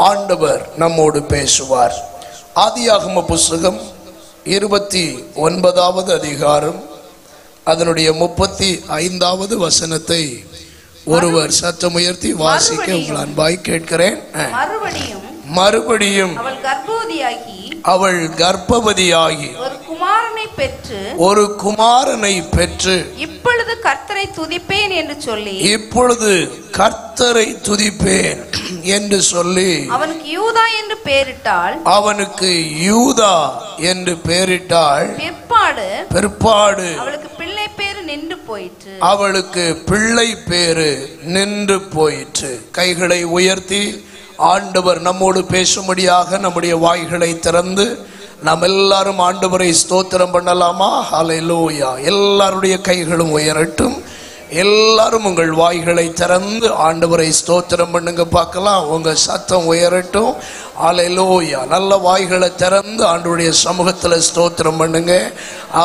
ஆண்டவர் நம்மோடு பேசுவார். ஆதியாகம புஸ்தகம் 29வது அதிகாரம் அதனுடைய 35வது வசனத்தை ஒருவர் சத்தமுயர்த்தி வாசிக்க உங்கள் அன்பாய் கேட்கிறேன். மறுபடியும் அவள் கர்ப்பவதியாகி ஒரு குமாரனை பெற்று இப்பொழுது கர்த்தரை துதிப்பேன் என்று சொல்லி அவனுக்கு யூதா என்று பெயரிட்டாள். பிற்பாடு அவளுக்கு பிள்ளை பேரு நின்று போயிற்று. கைகளை உயர்த்தி ஆண்டவர் நம்மோடு பேசும்படியாக நம்முடைய வாய்களை திறந்து நாம் எல்லாரும் ஆண்டவரை ஸ்தோத்திரம் பண்ணலாமா? ஹல்லேலூயா. எல்லாருடைய கைகளும் உயரட்டும். எல்லாரும் உங்கள் வாய்களை திறந்து ஆண்டவரை ஸ்தோத்திரம் பண்ணுங்க பார்க்கலாம். உங்க சத்தம் உயரட்டும். ஹல்லேலூயா. நல்ல வாய்களை திறந்து ஆண்டவருடைய சமூகத்தில் ஸ்தோத்திரம் பண்ணுங்க.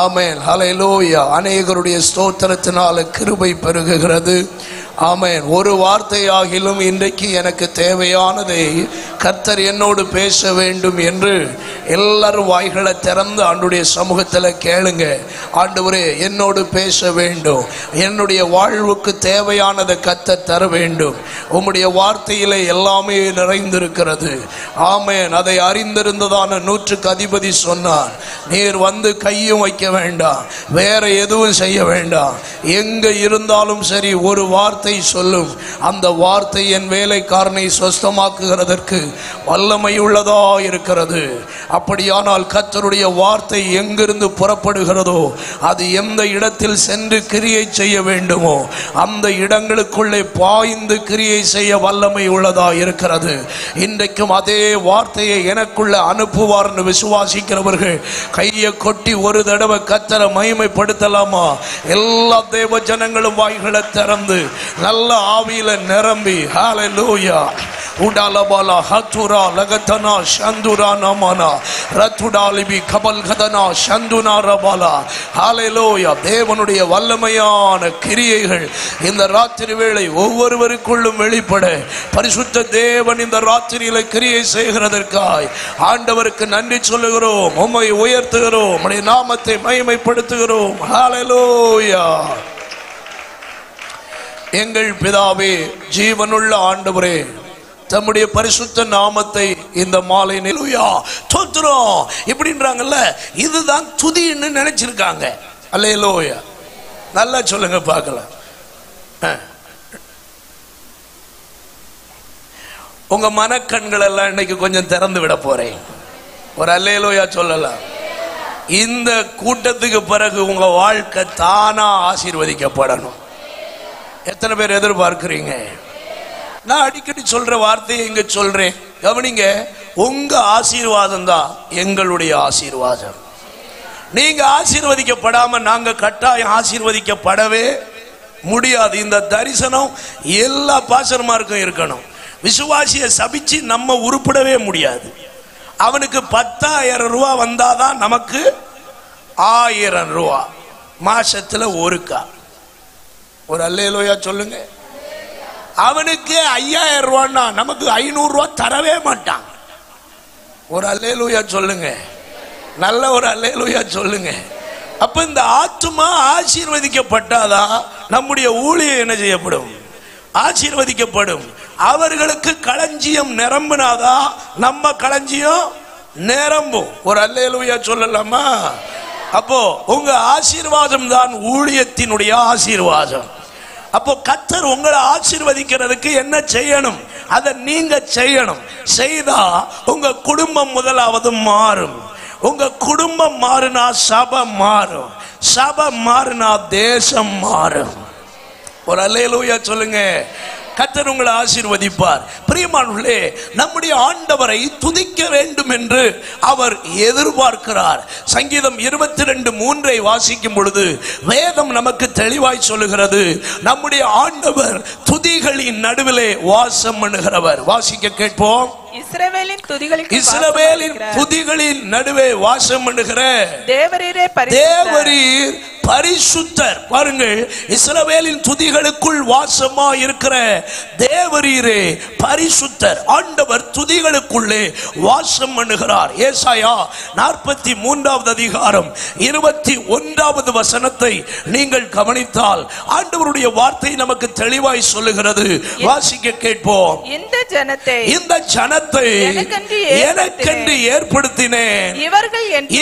ஆமென். ஹல்லேலூயா. அநேகருடைய ஸ்தோத்திரத்தினால கிருபை பெருகுகிறது. ஆமென். ஒரு வார்த்தையாகிலும் இன்றைக்கு எனக்கு தேவையானதை கர்த்தர் என்னோடு பேச வேண்டும் என்று எல்லாரும் வாய்களை திறந்து ஆண்டவருடைய சமூகத்தில் கேளுங்க. ஆண்டவரே என்னோடு பேச வேண்டும், என்னுடைய வாழ்வுக்கு தேவையானதை கர்த்தர் தர வேண்டும். உம்முடைய வார்த்தையிலே எல்லாமே நிறைந்திருக்கிறது. ஆமென். அதை அறிந்திருந்ததான 100க்கு அதிபதி சொன்னார், நீர் வந்து கையும் வைக்க வேண்டாம், வேற எதுவும் செய்ய வேண்டாம், எங்க இருந்தாலும் சரி ஒரு வார்த்தை சொல்லும், அந்த வார்த்தை என் வேலைக்காரனை சொஸ்தமாக்குகிறதற்கு வல்லமை உள்ளதா இருக்கிறது. அப்படியானால் கர்த்தருடைய வார்த்தை எங்கிருந்து புறப்படுகிறதோ அது எந்த இடத்தில் சென்று கிரியை செய்ய வேண்டுமோ அந்த இடங்களுக்குள்ளே பாய்ந்து கிரியை செய்ய வல்லமை உள்ளதா இருக்கிறது. இன்றைக்கும் அதே வார்த்தையை எனக்குள்ள அனுப்புவார்னு விசுவாசிக்கிறவர்கள் கையை கொட்டி ஒரு தடவை கர்த்தரை மகிமைப்படுத்தலாமா? எல்லா தேவ ஜனங்களும் வாய்களை திறந்து நல்ல ஆவியில நிரம்பி ஹல்லேலூயா. உடாலபாலா ஹத்துரா லகதனா சந்துரா நமனா ரத்துடாலிபி கபல் கதனா சந்துனா ரபாலா. ஹல்லேலூயா. தேவனுடைய வல்லமையான கிரியைகள் இந்த ராத்திரி வேளை ஒவ்வொருவருக்குள்ளும் வெளிப்பட பரிசுத்த தேவன் இந்த ராத்திரியில கிரியை செய்கிறதற்காய் ஆண்டவருக்கு நன்றி சொல்லுகிறோம். உம்மை உயர்த்துகிறோம், உம்முடைய நாமத்தை மகிமைப்படுத்துகிறோம். ஹல்லேலூயா. எங்கள் பிதாவே, ஜீவனுள்ள ஆண்டவரே, தம்முடைய பரிசுத்த நாமத்தை இந்த மாலை நிலுயா தோத்துறோம் இப்படின்றாங்கல்ல, இதுதான் துதின்னு நினைச்சிருக்காங்க. அல்லேலூயா. நல்லா சொல்லுங்க பார்க்கலாம். உங்க மனக்கண்கள் எல்லாம் இன்னைக்கு கொஞ்சம் திறந்து விட போறேன். ஒரு அல்லேலூயா சொல்லலாம். இந்த கூட்டத்துக்கு பிறகு உங்க வாழ்க்கை தானா ஆசீர்வதிக்கப்படணும். எத்தனை பேர் எதிர்பார்க்கிறீங்க? நான் அடிக்கடி சொல்ற வார்த்தையை இங்க சொல்றேன், கவனிங்க. உங்க ஆசீர்வாதம் தான் எங்களுடைய ஆசீர்வாதம். நீங்க ஆசீர்வதிக்கப்படாம நாங்க கட்டாயம் ஆசீர்வதிக்கப்படவே முடியாது. இந்த தரிசனம் எல்லா பாசனமாருக்கும் இருக்கணும். விசுவாசியை சபிச்சு நம்ம உருப்படவே முடியாது. அவனுக்கு 10,000 ரூபா வந்தாதான் நமக்கு 1000 ரூபா. மாசத்துல ஒருக்கா. ஒரு அல்லேலூயா சொல்லுங்க. அவனுக்கு 5,000 ரூபான்னா நமக்கு 500 ரூபா தரவே மாட்டான். ஒரு அல்லேலூயா சொல்லுங்க. நல்ல ஒரு அல்லேலூயா சொல்லுங்க. அப்ப இந்த ஆத்துமா ஆசீர்வதிக்கப்பட்டாதான் நம்முடைய ஊழியம் என்ன செய்யப்படும்? ஆசீர்வதிக்கப்படும். அவர்களுக்கு களஞ்சியம் நிரம்பினாதான் நம்ம களஞ்சியம் நிரம்பும். ஒரு அல்லேலூயா சொல்லலாமா? அப்போ உங்க ஆசீர்வாதம் தான் ஊழியத்தினுடைய ஆசீர்வாதம். அப்போ கர்த்தர் உங்களை ஆசீர்வதிக்கிறதுக்கு என்ன செய்யணும்? அதை நீங்க செய்யணும். செய்தா உங்க குடும்பம் முதலாவது மாறும். உங்க குடும்பம் மாறினா சபை மாறும். சபை மாறினா தேசம் மாறும். ஒரு அல்லேலூயா சொல்லுங்க. கர்த்தர் உங்களை ஆசீர்வதிப்பார். பிரியமானவர்களே, நம்முடைய ஆண்டவரை துதிக்க வேண்டும் என்று அவர் எதிர்பார்க்கிறார். சங்கீதம் 22:3 வாசிக்கும் பொழுது வேதம் நமக்கு தெளிவாய் சொல்லுகிறது, நம்முடைய ஆண்டவர் துதிகளின் நடுவிலே வாசம் பண்ணுகிறவர். வாசிக்க கேட்போம். இஸ்ரவேலின் துதிகளின் நடுவே வாசம் பண்ணுகிற தேவரீர் பரிசுத்தர். பாருங்கள், இஸ்ரவேலின் துதிகளுக்குள் வாசமா இருக்கிற தேவரீரே பரிசுத்தர். ஆண்டவர் துதிகளுக்குள்ளே வாசம் பண்ணுகிறார். ஏசாயா 43வது அதிகாரம் 21வது வசனத்தை நீங்கள் கவனித்தால் ஆண்டவருடைய வார்த்தை நமக்கு தெளிவாய் சொல்லுகிறது. வாசிக்க கேட்போம். இந்த ஜனத்தை எனக்கென்று ஏற்படுத்தினேன்,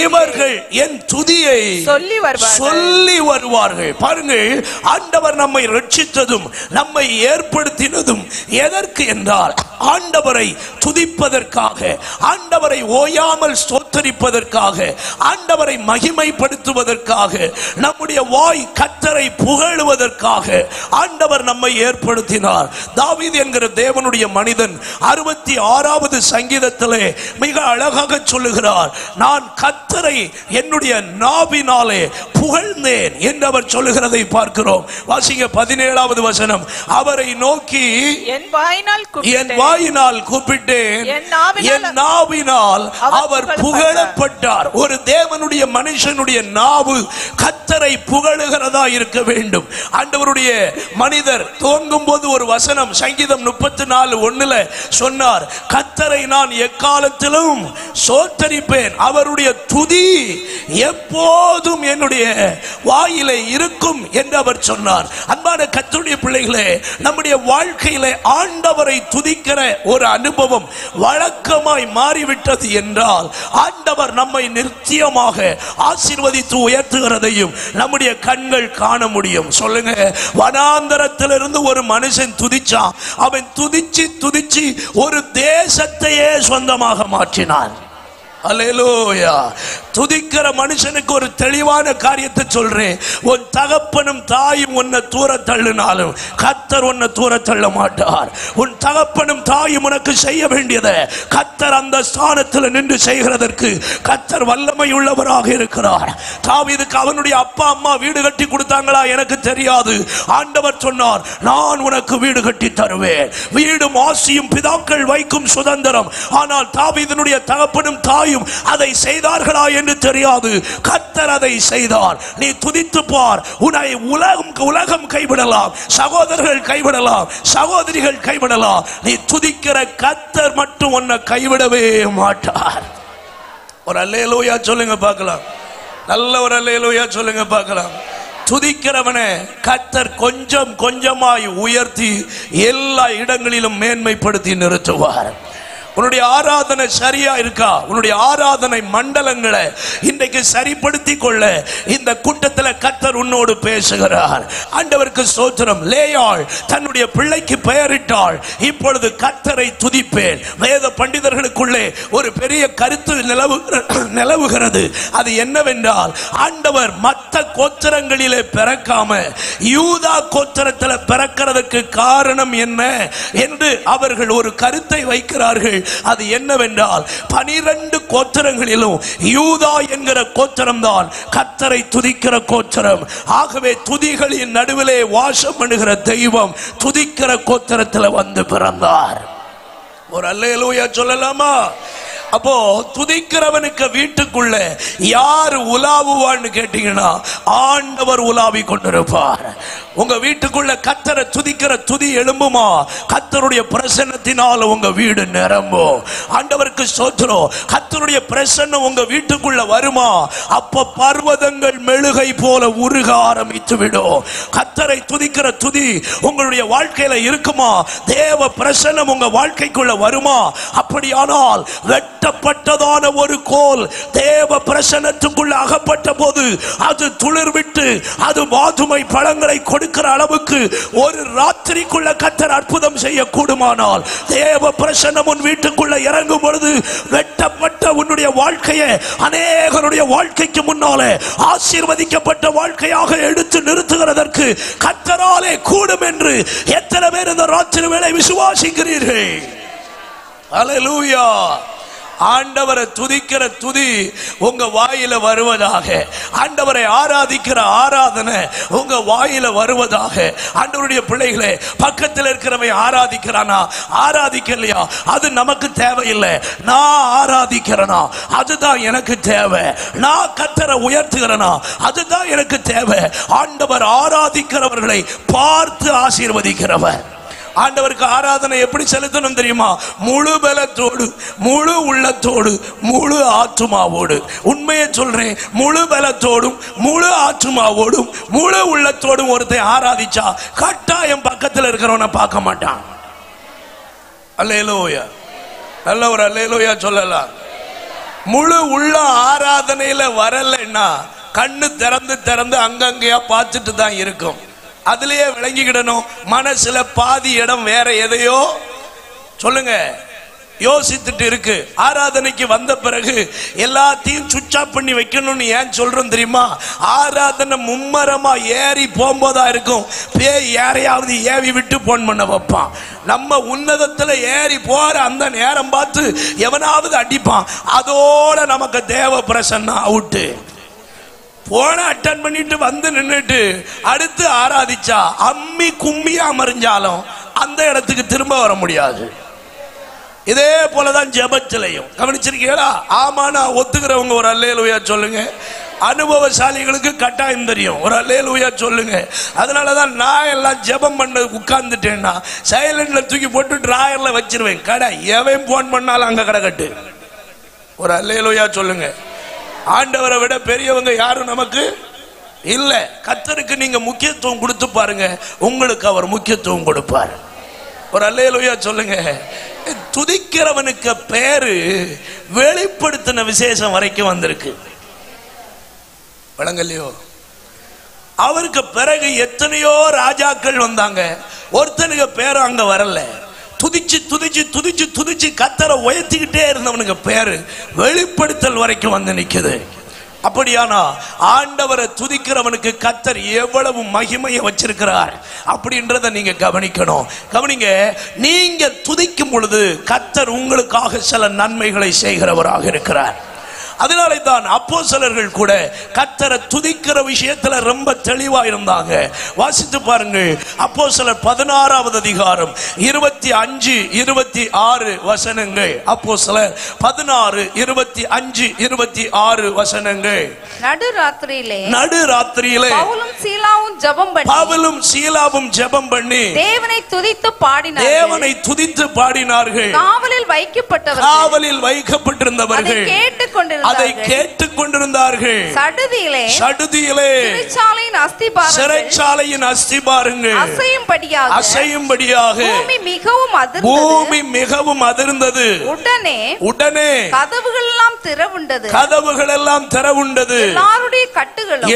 இவர்கள் என் துதியை சொல்லி வருவார்கள். பாருங்கள், ஆண்டவர் நம்மை ரட்சித்ததும் நம்மை ஏற்படுத்தினதும் எதற்கு என்றால் ஆண்டவரை துதிப்பதற்காக, ஆண்டவரை ஓயாமல் ஸ்தோத்தரிப்பதற்காக, ஆண்டவரை மகிமைப்படுத்துவதற்காக, நம்முடைய வாய் கர்த்தரை புகழுவதற்காக ஆண்டவர் நம்மை ஏற்படுத்தினார். தாவீது என்கிற தேவனுடைய மனிதன் 66வது சங்கீதத்திலே மிக அழகாக சொல்லுகிறார், நான் கர்த்தரை என்னுடைய நாவினாலே புகழ்ந்தேன் என்று அவர் சொல்லுகிறதை பார்க்கிறோம். வாசிங்க 17வது வசனம். அவரை நோக்கி என் வாயினால் கூப்பிட்டேன், என் நாவினால் அவர் புகழப்பட்டார். ஒரு தேவனுடைய மனுஷனுடைய நாவு கர்த்தரை புகழுகிறதா இருக்க வேண்டும். ஆண்டவருடைய மனிதர் துவங்கும் போது ஒரு வசனம் சங்கீதம் 34:1 சொன்னார், கர்த்தரை நான் எக்காலத்திலும் ஸ்தோத்தரிப்பேன், அவருடைய துதி எப்போதும் என்னுடைய வாயிலே இருக்கும் என்று அவர் சொன்னார். அன்பான கர்த்தருடைய பிள்ளைகளே, நம்முடைய வாழ்க்கையிலே ஆண்டவரை துதிக்கிற ஒரு அனுபவம் வழக்கமாய் மாறிவிட்டது என்றால் ஆண்டவர் நம்மை நிச்சயமாக ஆசீர்வதித்து உயர்த்துகிறதையும் நம்முடைய கண்கள் காண முடியும். சொல்லுங்க, வனாந்தரத்திலிருந்து ஒரு மனுஷன் துதிச்சான். அவன் துதிச்சு ஒரு தேசத்தையே சொந்தமாக மாற்றினான். அல்லேலூயா. துதிக்கிற மனுஷனுக்கு ஒரு தெளிவான காரியத்தை சொல்றேன். உன் தகப்பனும் தாயும் உன்னை தூர தள்ளினாலும் கர்த்தர் உன்னை தூர தள்ள மாட்டார். உன் தகப்பனும் தாயும் உனக்கு செய்ய வேண்டியதை கர்த்தர் அந்த ஸ்தானத்தில் நின்று செய்கிறதற்கு கர்த்தர் வல்லமை உள்ளவராக இருக்கிறார். தாவீதுக்கு அவனுடைய அப்பா அம்மா வீடு கட்டி கொடுத்தாங்களா எனக்கு தெரியாது. ஆண்டவர் சொன்னார், நான் உனக்கு வீடு கட்டி தருவேன். வீடும் ஆசியும் பிதாக்கள் வைக்கும் சுதந்திரம். ஆனால் தாவீதினுடைய தகப்பனும் தாயும் அதை செய்தார்களா என்று தெரியாது. கர்த்தர் அதை செய்தார். நீ துதித்து பார். உன்னை உலகம் கைவிடலாம், சகோதரர்கள் கைவிடலாம், சகோதரிகள் கைவிடலாம். நீ துதிக்கிற கர்த்தர் மட்டும் உன்னை கைவிடவே மாட்டார். ஒரு அல்லேலூயா சொல்லுங்க பார்க்கலாம். நல்ல ஒரு அல்லேலூயா சொல்லுங்க பார்க்கலாம். துதிக்கிறவனை கர்த்தர் கொஞ்சம் கொஞ்சமாய் உயர்த்தி எல்லா இடங்களிலும் மேன்மைப்படுத்தி நிறுத்துவார். உன்னுடைய ஆராதனை சரியா இருக்கா? உன்னுடைய ஆராதனை மண்டலங்களை இன்றைக்கு சரிப்படுத்தி கொள்ள இந்த கூட்டத்தில் கர்த்தர் உன்னோடு பேசுகிறார். ஆண்டவருக்கு ஸ்தோத்திரம். லேயாள் தன்னுடைய பிள்ளைக்கு பெயரிட்டாள், இப்பொழுது கர்த்தரை துதிப்பேன். வேத பண்டிதர்களுக்குள்ளே ஒரு பெரிய கருத்து நிலவுகிறது. அது என்னவென்றால், ஆண்டவர் மற்ற கோத்திரங்களிலே பிறக்காம யூதா கோத்திரத்தில் பிறக்கிறதுக்கு காரணம் என்ன என்று அவர்கள் ஒரு கருத்தை வைக்கிறார்கள். அது என்னவென்றால், 12 கோத்திரங்களிலும் யூதா என்கிற கோத்திரம் தான் கர்த்தரை துதிக்கிற கோத்திரம். ஆகவே துதிகளின் நடுவிலே வாசம் பண்ணுகிற தெய்வம் துதிக்கிற கோத்திரத்தில் வந்து பிறந்தார். ஒரு அல்லேலூயா சொல்லலாமா? அப்போ துதிக்கிறவனுக்கு வீட்டுக்குள்ள யார் உலாவுவான்னு கேட்டீங்கன்னா ஆண்டவர் உலாவி கொண்டிருப்பார். உங்க வீட்டுக்குள்ள கர்த்தரை துதிக்கிற துதி எழும்புமா? கர்த்தருடைய பிரசன்னத்தினால் உங்க வீடு நிரம்பும். ஆண்டவருக்கு ஸ்தோத்திரம். கர்த்தருடைய பிரசன்னம் உங்க வீட்டுக்குள்ள வருமா? அப்ப பர்வதங்கள் மெழுகை போல உருக ஆரம்பித்து விடும். கர்த்தரை துதிக்கிற துதி உங்களுடைய வாழ்க்கையில இருக்குமா? தேவ பிரசன்னம் உங்க வாழ்க்கைக்குள்ள வருமா? அப்படியானால் வெட்டப்பட்டதான ஒரு கோல் தேவ பிரசன்னத்துக்குள்ள அகப்பட்ட போது அது துளிர்விட்டு அது வாதுமை பழங்களை கொடுக்கிற அளவுக்கு ஒரு ராத்திரிக்குள்ள கர்த்தர் அற்புதம் செய்ய கூடுமானால், தேவ பிரசன்னம் உன் வீட்டுக்குள்ள இறங்கும் பொழுது வெட்டப்பட்ட உன்னுடைய வாழ்க்கையை அநேகருடைய வாழ்க்கைக்கு முன்னாலே ஆசீர்வதிக்கப்பட்ட வாழ்க்கையாக எடுத்து நிறுத்துகிறதற்கு கர்த்தராலே கூடும் என்று எத்தனை பேர் இந்த ராத்திரி வேளை விசுவாசிக்கிறீர்கள்? அல்லேலூயா. ஆண்டவரை துதிக்கிற துதி உங்க வாயில வருவதாக. ஆண்டவரை ஆராதிக்கிற ஆராதனை உங்க வாயில வருவதாக. ஆண்டவருடைய பிள்ளைகளே, பக்கத்தில் இருக்கிறவன் ஆராதிக்கிறானா ஆராதிக்கலையா அது நமக்கு தேவையில்லை. நான் ஆராதிக்கிறேனா அதுதான் எனக்கு தேவை. நான் கர்த்தரை உயர்த்துகிறேனா அதுதான் எனக்கு தேவை. ஆண்டவர் ஆராதிக்கிறவர்களை பார்த்து ஆசீர்வதிக்கிறவர். ஆண்டவருக்கு ஆராதனை எப்படி செலுத்தணும் தெரியுமா? முழு பலத்தோடு, முழு உள்ளத்தோடு, முழு ஆத்துமாவோடு. உண்மையை சொல்றேன், முழு பலத்தோடும் முழு ஆத்துமாவோடும் முழு உள்ளத்தோடும் ஒருத்தன் ஆராதிச்சா கட்டாயம் பக்கத்தில் இருக்கிறவனை பார்க்க மாட்டான். அல்லேலூயா. நல்ல ஒரு அல்லேலூயா சொல்லலாம். முழு உள்ள ஆராதனையில வரலைன்னா கண்ணு திறந்து திறந்து அங்கங்கயா பார்த்துட்டு தான் இருக்கும். அதுலயே விளங்கிக்கிடணும். மனசுல பாதி இடம் வேற எதையோ சொல்லுங்க யோசித்துட்டு இருக்கு. ஆராதனைக்கு வந்த பிறகு எல்லாத்தையும் சுவிட்ச் ஆஃப் பண்ணி வைக்கணும்னு ஏன் சொல்றோம் தெரியுமா? ஆராதனை மும்மரமா ஏறி போகும்போதா இருக்கும். பேய் யாரையாவது ஏவி விட்டு போன் பண்ண வைப்பான். நம்ம உன்னதத்துல ஏறி போற அந்த நேரம் பார்த்து எவனாவது அடிப்பான். அதோட நமக்கு தேவ பிரசன்னம் அவுட்டு. போன அட்டன் பண்ணிட்டு வந்து நின்றுட்டு அடுத்து ஆராதிச்சா அம்மி கும்மியா மறிஞ்சாலும் அந்த இடத்துக்கு திரும்ப வர முடியாது. இதே போலதான் ஜெபத்திலையும் கவனிச்சிருக்கீங்களா? ஆமா, நான் ஒத்துக்கிறவங்க ஒரு அல்லேலூயா சொல்லுங்க. அனுபவசாலிகளுக்கு கட்டாயம் தெரியும். ஒரு அல்லேலூயா சொல்லுங்க. அதனாலதான் நான் எல்லாம் ஜெபம் பண்ண உட்கார்ந்துட்டேன்னா சைலண்ட்ல தூக்கி போட்டு டிராயர்ல வச்சிருவேன். கடை எவன் போன் பண்ணாலும் அங்க கடை கட்டு. ஒரு அல்லேலூயா சொல்லுங்க. ஆண்டவரை விட பெரியவங்க யாரும் நமக்கு இல்ல. கர்த்தருக்கு நீங்க முக்கியத்துவம் கொடுத்து பாருங்க, உங்களுக்கு அவர் முக்கியத்துவம் கொடுப்பார். ஒரு அல்லேலூயா சொல்லுங்க. துதிக்கிறவனுக்கு பேரு வெளிப்படுத்தின விசேஷம் வரைக்கும் வந்திருக்கு. வழங்கலையோ? அவருக்கு பிறகு எத்தனையோ ராஜாக்கள் வந்தாங்க, ஒருத்தனுக்கு பேரும் அங்க வரல. துதிச்சு துதிச்சு துதிச்சு துதிச்சு கர்த்தரை உயர்த்திக்கிட்டே இருந்தவனுக்கு பேரு வெளிப்படுத்தல் வரைக்கும் வந்து நிக்குது. அப்படியானா ஆண்டவரை துதிக்கிறவனுக்கு கர்த்தர் எவ்வளவு மகிமையை வச்சிருக்கிறார் அப்படின்றத நீங்க கவனிக்கணும். கவனிங்க, நீங்க துதிக்கும் பொழுது கர்த்தர் உங்களுக்காக சில நன்மைகளை செய்கிறவராக இருக்கிறார். அதனாலே தான் அப்போஸ்தலர்கள் கூட கர்த்தரை துதிக்கிற விஷயத்துல ரொம்ப தெளிவா இருந்தாங்க. வாசித்து பாருங்கள், அப்போஸ்தலர் 16வது அதிகாரம் 25, 26 வசனங்கள். அப்போஸ்தலர் 16, 25, 26 வசனங்கள். நடுராத்திரியிலே பவுலும் சீலாவும் ஜெபம் பண்ணி தேவனை துதித்து பாடினார்கள். காவலில் வைக்கப்பட்டிருந்தவர்கள் அதை கேட்டுக்கொண்டிருந்தார்கள். சடுதியிலே சிறைச்சாலையின் அஸ்திபாரங்கள் அசையும்படியாக பூமி மிகவும் அதிர்ந்தது. உடனே கதவுகள் எல்லாம் திறவுண்டது.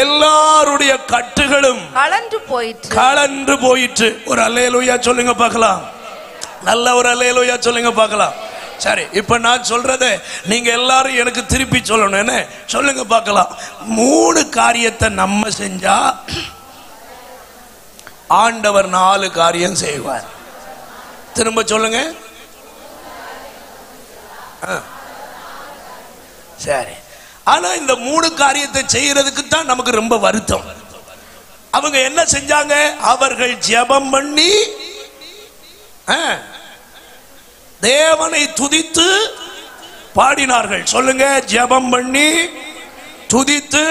எல்லாருடைய கட்டுகளும் கலன்று போயிற்று. ஒரு அல்லேலூயா சொல்லுங்க பார்க்கலாம். நல்ல ஒரு அல்லேலூயா சொல்லுங்க பார்க்கலாம். சரி, இப்ப நான் சொல்றத நீங்க எல்லாரும் எனக்கு திருப்பி சொல்லணும். என்ன சொல்லுங்க பார்க்கலாம். 3 காரியத்தை நம்ம செஞ்சா ஆண்டவர் 4 காரியம் செய்வார். திரும்ப சொல்லுங்க. சரி, ஆனா இந்த 3 காரியத்தை செய்யறதுக்கு தான் நமக்கு ரொம்ப வருத்தம். அவங்க என்ன செஞ்சாங்க? அவர்கள் ஜெபம் பண்ணி தேவனை துதித்து பாடினார்கள். சொல்லுங்க, ஜெபம் பண்ணி துதித்து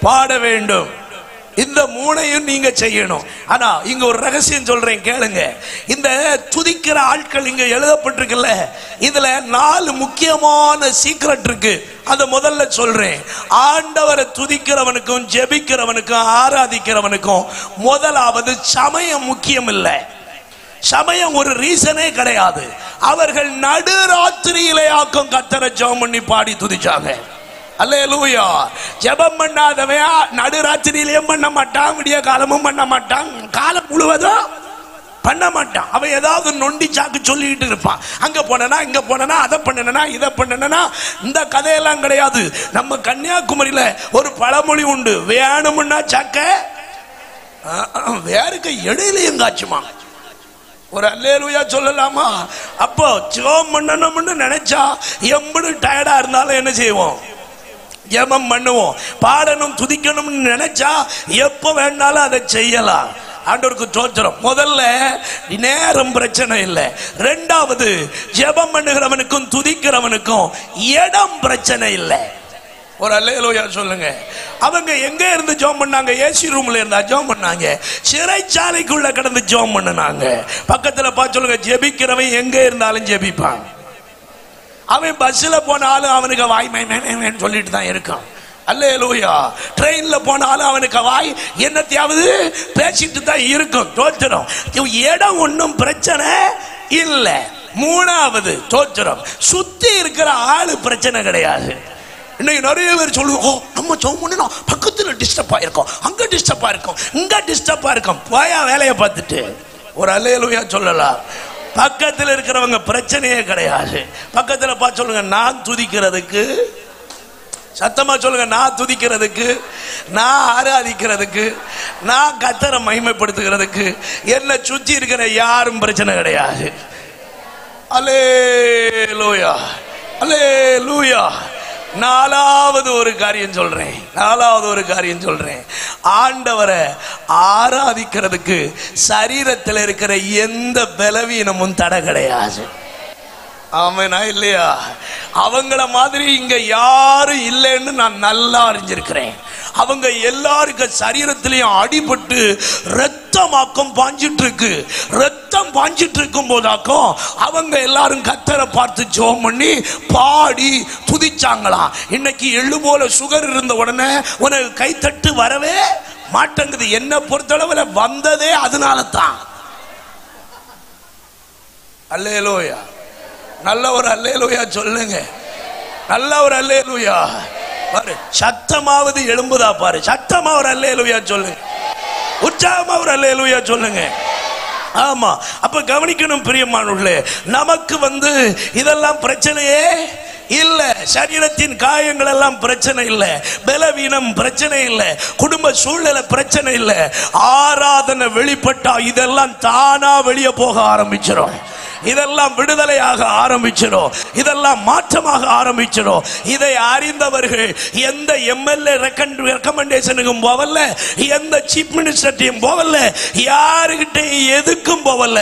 பாட வேண்டும். இந்த 3ஐயும் நீங்க செய்யணும். ஆனா இங்க ஒரு ரகசியம் சொல்றேன், கேளுங்க. இந்த துதிக்கிற ஆட்கள் இங்க எழுதப்பட்டிருக்குல்ல, இதுல 4 முக்கியமான சீக்ரெட் இருக்கு. அத முதல்ல சொல்றேன். ஆண்டவரை துதிக்கிறவனுக்கும் ஜெபிக்கிறவனுக்கும் ஆராதிக்கிறவனுக்கும் முதலாவது சமயம் முக்கியம் இல்லை. சமயம் ஒரு ரீசனே கிடையாது. அவர்கள் நடுராத்திரியிலே ஆக்கும் கர்த்தரை ஜெபம் பண்ணி பாடி துதிச்சாங்க. அல்லேலூயா. ஜெபம் பண்ணாதவன் நடுராத்திரியிலேயும் பண்ண மாட்டான், விடிய காலமும் பண்ண மாட்டான், காலம் முழுவதும் பண்ண மாட்டான். அவன் ஏதாவது நொண்டி சாக்கு சொல்லிட்டு இருப்பான். அங்க போனா இங்க போனா அதை பண்ணனா இதை பண்ணனா. இந்த கதையெல்லாம் கிடையாது. நம்ம கன்னியாகுமரியில ஒரு பழமொழி உண்டு, வேணும்னா சாக்க வேறுக்கு இடையிலையும் காய்ச்சுமா. ஒரு அல்லேலூயா சொல்லலாமா? அப்போ ஜெபம் பண்ணணும்னு நினைச்சா எம்படு டயர்டா இருந்தாலும் என்ன செய்வோம்? ஜெபம் பண்ணுவோம். பாடணும் துதிக்கணும்னு நினைச்சா எப்ப வேணாலும் அதை செய்யலாம். ஆண்டவருக்கு ஸ்தோத்திரம். முதல்ல நேரம் பிரச்சனை இல்லை. ரெண்டாவது ஜெபம் பண்ணுகிறவனுக்கும் துதிக்கிறவனுக்கும் இடம் பிரச்சனை இல்லை. ஒரு அல்லேலூயா சொல்லுங்க. அவங்க எங்க இருந்து ஜெபம் பண்ணாங்க? ஏசி ரூம்ல இருந்தா ஜெபம் பண்ணாங்க. சிறைச்சாலைக்குள்ள கடந்து ஜெபம் பண்ணாங்க. பக்கத்துல பார்த்து சொல்லுங்க, ஜெபிக்கிறவன் எங்க இருந்தாலும் ஜெபிப்பான். அவன் பஸ்ல போனாலும் அவனுக்கு வாய் மைன்னு சொல்லிட்டு தான் இருக்கான். அல்லேலூயா. ட்ரெயின்ல போனாலும் அவனுக்கு வாய் என்னத்தையாவது பேசிட்டு தான் இருக்கும். தோத்திரம். இடம் ஒன்றும் பிரச்சனை இல்லை. மூணாவது தோத்திரம், சுத்தி இருக்கிற ஆளு பிரச்சனை கிடையாது. இன்னைக்கு நிறைய பேர் சொல்லுவோம், நம்ம ஜெபம் பண்ணணும், பக்கத்துல டிஸ்டர்பா இருக்கும், அங்க டிஸ்டர்பா இருக்கும், இங்க டிஸ்டர்பா இருக்கும். போயா வேலையை பார்த்துட்டு. ஒரு அல்லேலூயா சொல்லலாம். பக்கத்தில் இருக்கிறவங்க பிரச்சனையே கிடையாது. பக்கத்துல பார்த்து சொல்லுங்க, நான் துதிக்கிறதுக்கு, சத்தமா சொல்லுங்க, நான் துதிக்கிறதுக்கு, நான் ஆராதிக்கிறதுக்கு, நான் கர்த்தரை மகிமைப்படுத்துகிறதுக்கு என்னை சுற்றி இருக்கிற யாரும் பிரச்சனை கிடையாது. அல்லேலூயா, அல்லேலூயா. நாலாவது ஒரு காரியம் சொல்றேன். ஆண்டவரை ஆராதிக்கிறதுக்கு சரீரத்தில் இருக்கிற எந்த பலவீனமும் தடை கிடையாது. ஆமெனா இல்லையா? அவங்கள மாதிரி இங்க யாரும் இல்லைன்னு நான் நல்லா அறிஞ்சிருக்கிறேன். அவங்க எல்லாருக்கும் சரீரத்திலையும் அடிபட்டு ரத்தமாக்கம் பாஞ்சிட்டு இருக்கு. ரத்தம் பாஞ்சிட்டு இருக்கும் போதாக்கும் அவங்க எல்லாரும் கர்த்தரை பார்த்து ஜெபம் பண்ணி பாடி துதிச்சாங்களாம். இன்னைக்கு எள்ளு போல சுகர் இருந்த உடனே உனக்கு கைத்தட்டு வரவே மாட்டேங்குது. என்ன பொறுத்தளவுல வந்ததே அதனால தான். அல்லேலூயா. நல்ல ஒரு அல்லேலூயா சொல்லுங்க. நல்ல ஒரு அல்லேலூயா. பாரு, சத்தமாவது எழும்புதா பாரு. சத்தமா ஒரு அல்லேலூயா சொல்லுங்க. உற்சாகமா ஒரு அல்லேலூயா சொல்லுங்க. ஆமா. அப்ப கவனிக்கணும் பிரியமானவர்களே, நமக்கு இதெல்லாம் பிரச்சனையே இல்ல. சரீரத்தின் காயங்கள் எல்லாம் பிரச்சனை இல்லை, பலவீனம் பிரச்சனை இல்லை, குடும்ப சூழ்நிலை பிரச்சனை இல்லை. ஆராதனை வெளிப்பட்டா இதெல்லாம் தானா வெளியே போக ஆரம்பிச்சிடும். இதெல்லாம் விடுதலையாக ஆரம்பிச்சிடும். இதெல்லாம் மாற்றமாக ஆரம்பிச்சிடும். இதை அறிந்தவர்கள் எந்த எம்எல்ஏ ரெக்கமெண்டேஷனுக்கும் போவல்ல, எந்த சீஃப் மினிஸ்டர்டையும் போவல்ல, யாருகிட்டையும் எதுக்கும் போவல்ல.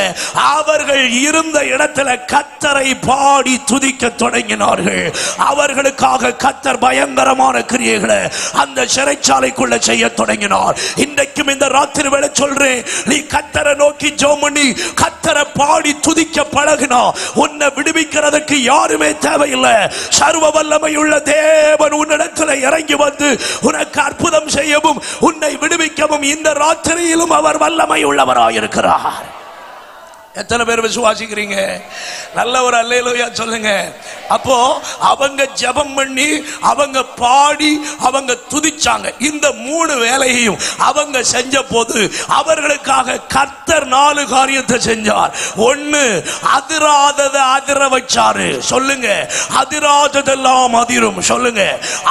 அவர்கள் இருந்த இடத்துல கர்த்தரை பாடி துதிக்க தொடங்கினார்கள். அவர்களுக்காக கர்த்தர் பயங்கரமான கிரியைகளை அந்த சிறைச்சாலைக்குள்ள செய்ய தொடங்கினார். இன்றைக்கும் இந்த ராத்திரி வேளை சொல்றேன், நீ கர்த்தரை நோக்கி ஜெபம் பண்ணி கர்த்தரை பாடி துதிக்க பழகினா உன்னை விடுவிக்கிறதுக்கு யாருமே தேவையில்லை. சர்வ வல்லமையுள்ள தேவன் உன்னிடத்தில் இறங்கி வந்து உனக்கு அற்புதம் செய்யவும் உன்னை விடுவிக்கவும் இந்த ராத்திரியிலும் அவர் வல்லமை உள்ளவராயிருக்கிறார். எத்தனை பேர் விசுவாசிக்கிறீங்க? நல்ல ஒரு அல்லேலூயா சொல்லுங்க. அப்போ அவங்க ஜெபம் பண்ணி அவங்க பாடி அவங்க துதிச்சாங்க. இந்த மூணு வேலையையும் அவங்க செஞ்ச போது அவர்களுக்காக கர்த்தர் 4 காரியத்தை செஞ்சார். ஒன்னு, அதிராததை அதிர வச்சாரு. சொல்லுங்க, அதிராததெல்லாம் அதிரும். சொல்லுங்க,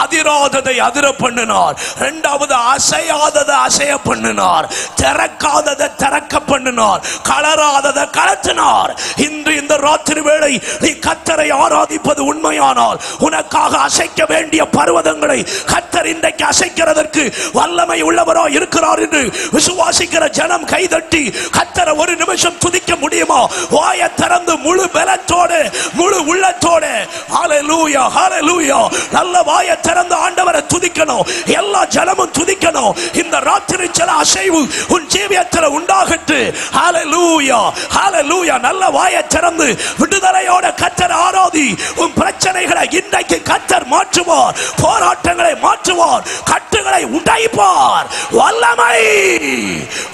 அதிராததை அதிர பண்ணினார். இரண்டாவது, அசையாததை அசைய பண்ணினார். திறக்காததை திறக்க பண்ணினார். கலராததை கலத்தினார். இன்று இந்த ராத்திரி வேளை நீ கர்த்தரை ஆராதிப்பது உண்மையானால் உனக்காக அசைக்க வேண்டிய பர்வதங்களை கர்த்தர் இன்றைக்கு அசைக்கிறதற்கு வல்லமை உள்ளவரா இருக்கிறார் என்று விசுவாசிக்கிற ஜனம் கைதட்டி கர்த்தரை ஒரு நிமிஷம் துதிக்க முடியுமா? வாயை திறந்து முழு பலத்தோடு முழு உள்ளத்தோடு ஹல்லேலூயா, ஹல்லேலூயா, நல்ல வாயை திறந்து ஆண்டவரை துதிக்கணும். எல்லா ஜனமும் துதிக்கணும். இந்த ராத்திரி சில அசைவு உன் ஜீவியத்தில் உண்டாகட்டு. ஹல்லேலூயா, ஹல்லேலூயா. நல்ல வாயை திறந்து விடுதலையோட கர்த்தரை ஆராதி. உன் பிரச்சனைகளை இன்றைக்கு கர்த்தர் மாற்றுவார். போராட்டங்களை மாற்றுவார். கட்டுகளை உடைப்பார். வல்லமை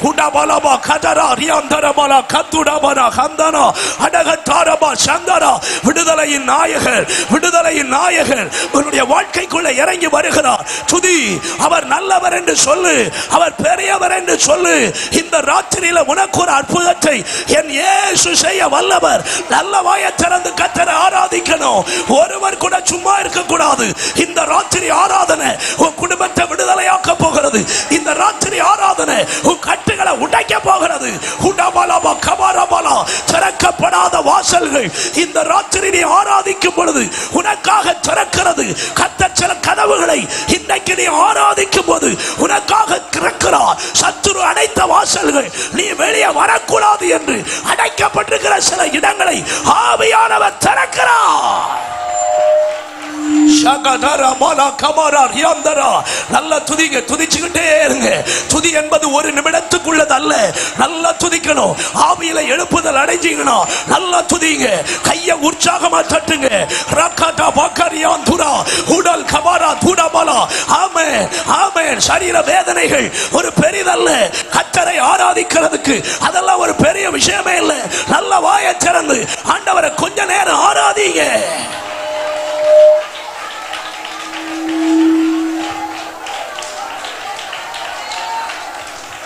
குடபலபா கதரா ரியாந்தரபலா கத்துடபனா கந்தனா அடகதாரபா சந்தரா. விடுதலையின் நாயகர், விடுதலையின் நாயகர் உன்னுடைய வாழ்க்கைக்குள்ள இறங்கி வருகிறார். துதி. அவர் நல்லவர் என்று சொல்லு, அவர் பெரியவர் என்று சொல்லு. இந்த ராத்திரியில உனக்கு ஒரு அற்புதத்தை என் இயேசு செய்ய வல்லவர். நல்ல வாயை திறந்து கர்த்தரை ஆராதிக்கணும். ஒருவர் கூட சும்மா இருக்க கூடாது. இந்த ராத்திரி ஆராதனை உன் குடும்பத்தை விடுதலையாக்க போகிறது. இந்த ராத்திரி ஆராதனை உன் கட்டுகளை உடைக்க போகிறது. உடபலப கபரபல திறக்கப்படாத வாசல்கள் இந்த ராத்திரி நீ ஆராதிக்கும் பொழுது உனக்காக திறக்கிறது. கர்த்தர் சில கதவுகளை இன்றைக்கு நீ ஆராதிக்கும் போது உனக்காக திறக்கிறார். சத்துரு அடைத்த வாசல்கள் நீ வெளியே வரக்கூடாது என்று அடைக்கப்பட்டிருக்கிற சில இடங்களை ஆவியானவர் திறக்கிறார். நல்ல துதிங்க, துதிச்சுக்கிட்டே இருங்க. துதி என்பது ஒரு நிமிடத்துக்குள்ளது அல்ல. நல்லா துதிக்கணும். ஆவியில எழுப்புதல் அடைஞ்சீங்கன்னா நல்லா துதிங்க. கையை உற்சாகமா தட்டுங்க. ரக்கடா பக்கரியான் துரா உடல் கபாரா துடபலா. ஆமென், ஆமென். சரீர வேதனைகள் ஒரு பெரிதல்ல. கர்த்தரை ஆராதிக்கிறதுக்கு அதெல்லாம் ஒரு பெரிய விஷயமே இல்லை. நல்ல வாயை திறந்து ஆண்டவரை கொஞ்ச நேரம் ஆராதிங்க.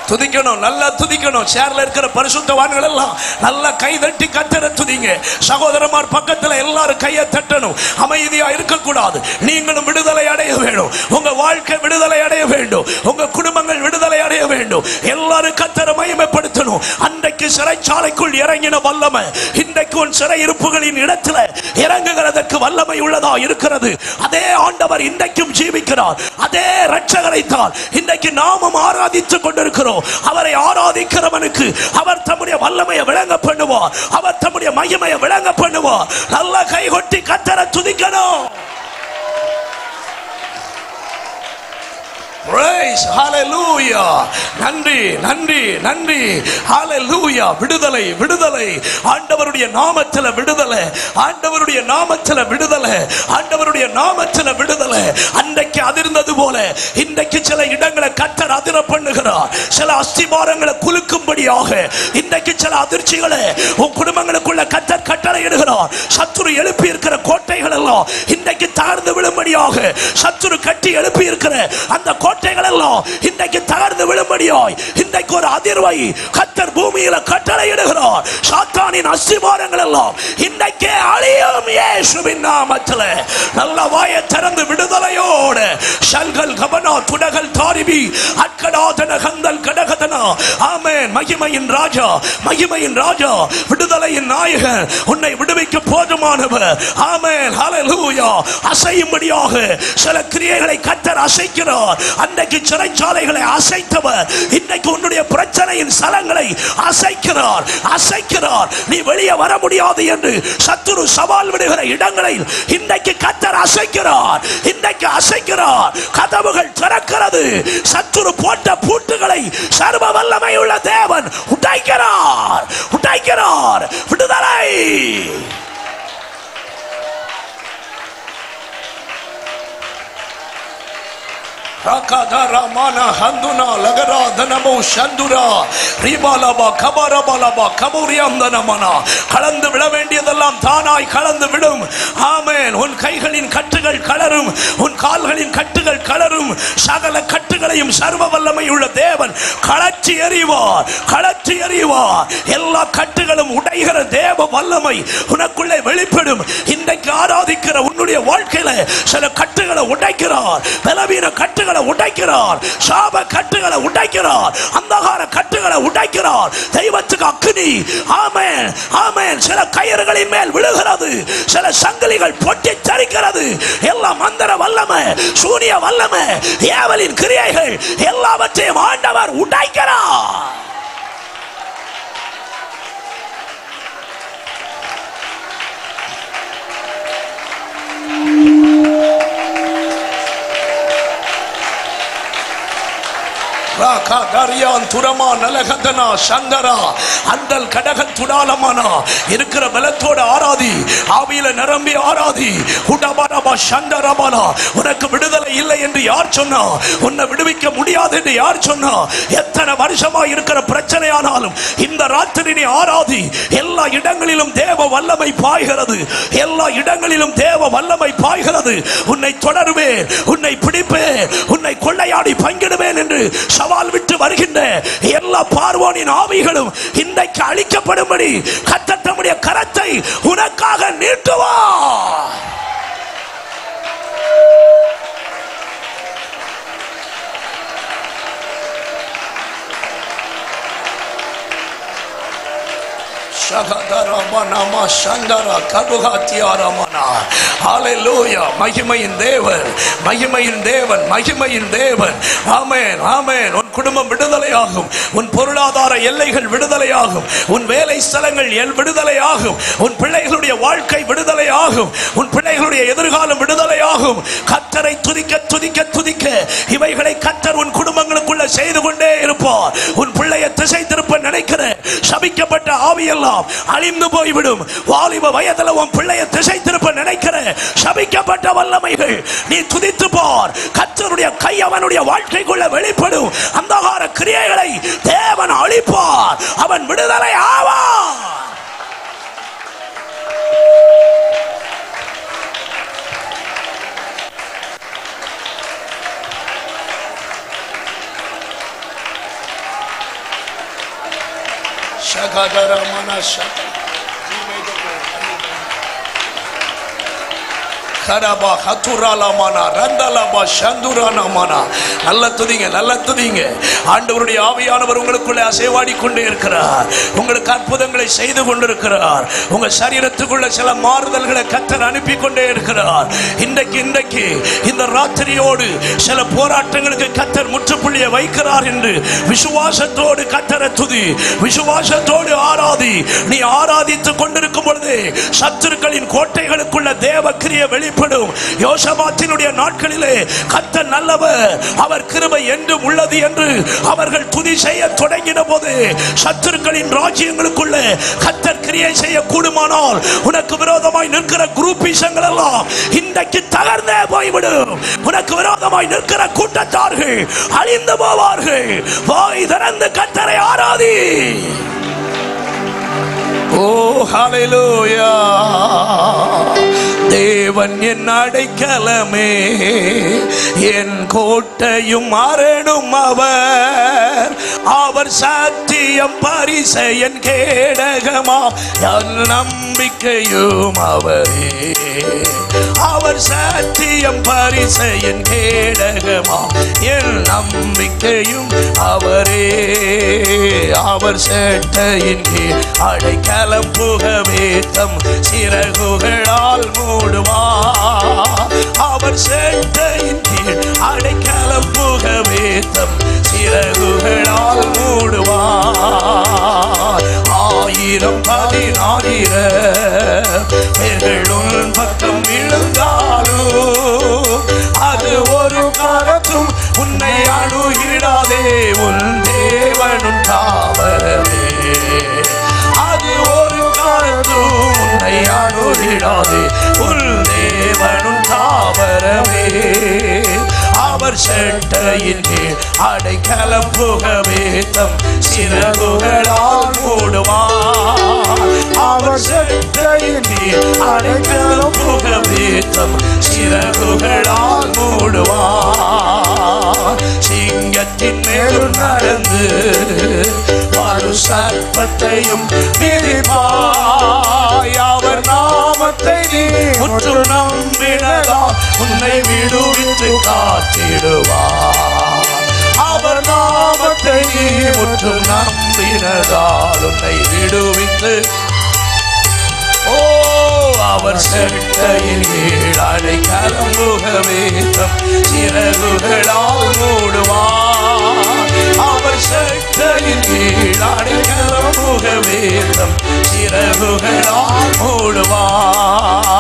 துதிக்கணும், நல்லா துதிக்கணும். சேர்ல இருக்கிற பரிசுத்தவான்கள் எல்லாம் நல்லா கை தட்டி கர்த்தரை துதிங்க. சகோதரமார் பக்கத்துல எல்லாரும் கையை தட்டணும். அமைதியா இருக்க கூடாது. நீங்களும் விடுதலை அடைய வேண்டும். உங்க வாழ்க்கை விடுதலை அடைய வேண்டும். உங்க குடும்பங்கள் விடுதலை அடைய வேண்டும். எல்லாரும் கர்த்தரை மகிமைப்படுத்தணும். அன்றைக்கு சிறைச்சாலைக்குள் இறங்கின வல்லமை இன்றைக்கு உன் சிறை இருப்புகளின் இடத்துல இறங்குகிறதற்கு வல்லமை உள்ளதா இருக்கிறது. அதே ஆண்டவர் இன்றைக்கும் ஜீவிக்கிறார். அதே இரட்சகரை தான் இன்றைக்கு நாமும் ஆராதித்துக் கொண்டிருக்கிறோம். அவரை ஆராதிக்கிறவனுக்கு அவர் தம்முடைய வல்லமையை விளங்க பண்ணுவார். அவர் தம்முடைய மகிமையை விளங்க பண்ணுவார். நல்ல கைகொட்டி கர்த்தரை துதிக்கணும். Praise, hallelujah. நன்றி, நன்றி, நன்றி. Hallelujah. விடுதலை, விடுதலை. ஆண்டவருடைய நாமத்தில விடுதலை. ஆண்டவருடைய நாமத்தில விடுதலை. ஆண்டவருடைய நாமத்தில விடுதலை. அன்றைக்கு அதிர்ந்தது போல இன்றைக்கு சில இடங்களை கர்த்தர் அதிர பண்ணுகிறார். சில அஸ்திபாரங்களை குலுக்கும்படியாக இன்றைக்கு சில அதிர்ச்சிகளை உன் குடும்பங்களுக்குள்ள கர்த்தர் கட்டளையிடுகிறார். சத்துரு எழுப்பி இருக்கிற கோட்டைகள் எல்லாம் இன்றைக்கு தகர்ந்து விழும்படியாக, சத்துரு கட்டி எழுப்பி இருக்கிற அந்த கோட்டைகள் எல்லாம் இன்றைக்கு தகர்ந்து விழும்படியாய் இன்றைக்கு ஒரு அதிர்வை கர்த்தர் பூமியில கட்டளையிடுகிறார். சாத்தானின் அஸ்திபாரங்கள் எல்லாம் இன்றைக்கு அழியும் இயேசுவின் நாமத்திலே. நல்ல வாயை திறந்து விடுதலையோடு ஷல்கல் கபனா துடகல் தாரிபி அட்கடாதன கந்தல் கடகதனா. ஆமென். மகிமையின் ராஜா, மகிமையின் ராஜா, விடுதலையின் நாயகன், உன்னை விடுவிக்க போதுமானவர். ஆமென். ஹல்லேலூயா. அசையும்படியாக சில கிரியைகளை கர்த்தர் அசைக்கிறார். அன்றைக்கு சிறைச்சாலைகளை அசைத்தவர் இன்றைக்கு உன்னுடைய பிரச்சனையின் சலங்களை அசைக்கிறார், அசைக்கிறார். நீ வெளியே வர முடியாது என்று சத்துரு சவால் விடுகிற இடங்களில் இன்றைக்கு கர்த்தர் அசைக்கிறார். இன்றைக்கு அசைக்கிறார். கதவுகள் திறக்கிறது. சத்துரு போட்ட பூட்டுகளை சர்வ வல்லமை உள்ள தேவன் உடைக்கிறார், உடைக்கிறார். விடுதலை. Rakadaramana handuna lagara dhanamo shandura ribalaba kabarabalaba kaburiyandanamana. கலந்து விட வேண்டியதெல்லாம் தானாய் கலந்து விடும். ஆமென். உன் கைகளின் கட்டுகள் கலரும், உன் கால்களின் கட்டுகள் கலரும். சகல கட்டுகளையும் சர்வ வல்லமை உள்ள தேவன் கலற்றி எறிவார், கலற்றி எறிவார். எல்லா கட்டுகளும் உடைகிற தேவ வல்லமை உனக்குள்ளே வெளிப்படும். இன்றைக்கு ஆராதிக்கிற உன்னுடைய வாழ்க்கையில சில கட்டுகளை உடைக்கிறார். பலவீன கட்டுகள் உடைக்கிறார். சாப கட்டுகளை உடைக்கிறார். அந்தகார கட்டுகளை உடைக்கிறார். தெய்வத்துக்கு அக்கினி. ஆமென், ஆமென். சில கயிறுகளின் மேல் விழுகிறது. சில சங்கிலிகள் பொட்டி தரிக்கிறது. எல்லாம் மந்திர வல்லமை, சூனிய வல்லமை, ஏவலின் கிரியைகள் எல்லாவற்றையும் ஆண்டவர் உடைக்கிறார். இருக்கிற பலத்தோடு ஆராதி. ஆவியில நிரம்பி ஆராதி. உனக்கு விடுதலை இல்லை என்று யார் சொன்னா? உன்னை விடுவிக்க முடியாது என்று யார் சொன்னா? எத்தனை வருஷமா இருக்கிற பிரச்சனையானாலும் இந்த ராத்திரி நீ ஆராதி. எல்லா இடங்களிலும் தேவ வல்லமை பாய்கிறது. எல்லா இடங்களிலும் தேவ வல்லமை பாய்கிறது. உன்னை தொடருவேன், உன்னை பிடிப்பேன், உன்னை கொள்ளையாடி பங்கிடுவேன் என்று சவால் விட்டு வருகின்ற எல்லா பார்வோனின் ஆவிகளும் இன்றைக்கு அழிக்கப்படும்படி கர்த்தர் தம்முடைய கரத்தை உனக்காக நீட்டுவார். மகிமையின் தேவன், மகிமையின் தேவன், மகிமையின் தேவன். ஆமென், ஆமென். உன் குடும்பம் விடுதலையாகும், உன் பொருளாதார எல்லைகள் விடுதலையாகும், உன் வேலை ஸ்தலங்கள் விடுதலையாகும், உன் பிள்ளைகளுடைய வாழ்க்கை விடுதலையாகும், உன் பிள்ளைகளுடைய எதிர்காலம் விடுதலையாகும். கர்த்தரை துதிக்க துதிக்க துதிக்க இவைகளை கர்த்தர் உன் குடும்பங்களுக்குள்ள செய்து கொண்டே இருப்பார். உன் பிள்ளையை திசை திருப்ப நினைக்கிற சபிக்கப்பட்ட ஆவியெல்லாம் அழிந்து போய்விடும். வாலிப வயதில் உன் பிள்ளையை திசை திருப்ப நினைக்கிற சபிக்கப்பட்ட வல்லமைகள் நீ துதித்து பார். கர்த்தருடைய கை அவனுடைய வாழ்க்கைக்குள்ள வெளிப்படும். அந்தகார கிரியைகளை தேவன் அழிப்பார். அவன் விடுதலை ஆவார். நல்ல துதிங்க, நல்ல துதிங்க. ஆண்டவருடைய ஆவியானவர் உங்களுக்குள்ளே அசைவாடி கொண்டே இருக்கிறார். உங்களுக்கு அற்புதங்களை செய்து கொண்டிருக்கிறார். உங்க சரீரத்துக்குள்ள சில மாறுதல்களை கர்த்தர் அனுப்பி கொண்டே இருக்கிறார். இன்றைக்கு இந்த ராத்திரியோடு சில போராட்டங்களுக்கு கர்த்தர் முற்றுப்புள்ளியை வைக்கிறார் என்று விசுவாசத்தோடு கர்த்தரை துதி, விசுவாசத்தோடு ஆராதி. நீ ஆராதித்துக் கொண்டிருக்கும் பொழுது சத்துருக்களின் கோட்டைகளுக்குள்ள தேவ கிரியை வெளிப்படும். யோசபாத்தினுடைய நாட்களிலே கர்த்தர் நல்லவர், அவர் கிருபை என்றும் உள்ளது என்று அவர்கள் துதி செய்ய தொடங்கின போது சத்துருக்களின் ராஜ்யங்களுக்குள்ள கர்த்தர் கிரியை செய்ய கூடுமானால் உனக்கு விரோதமாய் நிற்கிற குரூப்பிசங்கள் எல்லாம் இன்றைக்கு தகர்ந்தே போய்விடும். உனக்கு விரோதமாய் நிற்கிற கூட்டத்தார்கள் அழிந்து போவார்கள். வாய் திறந்து கர்த்தரை ஆராதி. ஓ ஹல்லேலூயா. தேவன் என் அடைக்கலமே, என் கோட்டையும் அரணும் அவர். அவர் சத்தியம் பரிசெயன் கேடகமா, என் நம்பிக்கையும் அவரே. அவர் சத்தியம் பரிசெயன் கேடகமா, என் நம்பிக்கையும் அவரே. அவர் சேட்டையின் கீழ் அடைக்கலம் புகவே தம் சிறகுகளால் மூடுவார். அவர் சேட்டையின் கீழ் அடைக்கலம் புகவே தம் சிறகுகளால் மூடுவார். 1000 பேர்களும் பக்கம் விழுந்தாலும் அது ஒரு காலத்தும் உன்னை அணுகிடாதே. உன் தேவனும் தாவரவே, அது ஒரு காலத்தும் உன்னை அணுகிடாதே. உன் தேவனும் தாவரவே. அவர் செட்டையின் கீழ் அடைக்கலம் புகவே தம் சிறகுகளால் மூடுவார். அவர் செட்டையின் கீழ் அடைக்கலம் புகவே தம் சிறகுகளால் மூடுவார். சிங்கத்தின் மேலும் நடந்து ஒரு சர்ப்பத்தையும் மிதிப்பாய். அவர் நாமத்தை நீ முற்று நம்பினதால் உன்னை விடுவித்து காத்திடுவார். அவர் நாமத்தை நீ முற்று நம்பினதால் உன்னை விடுவித்து. ஓ அவர் செட்டையின் கீழ் அடைக்கலம் புகவே தம் சிறகுகளால் மூடுவார். அவர் செட்டையின் கீழ் அடைக்கலம் புகவே தம் சிறகுகளால் மூடுவார்.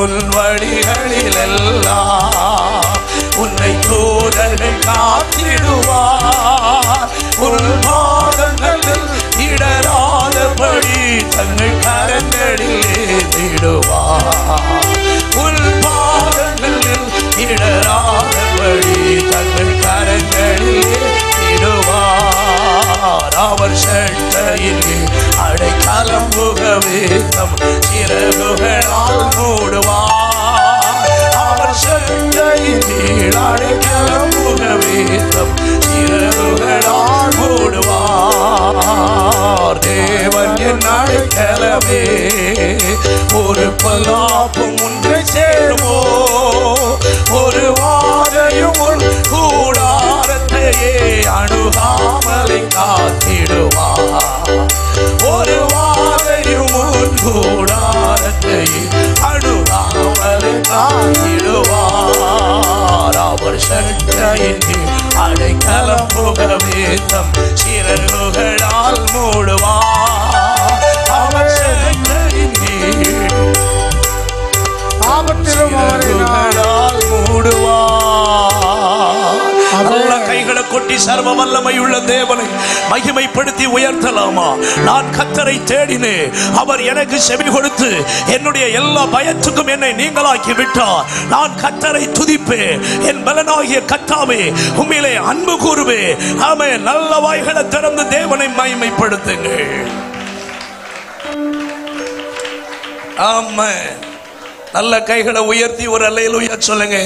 உன் வழிகளில் எல்லாம் உன்னை தூதர்கள் காத்திடுவார். உன் பாதங்களில் இடராதபடி தங்கள் கரங்களிலே திடுவார். உன் பாதங்களில் இடராதபடி தங்கள் கரங்களிலே திடுவார். அவர் செட்டையின் அடைக்கலம் புகவே தம் சிறகுகளால் மூடுவார். அவர் செட்டையின் அடைக்கலம் புகவே தம் சிறகுகளால் மூடுவார். தேவன் என் அடைக்கலமே, ஒரு பலாப்பும் ஒன்றை சேருமோ. ஒரு வாதையும் உன் கூடாரத்தையே அணுகாமலை காத்திடுவார். ஒரு ஆபத்திலும் நல்ல கைகளை கொட்டி சர்வ வல்லமை உள்ள தேவனை மகிமைப்படுத்தி உயர்த்தலாமா? நான் கர்த்தரை தேடினேன், அவர் எனக்கு செவி கொடுத்து என்னுடைய எல்லா பயத்துக்கும் என்னை நீங்களாக்கி விட்டார். நான் கர்த்தரை துதிப்பேன், என் பலனாகிய கர்த்தாவே உம்மிலே அன்பு கூறுவேன். ஆமென். நல்ல வாய்களை திறந்து தேவனை மகிமைப்படுத்துங்கள். ஆமென். நல்ல கைகளை உயர்த்தி ஒரு அல்லேலூயா சொல்லுங்க.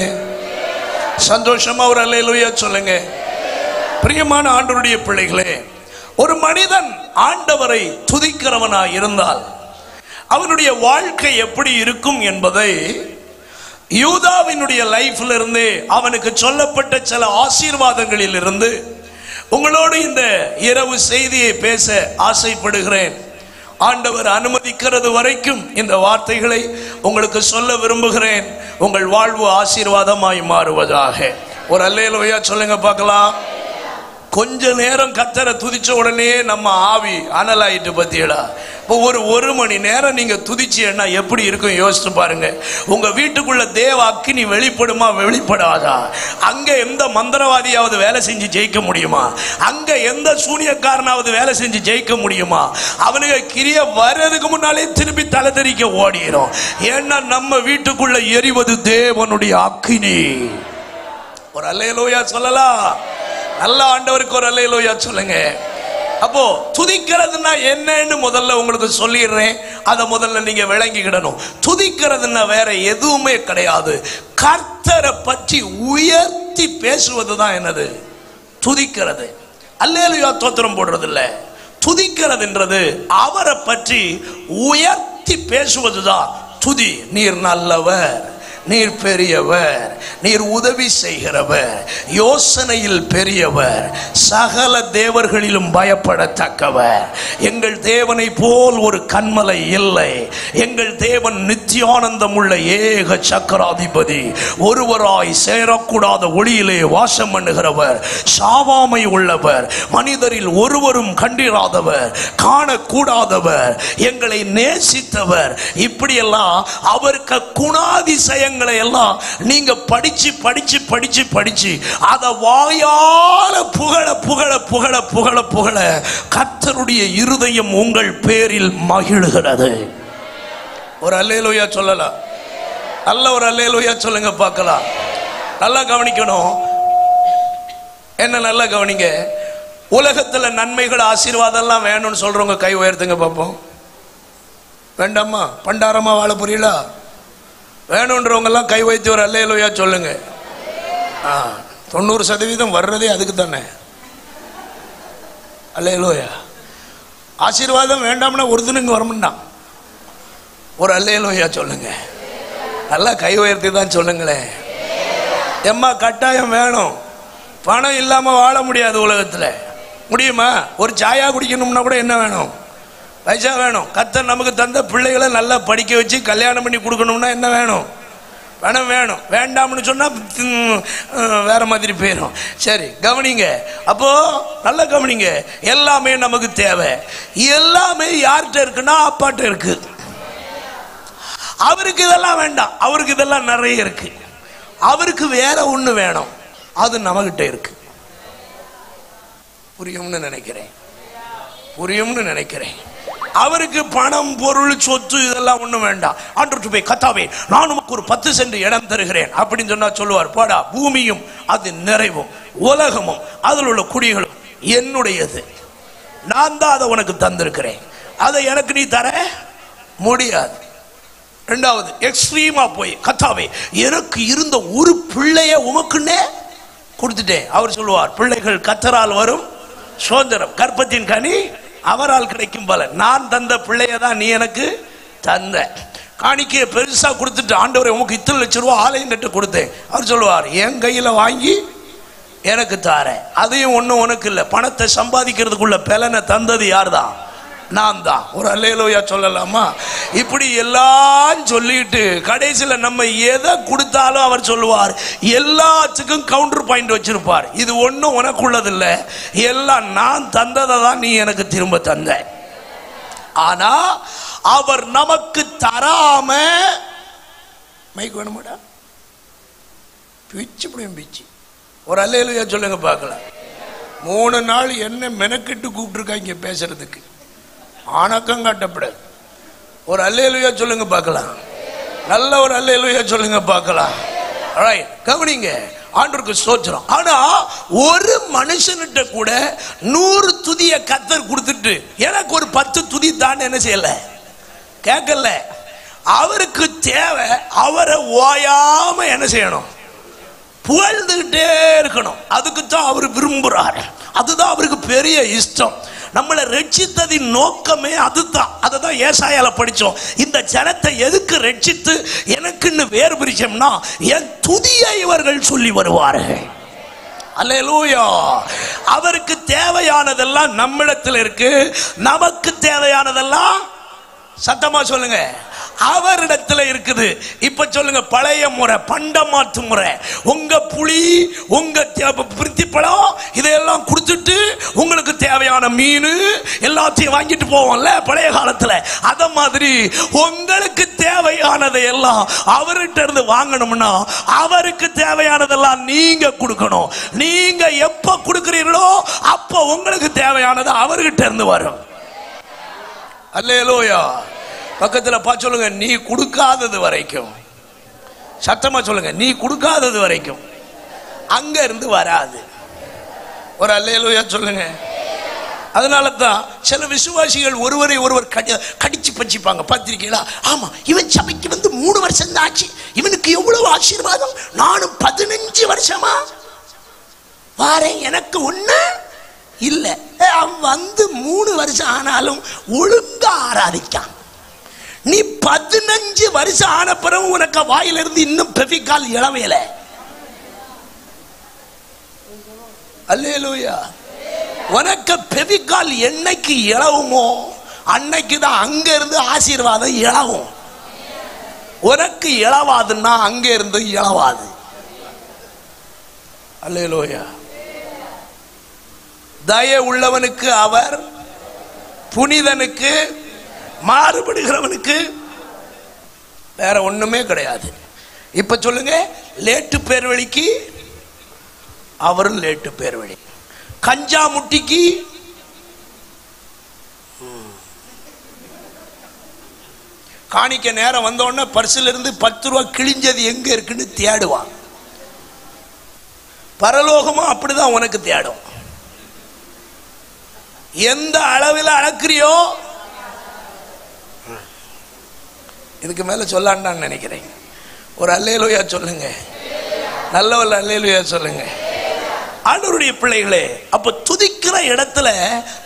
சந்தோஷமா ஒரு அல்லேலூயா சொல்லுங்க. பிரியமான ஆண்டவருடைய பிள்ளைகளே, ஒரு மனிதன் ஆண்டவரை துதிக்கிறவனாய் இருந்தால் அவனுடைய வாழ்க்கை எப்படி இருக்கும் என்பதை யூதாவினுடைய லைஃப்ல இருந்து அவனுக்கு சொல்லப்பட்ட சில ஆசீர்வாதங்களில் இருந்து உங்களோடு இந்த இரவு செய்தியை பேச ஆசைப்படுகிறேன். ஆண்டவர் அனுமதிக்கிறது வரைக்கும் இந்த வார்த்தைகளை உங்களுக்கு சொல்ல விரும்புகிறேன். உங்கள் வாழ்வு ஆசீர்வாதமாய் மாறுவதாக. ஒரு அல்லேலூயா சொல்லுங்க பார்க்கலாம். கொஞ்ச நேரம் கர்த்தரை துதிச்ச உடனே நம்ம ஆவி அனலாயிட்டு பத்தியடா. இப்போ ஒரு மணி நேரம் நீங்க துதிச்சீங்கன்னா எப்படி இருக்கும் யோசிச்சு பாருங்க. உங்க வீட்டுக்குள்ள தேவ அக்கினி வெளிப்படுமா வெளிப்படாதா? அங்க எந்த மந்திரவாதியாவது வேலை செஞ்சு ஜெயிக்க முடியுமா? அங்க எந்த சூனியக்காரனாவது வேலை செஞ்சு ஜெயிக்க முடியுமா? அவனுக்கு கிரிய வர்றதுக்கு முன்னாலே திருப்பி தலை தெறிக்க ஓடிடும். ஏன்னா நம்ம வீட்டுக்குள்ள எரிவது தேவனுடைய அக்கினி. ஒரு அல்லேலூயா சொல்லலாம். நல்ல ஆண்டவருக்கு ஒரு அல்லேலூயா சொல்லுங்க. அப்போ துதிக்கிறதுனா என்னன்னு முதல்ல உங்களுக்கு சொல்லிடுறேன். அதை முதல்ல நீங்க விளங்கிக்கிடணும். துதிக்கிறதுனா வேற எதுவுமே கிடையாது. கர்த்தரை பற்றி உயர்த்தி பேசுவதுதான் என்னது? துதிக்கிறது. அல்லேலூயா தோத்திரம் போடுறது இல்ல. துதிக்கிறதுன்றது அவரை பற்றி உயர்த்தி பேசுவதுதான் துதி. நீர் நல்லவர், நீர் பெரியவர், நீர் உதவி செய்கிறவர், யோசனையில் பெரியவர், சகல தேவர்களிலும் பயப்படத்தக்கவர். எங்கள் தேவனை போல் ஒரு கன்மலை இல்லை. எங்கள் தேவன் நித்தியானந்தம் உள்ள ஏக சக்கராதிபதி, ஒருவராய் சேரக்கூடாத ஒளியிலே வாசம் பண்ணுகிறவர், சாவாமை உள்ளவர், மனிதரில் ஒருவரும் கண்டிராதவர், காணக்கூடாதவர், எங்களை நேசித்தவர். இப்படியெல்லாம் அவருக்கு குணாதிசயங்கள் எல்லாம் நீங்க படிச்சு படிச்சு படிச்சு படிச்சு அத வாயால புகழ புகழ புகழ புகழ புகழ கர்த்தருடைய இருதயம் உங்கள் பேரில் மகிழுகிறது. ஒரு அல்லேலூயா சொல்லலாம். நல்ல ஒரு அல்லேலூயா சொல்லுங்க பார்க்கலாம். நல்லா கவனிக்கணும். என்ன நல்லா கவனிங்க. உலகத்துல நன்மைகள் ஆசீர்வாதம் எல்லாம் வேணும்னு சொல்றவங்க கை உயர்த்துங்க பார்ப்போம். வேண்டாமா? பண்டாரமா வாழ புரியல? வேணுன்றவங்க எல்லாம் கை வைத்து ஒரு அல்லேலூயா சொல்லுங்க. 90% வர்றதே அதுக்கு தானே. அல்லேலூயா. ஆசீர்வாதம் வேண்டாம்னா ஒருத்தனுங்க வரமுண்டான். ஒரு அல்லேலூயா சொல்லுங்க. நல்லா கை உயர்த்தி தான் சொல்லுங்களேன். எம்மா கட்டாயம் வேணும். பணம் இல்லாம வாழ முடியாது உலகத்துல. முடியுமா? ஒரு சாயா குடிக்கணும்னா கூட என்ன வேணும்? பைசா வேணும். கர்த்தர் நமக்கு தந்த பிள்ளைகளை நல்லா படிக்க வச்சு கல்யாணம் பண்ணி கொடுக்கணும்னா என்ன வேணும்? பணம் வேணும். வேண்டாம்னு சொன்னா வேற மாதிரி போயிடும். சரி கவனிங்க. அப்போ நல்லா கவனிங்க. எல்லாமே நமக்கு தேவை. எல்லாமே யார்கிட்ட இருக்குன்னா அப்பாட்ட இருக்கு. அவருக்கு இதெல்லாம் வேண்டாம். அவருக்கு இதெல்லாம் நிறைய இருக்கு. அவருக்கு வேற ஒண்ணு வேணும். அது நம்மகிட்ட இருக்கு. புரியும்னு நினைக்கிறேன். புரியும்னு நினைக்கிறேன். அவருக்கு பணம், பொருள், சொத்து இதெல்லாம் ஒண்ணும் வேண்டாம். ஆண்டவர்கிட்ட போய் கர்த்தாவே நான் உமக்கு ஒரு 10 சென்ட் இடம் தருகிறேன் அப்படின்னு சொன்னா சொல்லுவார், போடா, பூமியும் அது நிறைவும் உலகமும் அதில் உள்ள குடிகளும் என்னுடையது. நான் தான் அதை உனக்கு தந்திருக்கிறேன். அதை எனக்கு நீ தர முடியாது. ரெண்டாவது எக்ஸ்ட்ரீமா போய் கர்த்தாவே எனக்கு இருந்த ஒரு பிள்ளைய உமக்குன்னே கொடுத்துட்டேன். அவர் சொல்லுவார், பிள்ளைகள் கர்த்தரால் வரும் சுதந்திரம், கர்ப்பத்தின் கனி அவரால் கிடைக்கும் பலன். நான் தந்த பிள்ளைய தான் நீ எனக்கு தந்த. காணிக்கையை பெருசா கொடுத்துட்டு ஆண்டவரை உமக்கு இத்தனை லட்சம் ரூபாய் ஆலயம் கட்ட கொடுத்தேன். அவர் சொல்லுவார், என் கையில வாங்கி எனக்கு தார. அதையும் ஒன்றும் உனக்கு இல்லை. பணத்தை சம்பாதிக்கிறதுக்குள்ள பலனை தந்தது யார் தான்? நான் தான். ஒரு அல்லேலூயா சொல்லலாமா? இப்படி எல்லாம் சொல்லிட்டு கடைசியில் நம்ம எதை கொடுத்தாலும் அவர் சொல்லுவார், எல்லாத்துக்கும் கவுண்டர் பாயிண்ட் வச்சிருப்பார். இது ஒன்றும் உனக்குள்ளதில்லை, எல்லாம் நான் தந்ததை தான் நீ எனக்கு திரும்ப தந்த. ஆனா அவர் நமக்கு தராம மைக் வேணுமாடா? பிச்சு பிடியும் பிச்சு. ஒரு அல்லேலூயா சொல்லுங்க பார்க்கலாம். 3 நாள் என்ன மெனக்கெட்டு கூப்பிட்டுருக்காங்க பேசுறதுக்கு. ஆணக்கம் காட்டப்படாது. ஒரு அல்லேலூயா சொல்லுங்க பார்க்கலாம். நல்ல ஒரு அல்லேலூயா சொல்லுங்க பார்க்கலாம். கவனிங்க, ஆண்டவருக்கு ஸ்தோத்திரம். ஆனா ஒரு மனுஷன்கிட்ட கூட 100 துதிய கர்த்தர் கொடுத்துட்டு எனக்கு ஒரு 10 துதி தான் என்ன செய்யல, கேட்கல. அவருக்கு தேவை அவரை ஓயாம என்ன செய்யணும், புகழ்ந்துகிட்டே இருக்கணும். அதுக்கு தான் அவர் விரும்புறாரு. அதுதான் அவருக்கு பெரிய இஷ்டம். நம்மளை ரட்சித்ததின் நோக்கமே அதுதான். அதை தான் ஏசாயால படிச்சோம். இந்த ஜனத்தை எதுக்கு ரட்சித்து எனக்குன்னு வேறு பிரிச்சோம்னா, என் துதியை இவர்கள் சொல்லி வருவார்கள். அல்லேலூயா. அவருக்கு தேவையானதெல்லாம் நம்மிடத்தில் இருக்கு. நமக்கு தேவையானதெல்லாம் சத்தமா சொல்லுங்க அவரிடத்துல இருக்குது. இப்ப சொல்லுங்க, பழைய முறை, பண்டமாற்று முறை. உங்க புளி, உங்க பிரித்திப்பழம் இதையெல்லாம் கொடுத்துட்டு உங்களுக்கு தேவையான மீன் எல்லாத்தையும் வாங்கிட்டு போவோம்ல பழைய காலத்துல. அத மாதிரி உங்களுக்கு தேவையானதை எல்லாம் அவர்கிட்ட இருந்து வாங்கணும்னா அவருக்கு தேவையானதெல்லாம் நீங்க கொடுக்கணும். நீங்க எப்ப கொடுக்கிறீர்களோ அப்ப உங்களுக்கு தேவையானது அவர்கிட்ட இருந்து வரும். அல்லேலூயா. பக்கத்தில் பார்த்து சொல்லுங்க, நீ கொடுக்காதது வரைக்கும், சத்தமா சொல்லுங்க, நீ கொடுக்காதது வரைக்கும் அங்க இருந்து வராது. ஒரு அல்லேலூயா சொல்லுங்க. அதனால தான் சில விசுவாசிகள் ஒருவரை ஒருவர் கடிச்சு பச்சிப்பாங்க. பார்த்திருக்கீங்களா? ஆமா, இவன் சபைக்கு வந்து 3 வருஷம் தான் ஆச்சு, இவனுக்கு எவ்வளவு ஆசீர்வாதம், நானும் 15 வருஷமா வாரேன், எனக்கு ஒண்ணு இல்ல. அவன் வந்து 3 வருஷம் ஆனாலும் ஒழுங்கா ஆராதிக்கான். நீ 15 வருஷம் ஆன பிறகு உனக்கு வாயிலிருந்து இன்னும் பெவிகால் இளவையில. அல்லேலூயா. உனக்கு பெவிகால் என்னைக்கு இளவுமோ அன்னைக்கு தான் அங்க இருந்து ஆசீர்வாதம் இளவும். உனக்கு இளவாதுன்னா அங்க இருந்து இளவாது. அல்லேலூயா. தய உள்ளவனுக்கு அவர், புனிதனுக்கு, மாறுபடுகிறவனுக்கு வேற ஒண்ணுமே கிடையாது. இப்ப சொல்லுங்க, லேட்டு பேர் வழிக்கு அவரும் லேட்டு பேர் வழி, கஞ்சா முட்டிக்கு காணிக்க நேரம் வந்தோடனே பர்சில் இருந்து 10 ரூபா கிழிஞ்சது எங்க இருக்குன்னு தேடுவான். பரலோகமும் அப்படிதான் உனக்கு தேடும். எந்த அளவில் அளக்கிறியோ, இதுக்கு மேல சொல்லான்னு நினைக்கிறேன். ஒரு அல்லேலூயா சொல்லுங்க. நல்ல ஒரு அல்லேலூயா சொல்லுங்க. ஆண்டவருடைய பிள்ளைகளே, அப்ப துதிக்கிற இடத்துல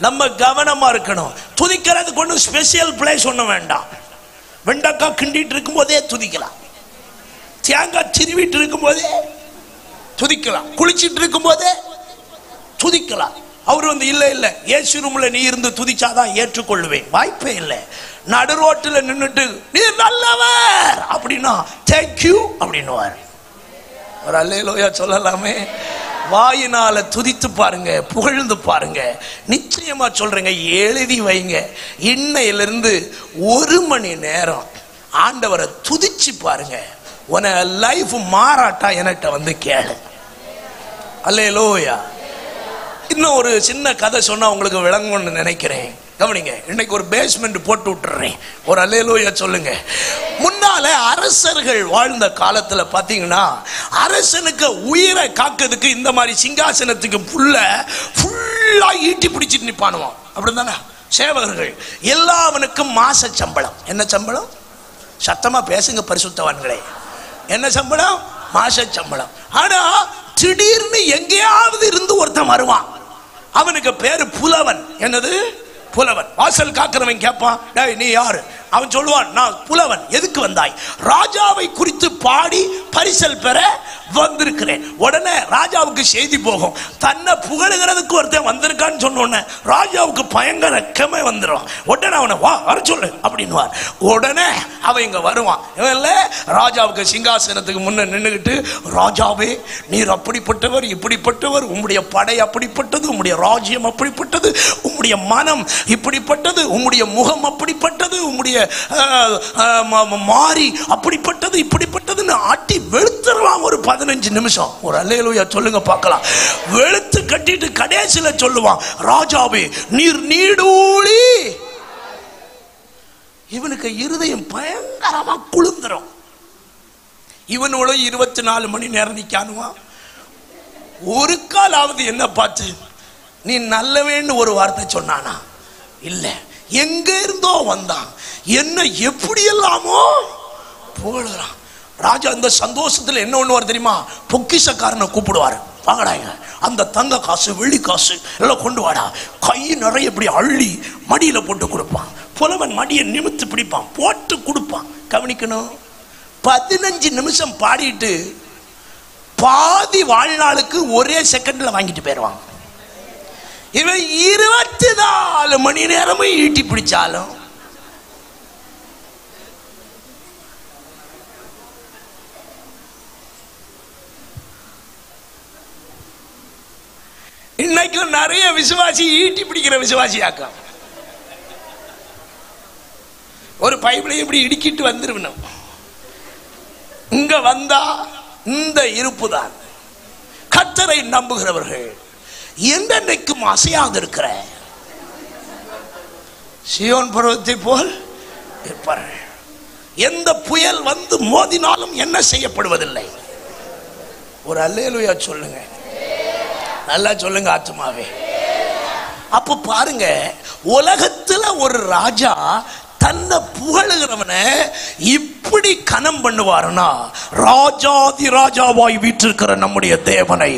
நம்ம கவனமா இருக்கணும். துதிக்கிறதுக்கு ஒன்றும் ஸ்பெஷல் பிளேஸ் ஒன்றும் வேண்டாம். வெண்டைக்காய் கிண்டிட்டு இருக்கும் போதே துதிக்கலாம், தேங்காய் திருவிட்டு இருக்கும் போதே துதிக்கலாம், குளிச்சிட்டு இருக்கும் போதே துதிக்கலாம். அவர் வந்து இல்ல இல்ல ஏசு ரூம்ல நீ இருந்து துதிச்சாதான் ஏற்றுக்கொள்வேன், வாய்ப்பே இல்லை. நடு ரோட்டில் நின்றுட்டு நீ நல்லவர் அப்படின்னா தேங்க்யூ அப்படின்னு ஒரு அல்லேலூயா சொல்லலாமே. வாயினால துதித்து பாருங்க, புகழ்ந்து பாருங்க. நிச்சயமா சொல்றேங்க, எழுதி வைங்க, இன்னையிலிருந்து 1 மணி நேரம் ஆண்டவரை துதிச்சு பாருங்க. உன லைஃப் மாறாட்டா என்கிட்ட வந்து கேளு. அல்லேலூயா. இன்னும் ஒரு சின்ன கதை சொன்னா உங்களுக்கு விளங்கும்னு நினைக்கிறேன். கவனிங்க, இன்னைக்கு ஒரு பேஸ்மெண்ட் போட்டு விட்டுறேன். ஒரு அல்லேலூயா சொல்லுங்க. முன்னால அரசர்கள் வாழ்ந்த காலத்துல பாத்தீங்கன்னா, அரசனுக்கு உயிரை காக்கிறதுக்கு இந்த மாதிரி சிங்காசனத்துக்கு ஃபுல்லா ஈட்டி பிடிச்சிட்டு நிப்பானுவான். அப்படிதானே சேவகர்கள் எல்லாவனுக்கும் மாச சம்பளம். என்ன சம்பளம்? சத்தமா பேசுங்க பரிசுத்தவான்களே. என்ன சம்பளம்? மாச சம்பளம். ஆனா திடீர்னு எங்கேயாவது இருந்து ஒருத்தன் வருவான். அவனுக்கு பேரு புலவன். என்னது? புலவன். வாசல் காக்கிறவன் கேட்பான், டேய் நீ யாரு? அவன் சொல்லுவான், நான் புலவன். எதுக்கு வந்தாய்? ராஜாவை குறித்து பாடி பரிசல் பெற வந்திருக்கிறேன். உடனே ராஜாவுக்கு செய்தி போகும், தன்னை புகழுகிறதுக்கு ஒருத்தன் வந்திருக்கான்னு சொன்ன ராஜாவுக்கு பயங்கர கமை வந்துடும். உடனே அவனை வா வர சொல்லு அப்படின்வார். உடனே அவன் இங்க வருவான். ராஜாவுக்கு சிங்காசனத்துக்கு முன்ன நின்றுகிட்டு, ராஜாவே நீர் அப்படிப்பட்டவர், இப்படிப்பட்டவர், உம்முடைய படை அப்படிப்பட்டது, உம்முடைய ராஜ்யம் அப்படிப்பட்டது, உம்முடைய மனம் இப்படிப்பட்டது, உம்முடைய முகம் அப்படிப்பட்டது, உம்முடைய மாறி அப்படிப்பட்டது, இப்படிப்பட்டது மண்ணை ஆட்டி வெளுத்துருவான் ஒரு 15 நிமிஷம். ஒரு அல்லேலூயா சொல்லுங்க பார்க்கலாம். வெளுத்து கட்டிட்டு கடைசியில சொல்லுவான், ராஜாவே நீர் நீடூழி. இவனுக்கு இருதயம் பயங்கரமா குளிர்ந்துரும். இவனோட 24 மணி நேரம் நிக்கானுவான். ஒரு காலாவது என்ன பார்த்து நீ நல்லவேன்னு ஒரு வார்த்தை சொன்னானா? இல்ல, எங்க இருந்தோ வந்தான், என்ன எப்படி எல்லாமோ புகழுறான். ராஜா இந்த சந்தோஷத்துல என்ன ஒண்ணுவார் தெரியுமா? பொக்கிஷக்காரனை கூப்பிடுவாரு. வாங்கடாங்க, அந்த தங்க காசு வெள்ளி காசு எல்லாம் கொண்டு வாடா. கை நிறைய இப்படி அள்ளி மடியில போட்டு கொடுப்பான். புலவன் மடியை நிமித்து பிடிப்பான், போட்டு கொடுப்பான். கவனிக்கணும், 15 நிமிஷம் பாடிட்டு பாதி வாழ்நாளுக்கு ஒரே செகண்ட்ல வாங்கிட்டு போயிடுவான். இவன் 24 மணி நேரமும் ஈட்டி பிடிச்சாலும் இன்னைக்கும் நிறைய விசுவாசி ஈட்டி பிடிக்கிற விசுவாசியாக்கம். ஒரு பைபிளையும் இப்படி இடிக்கிட்டு வந்துருவணும். இங்க வந்தா இந்த இருப்பு தான். கர்த்தரை நம்புகிறவர்கள் என்றென்றைக்கும் அசையாது இருக்கிற சீயோன் பர்வத்தை போல் இருப்பார்கள். எந்த புயல் வந்து மோதினாலும் என்ன செய்யப்படுவதில்லை. ஒரு அல்லேலூயா சொல்லுங்க, நல்லா சொல்லுங்க ஆத்துமாவே. அப்ப பாருங்க, உலகத்துல ஒரு ராஜா தன்னை புகழுகிறவனை இப்படி கனம் பண்ணுவாருன்னா, ராஜாதி ராஜாவாய் வீற்றிருக்கிற நம்முடைய தேவனை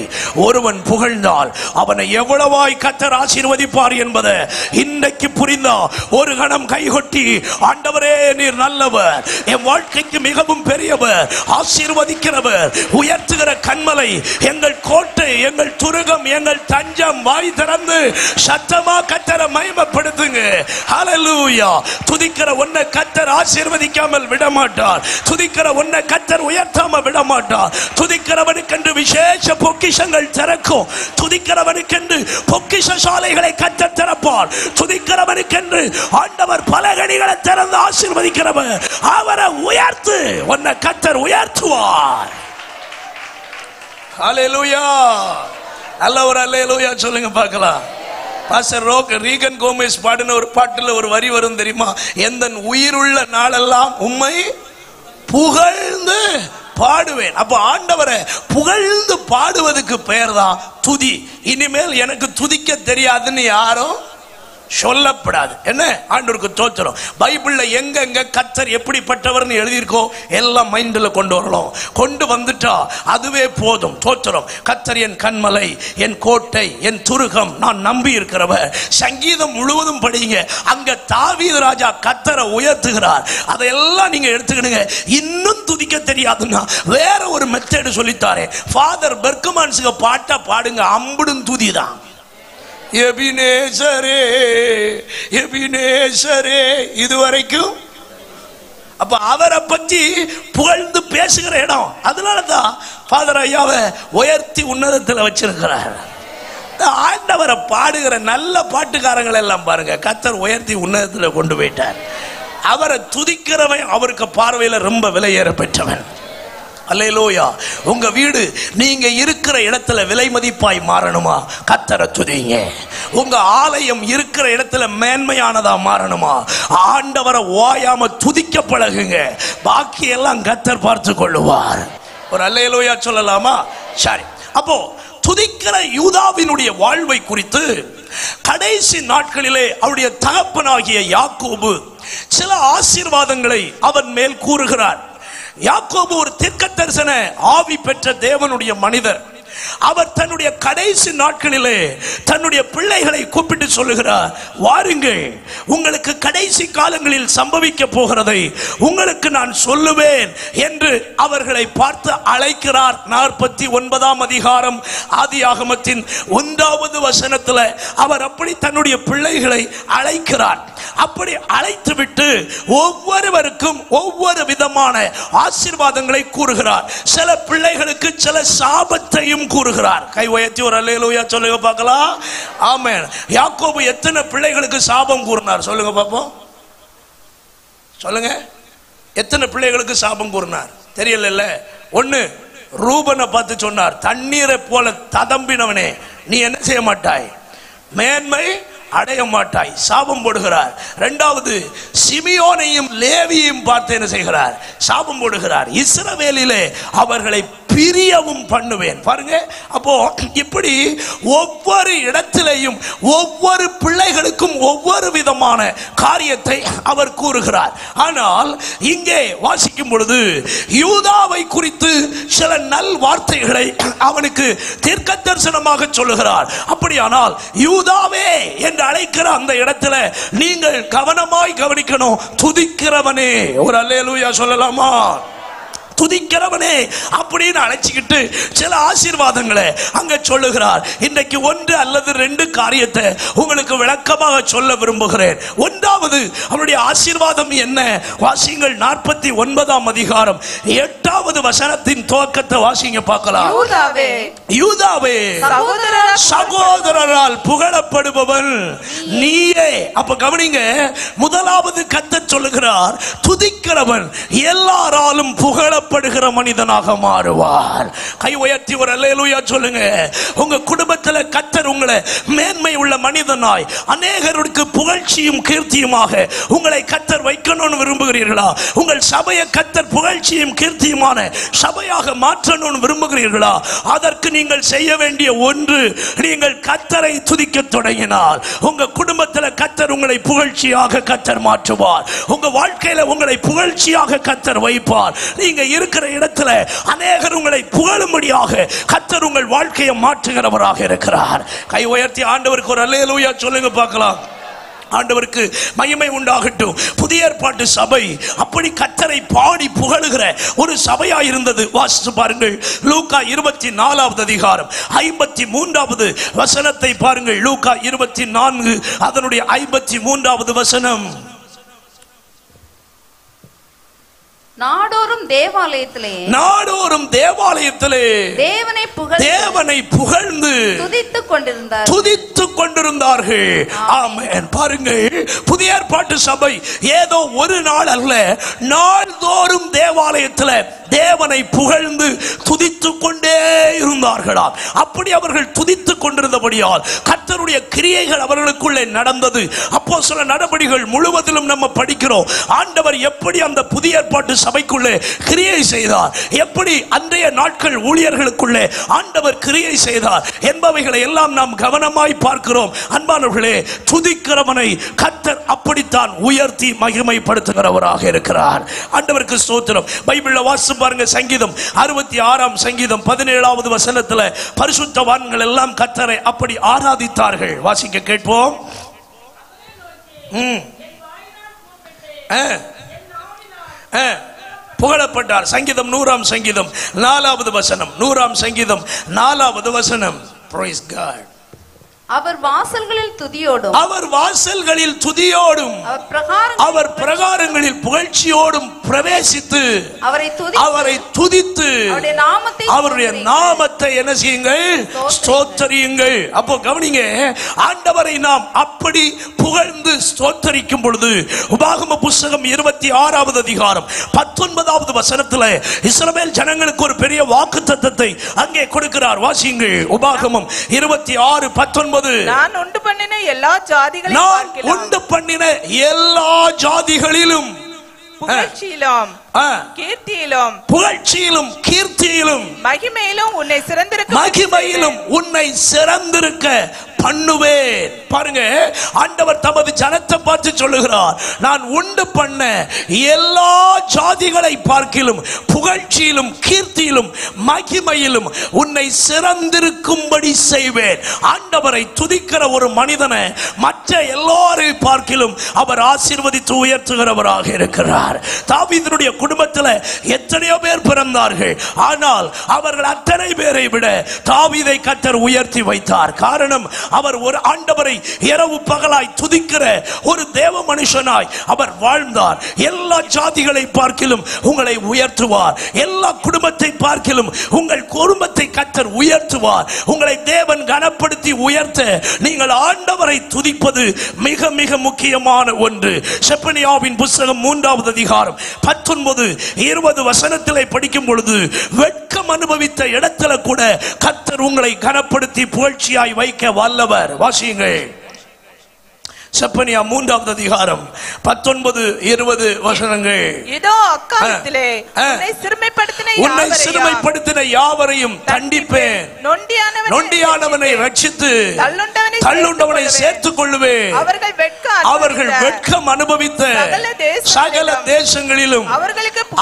ஒருவன் புகழ்ந்தால் அவனை எவ்வளவாய் கர்த்தர் ஆசீர்வதிப்பார் என்பதை இன்றைக்கு புரிந்தா ஒரு கணம் கைகொட்டி, ஆண்டவரே நீர் நல்லவர், என் வாழ்க்கைக்கு மிகவும் பெரியவர், ஆசீர்வதிக்கிறவர், உயர்த்துகிற கண்மலை, எங்கள் கோட்டை, எங்கள் துருகம், எங்கள் தஞ்சம், வாய் திறந்து சத்தமா கர்த்தரை மகிமைப்படுத்துங்க. ஹல்லேலூயா. துதிக்கிற உன்னை கர்த்தர் ஆசீர்வதிக்காமல் விட மாட்டார். துதிக்கிற உன்னை கர்த்தர் உயர்த்தாம விட மாட்டார். துதிக்கிறவனுக்கென்று விசேஷ பொக்கிஷங்கள் திறக்கும். துதிக்கிறவனுக்கென்று பொக்கிஷ சாலைகளை கர்த்தர் திறப்பார். துதிக்கிறவனுக்கென்று ஆண்டவர் பலகணிகளை திறந்து ஆசீர்வதிக்கிறவர். அவரை உயர்த்து, உன்னை கர்த்தர் உயர்த்துவார். ஹல்லேலூயா. நல்ல ஒரு அல்லேலூயா சொல்லுங்க பார்க்கலாம். பாஸ்டர் ரீகன் கோமேஸ் பாடின ஒரு பாட்டுல ஒரு வரி வரும் தெரியுமா? எந்த உயிருள்ள நாளெல்லாம் உம்மை புகழ்ந்து பாடுவேன். அப்ப ஆண்டவரை புகழ்ந்து பாடுவதுக்கு பெயர் தான் துதி. இனிமேல் எனக்கு துதிக்க தெரியாதுன்னு யாரும் சொல்லப்படாது. என்ன? ஆண்டவருக்கு தோத்திரம். பைபிள்ல எங்க கர்த்தர் எப்படிப்பட்டவர்னு எழுதியிருக்கோ எல்லாம் மைண்ட்ல கொண்டு வரலாம். கொண்டு வந்துட்டா அதுவே போதும். தோத்திரம். கர்த்தர் என் கண்மலை, என் கோட்டை, என் துருகம், நான் நம்பி இருக்கிறவர். சங்கீதம் முழுவதும் படிங்க. அங்க தாவீது ராஜா கர்த்தரை உயர்த்துகிறார். அதையெல்லாம் நீங்க எடுத்துக்கிடுங்க. இன்னும் துதிக்க தெரியாதுன்னா வேற ஒரு மெத்தட் சொல்லித்தாரே. ஃபாதர் பெர்க்மான்ஸுக்கு பாட்டா பாடுங்க, அம்புடும் துதிதான். எபினேசரே எபினேசரே இதுவரைக்கும். அப்ப அவரை பற்றி புகழ்ந்து பேசுகிற இடம். அதனாலதான் ஃபாதர் ஐயாவை உயர்த்தி உன்னதத்தில் வச்சிருக்கிறார். ஆண்டவரை பாடுகிற நல்ல பாட்டுக்காரங்கள் எல்லாம் பாருங்க, கர்த்தர் உயர்த்தி உன்னதத்தில் கொண்டு போயிட்டார். அவரை துதிக்கிறவன் அவருக்கு பார்வையில் ரொம்ப விலையேற பெற்றவன். அல்லேலூயா. உங்க வீடு நீங்க இருக்கிற இடத்துல விலை மதிப்பாய் மாறணுமா? கர்த்தரை துதிங்க. உங்க ஆலயம் இருக்கிற இடத்துல மேன்மையானதா மாறணுமா? ஆண்டவரை ஓயாம துதிக்க பழகுங்க. பாக்கி எல்லாம் கர்த்தர் பார்த்து கொள்ளுவார். ஒரு அல்லேலூயா சொல்லலாமா? சரி. அப்போ துதிக்கிற யூதாவினுடைய வாழ்வை குறித்து கடைசி நாட்களிலே அவருடைய தகப்பனாகிய யாக்கோபு சில ஆசீர்வாதங்களை அவன் மேல் கூறுகிறார். யாக்கோபு ஒரு தீர்க்க தரிசன ஆவி பெற்ற தேவனுடைய மனிதர். அவர் தன்னுடைய கடைசி நாட்களிலே தன்னுடைய பிள்ளைகளை கூப்பிட்டு சொல்லுகிறார், வாருங்கள், உங்களுக்கு கடைசி காலங்களில் சம்பவிக்க போகிறதை உங்களுக்கு நான் சொல்லுவேன் என்று அவர்களை பார்த்து அழைக்கிறார். 49ஆம் அதிகாரம் ஆதியாகமத்தின் 1வது வசனத்தில் அவர் அப்படி தன்னுடைய பிள்ளைகளை அழைக்கிறார். அப்படி அழைத்துவிட்டு ஒவ்வொருவருக்கும் ஒவ்வொரு விதமான ஆசீர்வாதங்களை கூறுகிறார். சில பிள்ளைகளுக்கு சில சாபத்தையும் கூறுகிறார். கை உயர்த்தி ஒரு அல்லேலூயா சொல்லுங்க பார்க்கலாம். ஆமென். யாக்கோபு எத்தனை பிள்ளைகளுக்கு சாபம் கூறினார் சொல்லுங்க பாப்போம். சொல்லுங்க, எத்தனை பிள்ளைகளுக்கு சாபம் கூறினார்? தெரியல. ஒண்ணு ரூபனை பார்த்து சொன்னார், தண்ணீரை போல ததம்பினவனே நீ என்ன செய்ய மாட்டாய், மேன்மை அடைய மாட்டாய், சாபம் போடுகிறார். இரண்டாவது சிமியோனையும் லேவியையும் பார்த்து என்ன செய்கிறார், சாபம் போடுகிறார். இஸ்ரவேலிலே அவர்களை பிரியவும் பண்ணுவேன். பாருங்க, அப்போ இப்படி ஒவ்வொரு இடத்திலேயும் ஒவ்வொரு பிள்ளைகளுக்கும் ஒவ்வொரு விதமான காரியத்தை அவர் கூறுகிறார். ஆனால் இங்கே வாசிக்கும் பொழுது யூதாவை குறித்து சில நல் வார்த்தைகளை அவனுக்கு தீர்க்க தரிசனமாக சொல்லுகிறார். அப்படியானால் யூதாவே என்று அழைக்கிற அந்த இடத்துல நீங்கள் கவனமாய் கவனிக்கணும். துதிக்கிறவனே, ஒரு அல்லேலூயா சொல்லலாமா? துதிக்கிறவனே அப்படின்னு அழைச்சிக்கிட்டு சில ஆசீர்வாதங்களை அங்க சொல்லுகிறார். இன்றைக்கு ஒன்று அல்லது ரெண்டு காரியத்தை உங்களுக்கு விளக்கமாக சொல்ல விரும்புகிறேன். ஒன்றாவது அவருடைய ஆசீர்வாதம் என்ன? வாசிங்கள் 49ஆம் அதிகாரம் 8வது வசனத்தின் துவக்கத்தை வாசிங்க பார்க்கலாம். யூதாவே சகோதரரால் புகழப்படுபவன் நீயே. அப்ப கவனிங்க, முதலாவது கர்த்தர் சொல்லுகிறார், துதிக்கிறவன் எல்லாராலும் புகழ படுகிற மனிதனாக மாறுவார். கை உயர்த்தி ஒரு அல்லேலூயா சொல்லுங்க. உங்க குடும்பத்தில் கர்த்தர் உங்களை மேன்மை உள்ள மனிதனாய், அநேகருக்கு புகழ்ச்சியும் கீர்த்தியுமாக உங்களை கர்த்தர் வைக்கணும்னு விரும்புகிறீர்களா? உங்கள் சபையை கர்த்தர் புகழ்ச்சியும் கீர்த்தியுமான சபையாக மாற்றணும்னு விரும்புகிறீர்களா? அதற்கு நீங்கள் செய்ய வேண்டிய ஒன்று, நீங்கள் கர்த்தரை துதிக்க தொடங்கினால் உங்க குடும்பத்தில் கர்த்தர் உங்களை புகழ்ச்சியாக கர்த்தர் மாற்றுவார். உங்க வாழ்க்கையில உங்களை புகழ்ச்சியாக கர்த்தர் வைப்பார். நீங்க இருக்கிற இடத்துல அநேகர் உங்களை புகழும்படியாக கர்த்தர் உங்கள் வாழ்க்கையை மாற்றுகிறவராக இருக்கிறார். கை உயர்த்தி ஆண்டவருக்கு ஒரு அல்லேலூயா சொல்லுங்க பார்க்கலாம். ஆண்டவருக்கு மகிமை உண்டாகட்டும். புதிய ஏற்பாட்டு சபை அப்படி கர்த்தரை பாடி புகழுகிற ஒரு சபையா இருந்தது. வாசித்து பாருங்கள், லூக்கா 24வது அதிகாரம் 53வது வசனத்தை பாருங்கள். லூக்கா 24 அதனுடைய 53வது வசனம். நாடோறும் தேவாலயத்திலே தேவனை புகழ்ந்து துதித்துக் கொண்டிருந்தார்கள். ஆமென். பாருங்கள், புதிய ஏற்பாட்டு சபை ஏதோ ஒரு நாள் அல்ல, நாள்தோறும் தேவாலயத்தில் தேவனை புகழ்ந்து துதித்துக் கொண்டே இருந்தார்களாம். அப்படி அவர்கள் துதித்துக் கொண்டிருந்தபடியால் கர்த்தருடைய கிரியைகள் அவர்களுக்குள்ளே நடந்தது. அப்போஸ்தலர் நடபடிகள் முழுவதிலும் நம்ம படிக்கிறோம், ஆண்டவர் எப்படி அந்த புதிய ஏற்பாட்டு சபைக்குள்ளே கிரியை செய்தார், எப்படி அன்றைய நாட்கள் ஊழியர்களுக்குள்ளே ஆண்டவர் கிரியை செய்தார் என்பவைகளை எல்லாம் நாம் கவனமாய் பார்க்கிறோம். அன்பானவர்களே, துதிக்கிறவனை கர்த்தர் அப்படித்தான் உயர்த்தி மகிமைப்படுத்துகிறவராக இருக்கிறார். ஆண்டவருக்கு ஸ்தோத்திரம். பைபிள்ல வாசித்து பாருங்க, சங்கீதம் 66ஆம் சங்கீதம் 17வது வசனத்தில் பரிசுத்தவான்கள் எல்லாம் கர்த்தரை அப்படி ஆராதித்தார்கள். வாசிக்க கேட்போம். புகழப்பட்டார். சங்கீதம் 100ஆம் சங்கீதம் 4வது வசனம். 100ஆம் சங்கீதம் 4வது வசனம். Praise God. அவர் வாசல்களில் துதியோடும் அவர் பிரகாரங்களில் புகழ்ச்சியோடும் பிரவேசித்து அவரை துதித்து அவருடைய நாமத்தை என்ன செய்யுங்கள், ஸ்தோத்தரியுங்கள். அப்போ கவனிங்க, ஆண்டவரை நாம் அப்படி புகழ்ந்து ஸ்தோத்தரிக்கும் பொழுது உபாகம புத்தகம் 26வது அதிகாரம் 19வது வசனத்தில் இஸ்ரவேல் ஜனங்களுக்கு ஒரு பெரிய வாக்குத்தத்தத்தை அங்கே கொடுக்கிறார். வாசியுங்கள். உபாகமம் 26:19. நான் உண்டு பண்ணின எல்லா ஜாதிகளிலும் புகழ்ச்சியிலும் கீர்த்தியிலும் மகிமையிலும் உன்னை சிறந்திருக்க பண்ணுவேன். பாருங்க, ஆண்டவர் தமது ஜனத்தை பார்த்து சொல்லுகிறார், நான் உண்டு பண்ண எல்லா ஜாதிகளை பார்க்கிலும் புகழ்ச்சியிலும் கீர்த்தியிலும் மகிமையிலும் உன்னை சிறந்திருக்கும்படி செய்வேன். ஆண்டவரை துதிக்கிற ஒரு மனிதனை மற்ற எல்லாரையும் பார்க்கிலும் அவர் ஆசீர்வதித்து உயர்த்துகிறவராக இருக்கிறார். தாவீதுடைய குடும்பத்தில் எத்தனையோ பேர் பிறந்தார்கள், ஆனால் அவர்கள் அத்தனை பேரை விட தாவீதை கர்த்தர் உயர்த்தி வைத்தார். காரணம், அவர் ஒரு ஆண்டவரை இரவு பகலாய் துதிக்கிற ஒரு தேவ மனுஷனாய் அவர் வாழ்ந்தார். எல்லா ஜாதிகளை பார்க்கிலும் உங்களை உயர்த்துவார். எல்லா குடும்பத்தை பார்க்கிலும் உங்கள் குடும்பத்தை கர்த்தர் உயர்த்துவார். உங்களை தேவன் கனப்படுத்தி உயர்த்த நீங்கள் ஆண்டவரை துதிப்பது மிக மிக முக்கியமான ஒன்று. செப்பனியாவின் புத்தகம் 3வது அதிகாரம் 19 19-20 வசனத்திலே படிக்கும் பொழுது, வெட்கம் அனுபவித்த இடத்துல கூட கர்த்தர் உங்களை கனப்படுத்தி புகழ்ச்சியாய் வைக்க வல்லவர். வாசியுங்கள். செப்பனியா 3வது அதிகாரம் 19-20 வசனங்கள். இதோ அக்காலத்திலே உன்னை சிறுமைப்படுத்தின யாவரையும் தண்டிப்பேன், நொண்டியானவனை ரட்சித்து தள்ளுண்டவனை சேர்த்துக் கொள்ளுவேன். அவர்கள் வெட்கம் அனுபவித்த சகல தேசங்களிலும்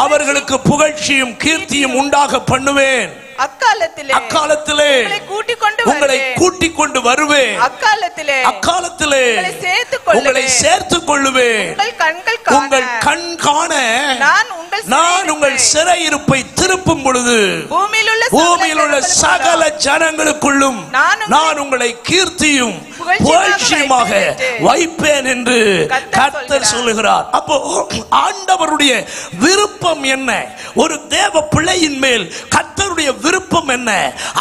அவர்களுக்கு புகழ்ச்சியும் கீர்த்தியும் உண்டாக பண்ணுவேன். அக்காலத்திலே உங்களை கூட்டிக் கொண்டு வருவேன். அக்காலத்திலே உங்களை சேர்த்துக் கொள்ளுவேன். உங்கள் கண் காண நான் உங்கள் சிறையிருப்பை திருப்பும் பொழுது பூமியில் உள்ள சகல ஜனங்களுக்குள்ளும் நான் உங்களை கீர்த்தியும் புகழ்ச்சியுமாக வைப்பேன் என்று கர்த்தர் சொல்லுகிறார். அப்போ ஆண்டவருடைய விருப்பம் என்ன? ஒரு தேவ பிள்ளையின் மேல் கர்த்தருடைய விருப்பம் என்ன?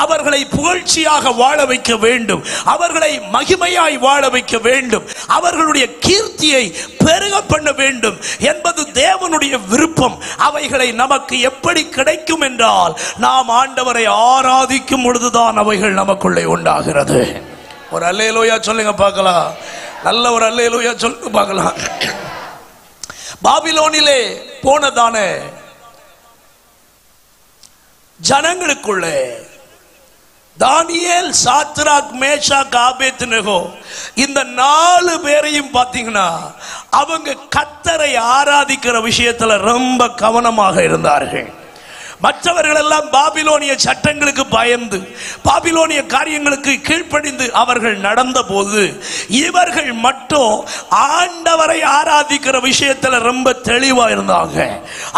அவர்களை புகழ்ச்சியாக வாழ வைக்க வேண்டும், அவர்களை மகிமையாய் வாழ வைக்க வேண்டும், அவர்களுடைய கீர்த்தியை பெருக பண்ண வேண்டும் என்பது தேவனுடைய விருப்பம். அவைகளை நமக்கு எப்படி கிடைக்கும் என்றால், நாம் ஆண்டவரை ஆராதிக்கும் பொழுதுதான் அவைகள் நமக்குள்ளே உண்டாகிறது. ஒரு அல்லேலூயா சொல்லுங்க பார்க்கலாம். நல்ல ஒரு அல்லேலூயா சொல்லுங்க பார்க்கலாம். பாபிலோனிலே போனதான ஜனங்களுக்குள்ளே தானியேல், சாத்ராக், மேஷாக், ஆபேத்நேகோ இந்த 4 பேரையும் பார்த்தீங்கன்னா அவங்க கர்த்தரை ஆராதிக்கிற விஷயத்துல ரொம்ப கவனமாக இருந்தார்கள். மற்றவர்கள் எல்லாம் பாபிலோனிய சட்டங்களுக்கு பயந்து பாபிலோனிய காரியங்களுக்கு கீழ்ப்படிந்து அவர்கள் நடந்த போது, இவர்கள் மட்டும் ஆண்டவரை ஆராதிக்கிற விஷயத்துல ரொம்ப தெளிவா இருந்தாங்க.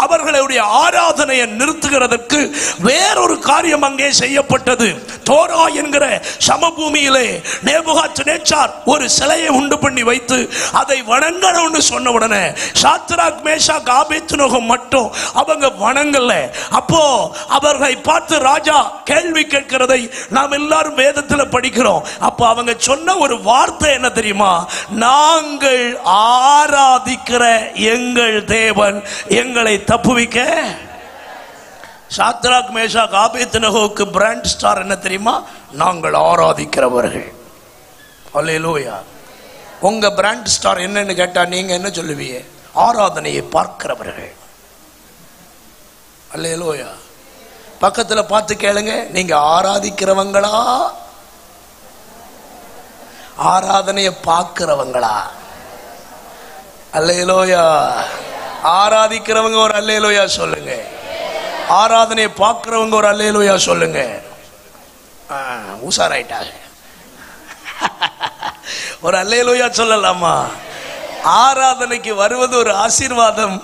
அவர்களுடைய ஆராதனையை நிறுத்துகிறதற்கு வேறொரு காரியம் அங்கே செய்யப்பட்டது. தோரா என்கிற சமபூமியிலே நேபுகாத்நேச்சார் ஒரு சிலையை உண்டு பண்ணி வைத்து அதை வணங்கணும்னு சொன்ன உடனே சாத்ராக், மேஷாக், ஆபேத்நேகோ மட்டும் அவங்க வணங்கல. அப்போ அவர்களை பார்த்து ராஜா கேள்வி கேட்கிறதை நாம் எல்லாரும் வேதத்தில் படிக்கிறோம். அப்போ அவங்க சொன்ன ஒரு வார்த்தை என்ன தெரியுமா? நாங்கள் ஆராதிக்கிற எங்கள் தேவன் எங்களை தப்புவிக்க. சாத்ராக், மேஷாக், ஆபேத்நேகோவுக்கு பிராண்ட் ஸ்டார் என்ன தெரியுமா? நாங்கள் ஆராதிக்கிறவர்கள். அல்லேலூயா. உங்க பிராண்ட் ஸ்டார் என்னன்னு கேட்டா நீங்க என்ன சொல்லுவீங்க? ஆராதனையை பார்க்கிறவர்கள். அல்லேலூயா. பக்கத்துல பார்த்து கேளுங்க, நீங்க ஆராதிக்கிறவங்களா ஆராதனையை பார்க்கிறவங்களா? அல்லேலூயா. ஆராதிக்கிறவங்க ஒரு அல்லேலூயா சொல்லுங்க. ஆராதனையை பார்க்கிறவங்க ஒரு அல்லேலூயா சொல்லுங்க. உஷாராயிட்டாங்க. ஒரு அல்லேலூயா சொல்லலாமா? ஆராதனைக்கு வருவது ஒரு ஆசீர்வாதம்,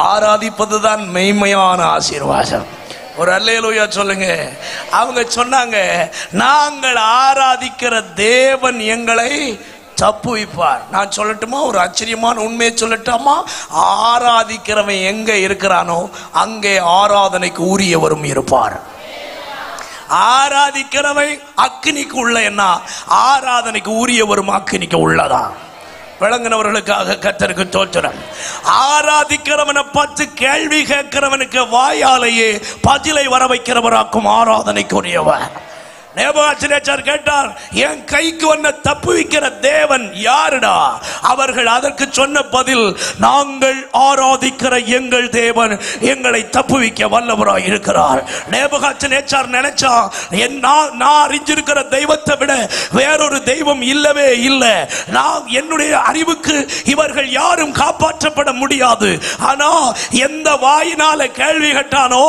ஆராதிப்பதுதான் மெய்மையான ஆசீர்வாதம். ஒரு அல்லேலூயா சொல்லுங்க. அவங்க சொன்னாங்க, நாங்கள் ஆராதிக்கிற தேவன் எங்களை தப்புவிப்பார். நான் சொல்லட்டுமா? ஒரு ஆச்சரியமான உண்மையை சொல்லட்டாமா? ஆராதிக்கிறவன் எங்க இருக்கிறானோ அங்கே ஆராதனைக்கு உரியவரும் இருப்பார். ஆராதிக்கிறவன் அக்கினிக்கு உள்ள என்ன, ஆராதனைக்கு உரியவரும் அக்கினிக்கு உள்ளதா? விளங்கினவர்களுக்காக கர்த்தருக்கு ஸ்தோத்திரம். ஆராதிக்கிறவனை பார்த்து கேள்வி கேட்கிறவனுக்கு வாயாலேயே பதிலை வர வைக்கிறவராக்கும் ஆராதனைக்குரியவர். நேபுகாத்நேச்சார் கேட்டார், என் கைக்கு வந்த தப்புவிக்கிற தேவன் யாருடா? அவர்கள் அதற்கு சொன்ன பதில், நாங்கள் ஆராதிக்கிற எங்கள் தேவன் எங்களை தப்புவிக்க வல்லவராய் இருக்கிறார். நேபுகாத்நேச்சார் நினைச்சா, நான் அறிஞ்சிருக்கிற தெய்வத்தை விட வேறொரு தெய்வம் இல்லவே இல்லை. நான் என்னுடைய அறிவுக்கு இவர்கள் யாரும் காப்பாற்றப்பட முடியாது. ஆனா எந்த வாயினால கேள்வி கேட்டானோ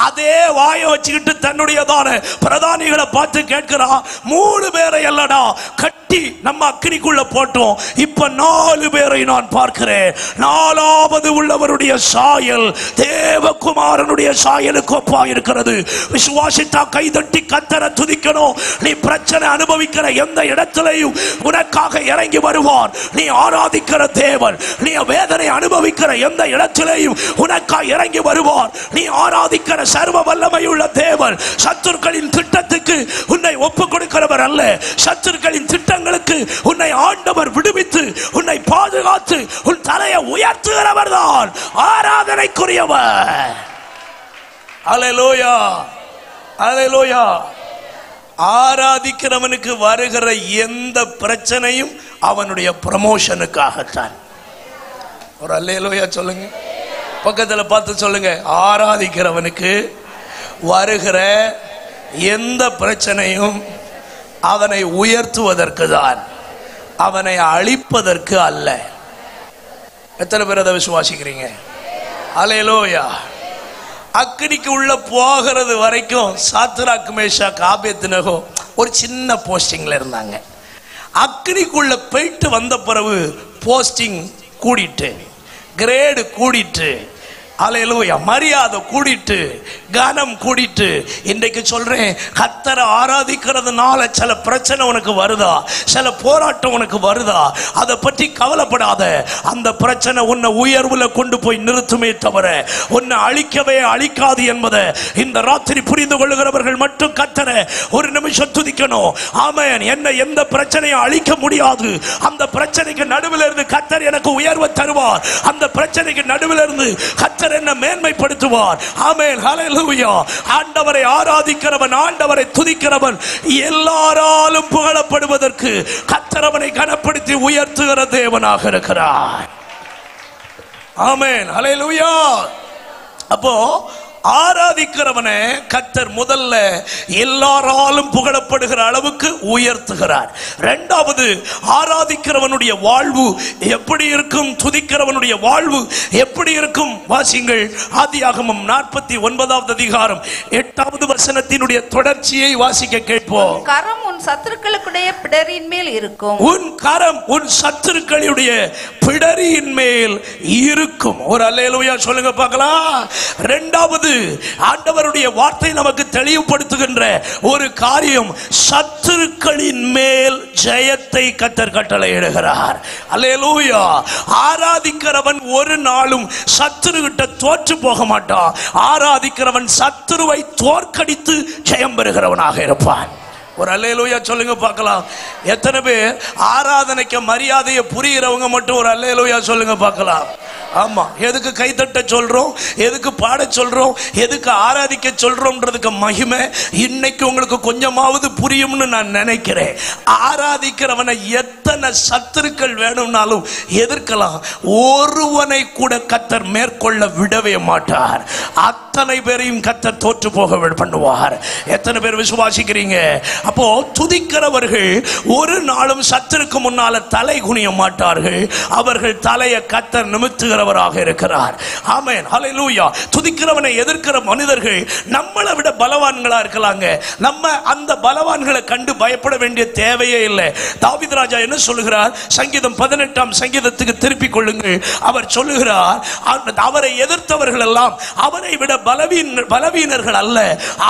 அதே வாயை வச்சுக்கிட்டு தன்னுடையதான பிரதானிகளை பார்த்து கேட்கிறான். 3 பேரை அல்லடா கட்டி நம்ம அக்கினிக்குள்ள போட்டோம், இப்ப 4 பேரை நான் பார்க்கிறேன். 4வது உள்ளவருடைய சாயல் தேவகுமாரனுடைய சாயலுக்கு ஒப்பா இருக்கிறது. விசுவாசித்தா கைதட்டி கர்த்தரை துதிக்கணும். நீ பிரச்சனை அனுபவிக்கிற எந்த இடத்திலையும் உனக்காக இறங்கி வருவார். நீ ஆராதிக்கிற தேவன். நீ வேதனை அனுபவிக்கிற எந்த இடத்திலையும் உனக்காக இறங்கி வருவார். நீ ஆராதிக்கிற சர்வ வல்லமையுள்ள தேவன் ஆண்டவர் சத்துருக்களின் திட்டத்துக்கு உன்னை ஒப்பு கொடுக்கிறவர் அல்ல. சத்துருக்களின் திட்டங்களுக்கு உன்னை ஆண்டவர் விடுவித்து உன்னை பாதுகாத்து உன் தலையை உயர்த்துகிறவர் தான் ஆராதனைக்குரியவர். அல்லேலூயா, அல்லேலூயா. ஆராதிக்கிறவனுக்கு வருகிற எந்த பிரச்சனையும் அவனுடைய ப்ரமோஷனுக்காகத்தான். ஒரு அல்லேலூயா சொல்லுங்க. பக்கத்துல பார்த்து சொல்லுங்க, ஆராதிக்கிறவனுக்கு வருகிற எந்த பிரச்சனையும் அவனை உயர்த்துவதற்கு தான், அவனை அழிப்பதற்கு அல்ல. எத்தனை பேர் அதை விசுவாசிக்கிறீங்க? அல்லேலூயா. அக்கினிக்கு உள்ள போகிறது வரைக்கும் சாத்ராக் மேஷாக் ஆபேத்நேகோ ஒரு சின்ன போஸ்டிங்ல இருந்தாங்க. அக்கினிக்குள்ள போயிட்டு வந்த பிறகு போஸ்டிங் கூடிட்டு, கிரேடு கூடிட்டு, அல்லேலூயா, மரியாதை கூடிட்டு, கனம் கூடிட்டு. இன்றைக்கு சொல்றேன், கர்த்தரை ஆராதிக்கிறதுனால சில பிரச்சனை உனக்கு வருதா, சில போராட்டம் உனக்கு வருதா, அதை பற்றி கவலைப்படாத. அந்த பிரச்சனை உன்னை உயர்வுல கொண்டு போய் நிறுத்துமே தவிர உன்னை அழிக்கவே அழிக்காது என்பதை இந்த ராத்திரி புரிந்து கொள்ளுகிறவர்கள் மட்டும் கர்த்தரை ஒரு நிமிஷம் துதிக்கணும். ஆமென். என்ன எந்த பிரச்சனையும் அழிக்க முடியாது. அந்த பிரச்சனைக்கு நடுவில் இருந்து கர்த்தர் எனக்கு உயர்வை தருவார். அந்த பிரச்சனைக்கு நடுவில் இருந்து கர்த்தர் என்ன மேன்மைப்படுத்துவார். ஆமென், ஹல்லேலூயா. ஆண்டவரை ஆராதிக்கிறவன், ஆண்டவரை துதிக்கிறவன் எல்லாராலும் புகழப்படுவதற்கு கர்த்தர் அவனை கனப்படுத்தி உயர்த்துகிற தேவனாக இருக்கிறார். ஆமென், ஹல்லேலூயா. அப்போ ஆராதிக்கிறவனை கர்த்தர் முதல்ல எல்லாராலும் புகழப்படுகிற அளவுக்கு உயர்த்துகிறார். இரண்டாவது, ஆராதிக்கிறவனுடைய வாழ்வு எப்படி இருக்கும், துதிக்கிறவனுடைய வாழ்வு எப்படி இருக்கும்? வாசிங்கள், ஆதியாகமம் 49வது அதிகாரம் 8வது வசனத்தினுடைய தொடர்ச்சியை வாசிக்க கேட்போம். கரம் உன் சத்துருக்களுடைய பிடரின் மேல் இருக்கும். உன் கரம் உன் சத்துருக்களுடைய பிடரியின் மேல் இருக்கும். ஒரு அல்லேலூயா சொல்லுங்க பார்க்கலாம். இரண்டாவது, ஆண்டவருடைய வார்த்தை நமக்கு தெளிவுபடுத்துகின்ற ஒரு காரியம், சத்துருக்களின் மேல் ஜெயத்தை கர்த்தர் கட்டளையிடுகிறார். அல்லேலூயா. ஆராதிக்கிறவன் ஒரு நாளும் சத்துருகிட்ட தோற்று போக மாட்டான். ஆராதிக்கிறவன் சத்துருவை தோற்கடித்து ஜெயம் பெறுகிறவனாக இருப்பான். ஒரு அல்லேலூயா சொல்லுங்க பார்க்கலாம். எத்தனை பேர் ஆராதனைக்கு மரியாதையை புரிகிறவங்க மட்டும் ஒரு அல்லேலூயா சொல்லுங்க பார்க்கலாம். ஆமா, எதுக்கு கைத்தட்ட சொல்றோம், எதுக்கு பாட சொல்றோம், எதுக்கு ஆராதிக்க சொல்றோம்ன்றதுக்கு மகிமை இன்னைக்கு உங்களுக்கு கொஞ்சமாவது புரியும்னு நான் நினைக்கிறேன். ஆராதிக்கிறவனை எத்தனை சத்துருக்கள் வேணும்னாலும் எதிர்க்கலாம், ஒருவனை கூட கர்த்தர் மேற்கொள்ள விடவே மாட்டார். அத்தனை பேரையும் கர்த்தர் தோற்று போக பண்ணுவார். எத்தனை பேர் விசுவாசிக்கிறீங்க? அப்போ துதிக்கிறவர்கள் ஒரு நாளும் சத்துருக்கு முன்னால தலை குனிய மாட்டார்கள். அவர்கள் தலையை கர்த்தர் நிமித்துகிற இருக்கிறார். ஆமென், ஹல்லேலூயா. துதிக்கிறவனை எதிர்க்கிற மனிதர்கள் நம்மளை விட பலவான்களா இருக்கலாங்க. நம்ம அந்த பலவான்களை கண்டு பயப்பட வேண்டிய தேவையே இல்லை. தாவீது ராஜா என்ன சொல்லுகிறார்? சங்கீதம் 18ஆம் சங்கீதத்துக்கு திருப்பிக் கொள்ளுங்கள். அவர் சொல்லுகிறார், அவரை எதிர்த்தவர்கள் எல்லாம் அவரை விட பலவீனர்கள் அல்ல,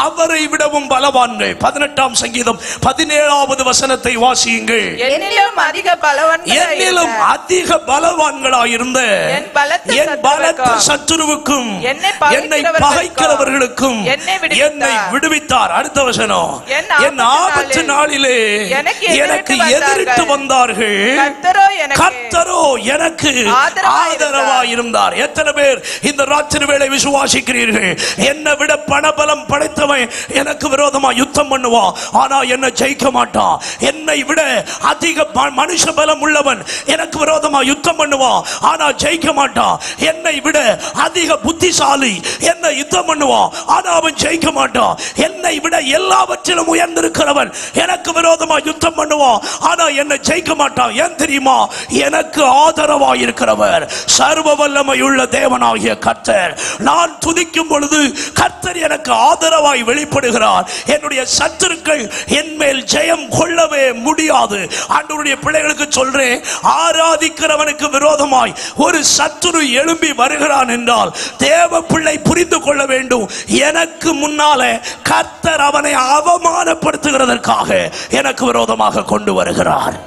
அவரை விடவும் பலவான்கள். 18ஆம் சங்கீதம் 17வது வசனத்தை வாசியுங்கள். என்னிலும் அதிக பலவான்களாயிருந்த என் பலத்த சத்துருவுக்கும் என்னை பகைக்கிறவர்களுக்கும் என்னை விடுவித்தார். அடுத்த வசனம், என் ஆபத்து நாளிலே எனக்கு எதிரிட்டு வந்தார்கள், கர்த்தரோ எனக்கு ஆதரவாய் இருந்தார். எத்தனை பேர் இந்த ராத்திரி வேளை விசுவாசிக்கிறீர்கள்? என்னை விட பணபலம் படைத்தவன் எனக்கு விரோதமா யுத்தம் பண்ணுவான், ஆனா என்னை ஜெயிக்க மாட்டான். என்னை விட அதிக மனுஷ பலம் உள்ளவன் எனக்கு விரோதமா யுத்தம் பண்ணுவான், ஆனா ஜெயிக்க மாட்டான். என்னை விட அதிக புத்திசாலி என்னை யுத்தம் பண்ணுவான், ஆனா அவன் ஜெயிக்க மாட்டான். என்னை விட எல்லாவற்றிலும் உயர்ந்திருக்கிறவன் எனக்கு விரோதமா யுத்தம் பண்ணுவான், ஆனா என்னை ஜெயிக்க மாட்டான். ஏன் தெரியுமா? எனக்கு ஆதரவாய் இருக்கிறவர் சர்வ வல்லமையுள்ள தேவனாகிய கர்த்தர். நான் துதிக்கும் பொழுது கர்த்தர் எனக்கு ஆதரவாய் வெளிப்படுகிறார். என்னுடைய சத்துருக்கள் என் மேல் ஜெயம் கொள்ளவே முடியாது. ஆண்டவருடைய பிள்ளைகளுக்கு சொல்றேன், ஆராதிக்கிறவனுக்கு விரோதமாய் ஒரு சத்துரு எழும்பி வருகிறான் என்றால் தேவ பிள்ளை புரிந்து கொள்ள வேண்டும், எனக்கு முன்னாலே கர்த்தர் அவனை அவமானப்படுத்துகிறதற்காக எனக்கு விரோதமாக கொண்டு வருகிறார்.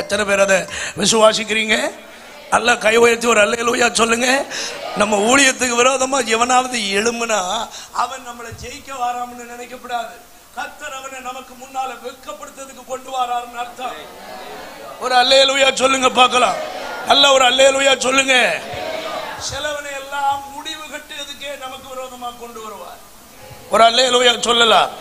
எத்தனை பேர் அதை விசுவாசிக்கிறீங்க? அல்ல கை உயர்த்தி ஒரு அல்லேலூயா சொல்லுங்க. நம்ம ஊழியத்துக்கு விரோதமா எவனாவது எழும்புனா அவன் நம்மளை ஜெயிக்க வராமன்னு நினைக்கப்படாது. கர்த்தர் அவனை நமக்கு முன்னால வெட்கப்படுத்துறதுக்கு கொண்டு வராருன்னு அர்த்தம். ஒரு அல்லேலூயா சொல்லுங்க பார்க்கலாம். நல்ல ஒரு அல்லேலூயா சொல்லுங்க. சிலவனை எல்லாம் முடிவு கட்டுறதுக்கே நமக்கு விரோதமா கொண்டு வருவார். ஒரு அல்லேலூயா சொல்லலாம்.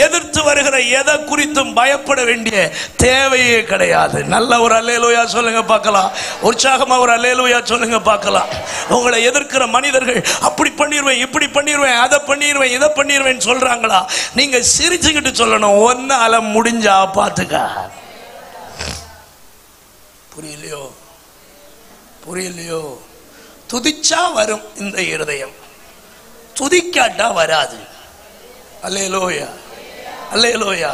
எதிர்த்து வருகிற எதை குறித்தும் பயப்பட வேண்டிய தேவையே கிடையாது. நல்ல ஒரு அல்லேலூயா சொல்லுங்க பார்க்கலாம். உற்சாகமா ஒரு அல்லேலூயா சொல்லுங்க பார்க்கலாம். உங்களை எதிர்க்கிற மனிதர்கள் அப்படி பண்ணிடுவேன், இப்படி பண்ணிடுவேன், அதை பண்ணிடுவேன், இதை பண்ணிடுவேன் சொல்றாங்களா, நீங்க சிரிச்சுக்கிட்டு சொல்லணும், ஒன்னால முடிஞ்சா பார்த்துக்க. புரியலையோ? புரியலையோ? துதிச்சா வரும் இந்த இருதயம், துதிக்காட்டா வராது. அல்லேலூயா, அல்லேலூயா.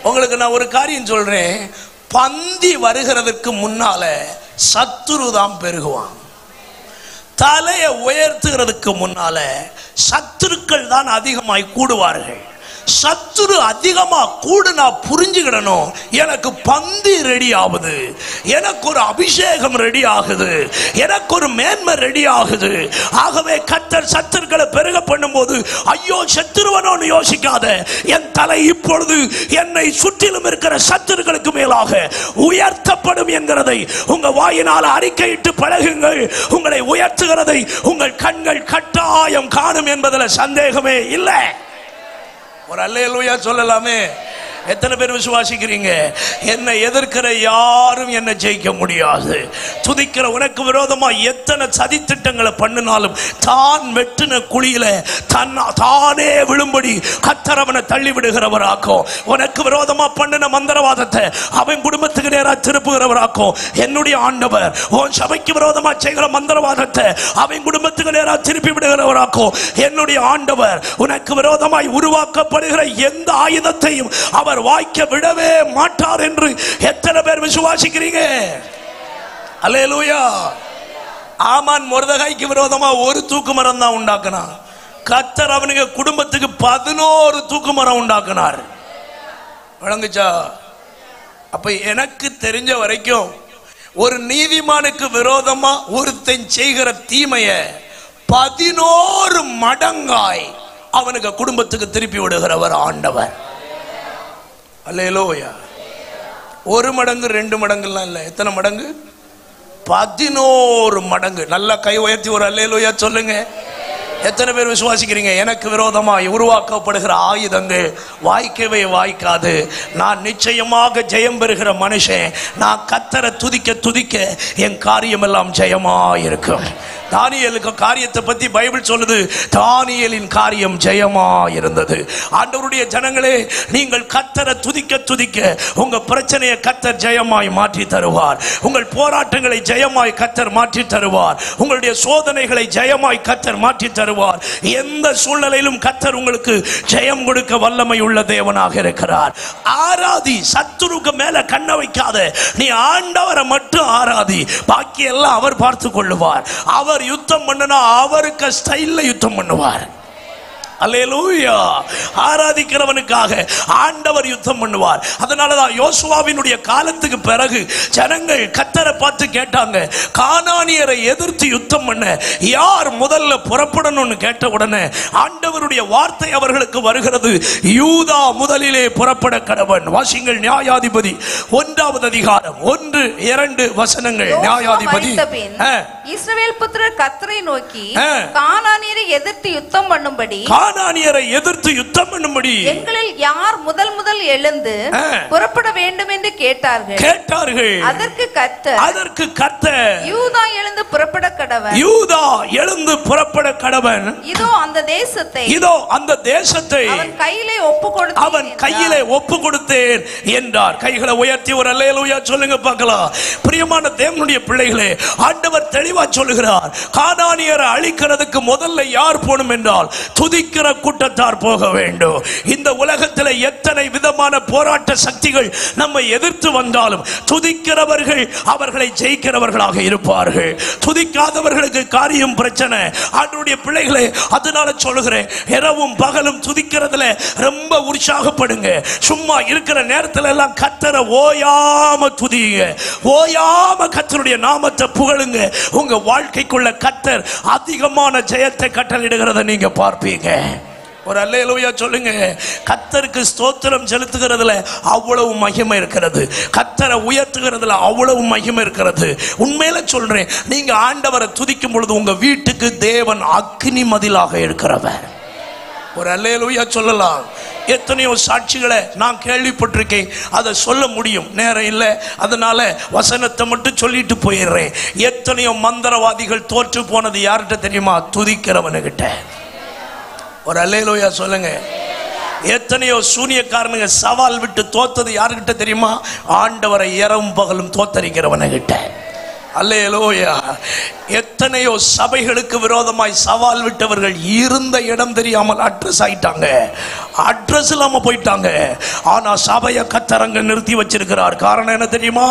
உங்களுக்கு நான் ஒரு காரியம் சொல்றேன். பந்தி வருகிறதுக்கு முன்னால சத்துரு தான் பெருகுவான். தலையை உயர்த்துகிறதுக்கு முன்னால சத்துருக்கள் தான் அதிகமாய் கூடுவார்கள். சத்துரு அதிகமா கூடுனா புரிஞ்சுக்கிடணும், எனக்கு பந்தி ரெடி ஆகுது, எனக்கு ஒரு அபிஷேகம் ரெடி ஆகுது, எனக்கு ஒரு மேன்மை ரெடி ஆகுது. ஆகவே கர்த்தர் சத்துருக்களை பெருக பண்ணும்போது ஐயோ சத்துருவனோன்னு யோசிக்காத, என் தலை இப்பொழுது என்னை சுற்றிலும் இருக்கிற சத்துருக்களுக்கு மேலாக உயர்த்தப்படும் என்கிறதை உங்க வாயினால் அறிக்கையிட்டு பழகுங்கள். உங்களை உயர்த்துகிறதை உங்கள் கண்கள் கட்டாயம் காணும் என்பதில் சந்தேகமே இல்லை. ஒரு அல்லேலூயா சொல்லலாமே. எத்தனை பேர் விசுவாசிக்கிறீங்க? என்னை எதிர்க்கிற யாரும் என்னை ஜெயிக்க முடியாது. துதிக்கிற உனக்கு விரோதமா எத்தனை சதி திட்டங்களை பண்ணினாலும் தான் வெட்டின குழியில தானே விழும்படி கர்த்தர் அவனை தள்ளி விடுகிறவராக்கும். உனக்கு விரோதமா பண்ணின மந்திரவாதத்தை அவன் குடும்பத்துக்கு நேராக திருப்புகிறவராக்கும். என்னுடைய ஆண்டவர் உன் சபைக்கு விரோதமா செய்கிற மந்திரவாதத்தை அவன் குடும்பத்துக்கு நேராக திருப்பி விடுகிறவராக்கும். என்னுடைய ஆண்டவர் உனக்கு விரோதமாய் உருவாக்கப்படுகிற எந்த ஆயுதத்தையும் அவர் வாய்க்க விடவே மாட்டார் என்று எத்தனை பேர் விசுவாசிக்கிறீங்க? அல்லேலூயா. ஆமான் மொர்தெகாய்க்கு விரோதமா ஒரு தூக்கு மரம் தான் உண்டாக்கினான். கர்த்தர் அவனுக்கு குடும்பத்துக்கு 11 தூக்கு மரம் உண்டாக்கினார். வழங்குச்சா? அப்ப எனக்கு தெரிஞ்ச வரைக்கும் ஒரு நீதிமானுக்கு விரோதமா ஒருத்தன் செய்கிற தீமைய 11 மடங்காய் அவனுக்கு குடும்பத்துக்கு திருப்பி விடுகிறவர் ஆண்டவர். அல்லேலூயா. 1 மடங்கு 2 மடங்குலாம் இல்லை. எத்தனை மடங்கு? 11 மடங்கு. நல்லா கை உயர்த்தி ஒரு அல்லேலூயா சொல்லுங்க. எத்தனை பேர் விசுவாசிக்கிறீங்க? எனக்கு விரோதமாய் உருவாக்கப்படுகிற ஆயுதங்கள் வாய்க்கவே வாய்க்காது. நான் நிச்சயமாக ஜெயம் பெறுகிற மனுஷன். நான் கர்த்தரை துதிக்க துதிக்க என் காரியம் எல்லாம் ஜெயமாயிருக்கும். தானியேலுக்கு காரியத்தை பத்தி பைபிள் சொல்லுது, தானியேலின் காரியம் ஜெயமா இருந்தது. ஆண்டவருடைய ஜனங்களே, நீங்கள் கர்த்தரை துதிக்க துதிக்க உங்க பிரச்சனையை கர்த்தர் ஜெயமாய் மாற்றி தருவார். உங்கள் போராட்டங்களை ஜெயமாய் கர்த்தர் மாற்றி தருவார். உங்களுடைய சோதனைகளை ஜெயமாய் கர்த்தர் மாற்றி தருவார். எந்த சூழ்நிலையிலும் கர்த்தர் உங்களுக்கு ஜெயம் கொடுக்க வல்லமை உள்ள தேவனாக இருக்கிறார். ஆராதி. சத்துருக்கு மேல கண்ண வைக்காத, நீ ஆண்டவரை மட்டும் ஆராதி. பாக்கி எல்லாம் அவர் பார்த்து கொள்ளுவார். அவர் யுத்தம் பண்ணனா அவருக்கு ஸ்டைல்ல யுத்தம் பண்ணுவார். அல்லேலூயா. ஆராதிக்கிறவனுக்காக ஆண்டவர் யுத்தம் பண்ணுவார். அதனாலதான் யோசுவாவினுடைய காலத்துக்கு பிறகு ஜனங்கள் கர்த்தரை பார்த்து கேட்டாங்க, கானானியரை எதிர்த்து யுத்தம் பண்ண யார் முதல்ல புறப்படணும்னு கேட்ட உடனே ஆண்டவருடைய வார்த்தை அவர்களுக்கு வருகிறது, யூதா முதலிலே புறப்பட கடவன். வாசிங்கள் நியாயாதிபதி 1வது அதிகாரம் 1-2 வசனங்கள். நியாயாதிபதி. இஸ்ரவேல் புத்திரர் கர்த்தரை நோக்கி கானானியரை எதிர்த்து யுத்தம் பண்ணும்படி கானானியரை எதிர்த்து யுத்தம் பண்ணும்படி எங்களில் யார் முதல் எழுந்து புறப்பட வேண்டும் என்று கேட்டார்கள். அதற்கு கர்த்தர் யூதா எழுந்து புறப்பட கடவன். யூதா எழுந்து புறப்பட கடவன். இதோ அந்த தேசத்தை அவன் கையிலே ஒப்பு கொடுத்தேன் என்றார். கைகளை உயர்த்தி ஒரு அல்லேலூயா சொல்லுங்க பார்க்கலாம். பிரியமான தேவனுடைய பிள்ளைகளே, ஆண்டவர் தெளிவா சொல்லுகிறார், கானானியரை அழிக்கிறதுக்கு முதல்ல யார் போணும் என்றால் துதிக்க துதிக்கிற கூட்டத்தார் போக வேண்டும். இந்த உலகத்தில் எத்தனை விதமான போராட்ட சக்திகள் நம்மை எதிர்த்து வந்தாலும் துதிக்கிறவர்கள் அவர்களை ஜெயிக்கிறவர்களாக இருப்பார்கள். துதிக்காதவர்களுக்கு காரியம் பிரச்சனை. ஆண்டவருடைய பிள்ளைகளே, அதனால சொல்லுகிறேன், இரவும் பகலும் துதிக்கிறதுல ரொம்ப உற்சாகப்படுங்க. சும்மா இருக்கிற நேரத்தில் எல்லாம் கர்த்தரை ஓயாம துதிங்க, ஓயாம கர்த்தருடைய நாமத்தை புகழுங்க. உங்க வாழ்க்கைக்குள்ள கர்த்தர் அதிகமான ஜெயத்தை கட்டளையிடுகிறத நீங்க பார்ப்பீங்க. ஒரு அல்லேலூயா சொல்லுங்க. கர்த்தருக்கு ஸ்தோத்திரம் செலுத்துகிறதுல அவ்வளவு மகிமை இருக்கிறது. கர்த்தரை உயர்த்துகிறதுல அவ்வளவு மகிமை இருக்கிறது. உண்மையில சொல்றேன், நீங்க ஆண்டவரை துதிக்கும் பொழுது உங்க வீட்டுக்கு தேவன் அக்னி மதிலாக இருக்கிறவர். ஒரு அல்லேலூயா சொல்லலாம். எத்தனையோ சாட்சிகளை நான் கேள்விப்பட்டிருக்கேன். அதை சொல்ல முடியும், நேரம் இல்லை, அதனால வசனத்தை மட்டும் சொல்லிட்டு போயிடுறேன். எத்தனையோ மந்திரவாதிகள் தோற்று போனது யார்கிட்ட தெரியுமா? துதிக்கிறவனுகிட்ட. ஒரு அல்லேலூயா சொல்லுங்க. எத்தனையோ சூனியக்காரனுங்க சவால் விட்டு தோத்தது யாருக்கிட்ட தெரியுமா? ஆண்டவரை இரவும் பகலும் தோத்தரிக்கிறவனுகிட்ட. அல்லேலூயா. எத்தனையோ சபைகளுக்கு விரோதமாய் சவால் விட்டவர்கள் இருந்த இடம் தெரியாமல் அட்ரஸ் ஆயிட்டாங்க, அட்ரஸ் இல்லாம போயிட்டாங்க. ஆனா சபையை கத்தரங்க நிறுத்தி வச்சிருக்கிறார். காரணம் என்ன தெரியுமா?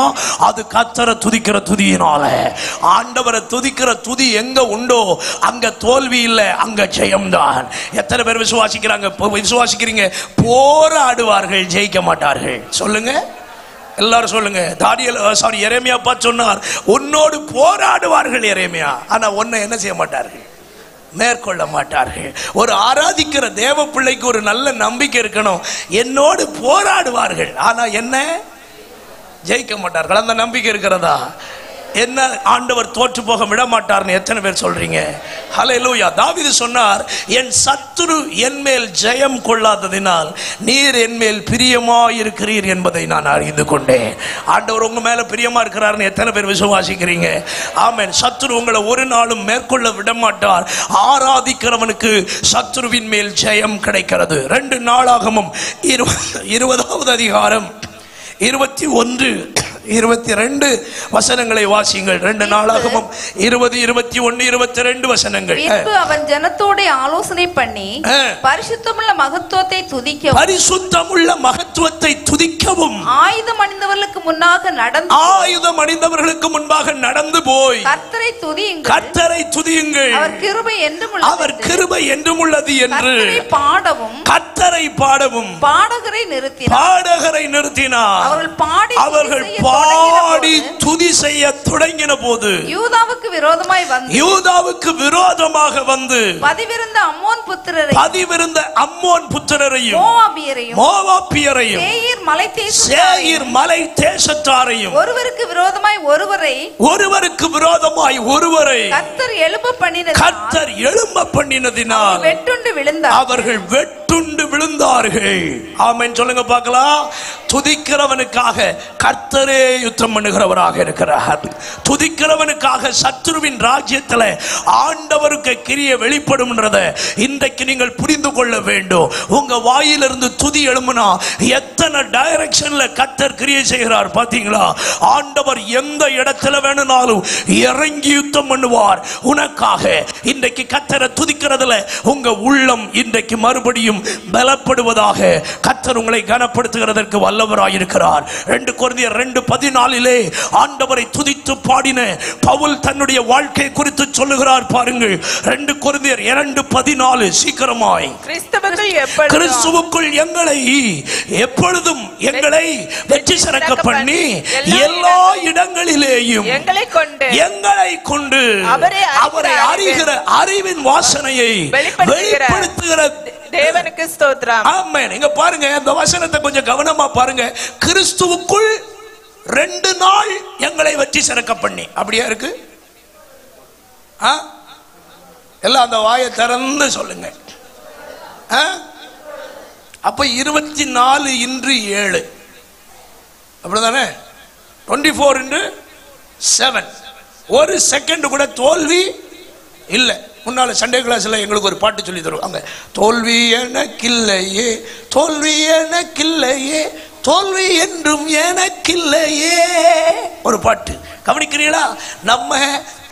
அது கத்தரை துதிக்கிற துதியினால. ஆண்டவரை துதிக்கிற துதி எங்க உண்டோ அங்க தோல்வி இல்லை, அங்க ஜெயம்தான். எத்தனை பேர் விசுவாசிக்கிறீங்க? போராடுவார்கள், ஜெயிக்க மாட்டார்கள். சொல்லுங்க, எல்லாரும் சொல்லுங்க. எரேமியா பார்த்து சொன்னார், உன்னோடு போராடுவார்கள் எரேமியா, ஆனா உன்னை என்ன செய்ய மாட்டார்கள்? மேற்கொள்ள மாட்டார்கள். ஒரு ஆராதிக்கிற தேவ பிள்ளைக்கு ஒரு நல்ல நம்பிக்கை இருக்கணும். என்னோடு போராடுவார்கள், ஆனா என்ன ஜெயிக்க மாட்டார்கள். அந்த நம்பிக்கை இருக்கிறதா? என்ன ஆண்டவர் தோற்று போக விட மாட்டார்னு எத்தனை பேர் சொல்றீங்க? ஹல்லேலூயா. தாவீது சொன்னார், என் சத்துரு என் மேல் ஜெயம் கொள்ளாததினால் நீர் என் மேல் பிரியமாயிருக்கிறீர் என்பதை நான் அறிந்து கொண்டேன். ஆண்டவர் உங்க மேல பிரியமா இருக்கிறார்னு எத்தனை பேர் விசுவாசிக்கிறீங்க? ஆமென். சத்துரு உங்களை ஒரு நாளும் மேற்கொள்ள விட மாட்டார். ஆராதிக்கிறவனுக்கு சத்துருவின் மேல் ஜெயம் கிடைக்கிறது. 2 நாளாகமும் 20வது அதிகாரம் 21, 22 வசனங்களை வாசியுங்கள். 2 நாளாகமும் 20, 21, 22 வசனங்கள். அவன் ஜனத்தோட ஆலோசனை பண்ணி பரிசுத்தமுள்ள மகத்துவத்தை துதிக்கவும், பரிசுத்தமுள்ள மகத்துவத்தை துதிக்கவும், ஆயுதம் அணிந்தவர்களுக்கு முன்பாக நடந்து போய் கர்த்தரை துதியுங்கள், கர்த்தரை துதியுங்கள், அவர் கிருபை என்றும் உள்ளது என்று பாடவும், கர்த்தரை பாடவும் பாடகரை நிறுத்தினார். அவர்கள் பாடி துதி செய்ய தொடங்கின போது யூதாவுக்கு விரோதமாக வந்து பதிவிருந்த அம்மோன் புத்திரரையும் மோவாபியரையும் சேயீர் மலை தேசத்தாரையும் ஒருவருக்கு விரோதமாய் ஒருவரை கர்த்தர் எழும்ப பண்ணினதினால் அவர்கள் வெட்டுண்டு விழுந்தார்கள். ஆமென் சொல்லுங்க பார்க்கலாம். துதிக்கிறவனுக்காக கர்த்தரே யுத்தம் பண்ணுகிறவராக இருக்கிறார். துதிக்கிறவனுக்காக சத்துருவின் ராஜ்யத்தில் ஆண்டவருக்கு கிரியை வெளிப்படும்ன்றத இன்றைக்கு நீங்கள் புரிந்து கொள்ள வேண்டும். உங்க வாயிலிருந்து துதி எழும்புனா எத்தனை டைரக்ஷன்ல கர்த்தர் கிரியை செய்கிறார் பாத்தீங்களா? ஆண்டவர் எந்த இடத்துல வேணும்னாலும் இறங்கி யுத்தம் பண்ணுவார் உனக்காக. இன்றைக்கு கர்த்தரை துதிக்கிறதுல உங்க உள்ளம் இன்றைக்கு மறுபடியும் பலப்படுவதாக. கர்த்தர் உங்களை கனப்படுத்துகிறதற்கு வல்லவராயிருக்கிறார். 2 கொரிந்தியர் 2:14 ஆண்டவரை துதித்து பாடின பவுல் தன்னுடைய வாழ்க்கை குறித்து சொல்லுகிறார் பாருங்கள். 2 கொரிந்தியர் 2:14 சீக்கிரமாய். கிறிஸ்துவுக்குள் எங்களை எப்பொழுதும் வெற்றி சிறக்க பண்ணி எல்லா இடங்களிலேயும் எங்களை கொண்டு அவரை அறிகிற அறிவின் வாசனையை வெளிப்படுத்துகிற தேவனுக்கு ஸ்தோத்திரம். ஆமென். இங்க பாருங்க, இந்த வசனத்தை கொஞ்சம் கவனமா பாருங்க. கிறிஸ்துவுக்குள் 2 நாள் எங்களை வெற்றி சிறக்க பண்ணி. அப்படியா இருக்கு? எல்லாம் அந்த வாயை திறந்து சொல்லுங்க. அப்ப 24 இன்று 7 அப்படிதானே? 24/7 ஒரு செகண்ட் கூட தோல்வி இல்லை. முன்னால சண்டே கிளாஸ்ல எங்களுக்கு ஒரு பாட்டு சொல்லி தருவாங்க. தோல்வி எனக்கில்லையே, தோல்வி எனக்கில்லையே, தோல்வி என்றும் எனக்கில்லையே, ஒரு பாட்டு. கவனிக்கிறீங்களா? நம்ம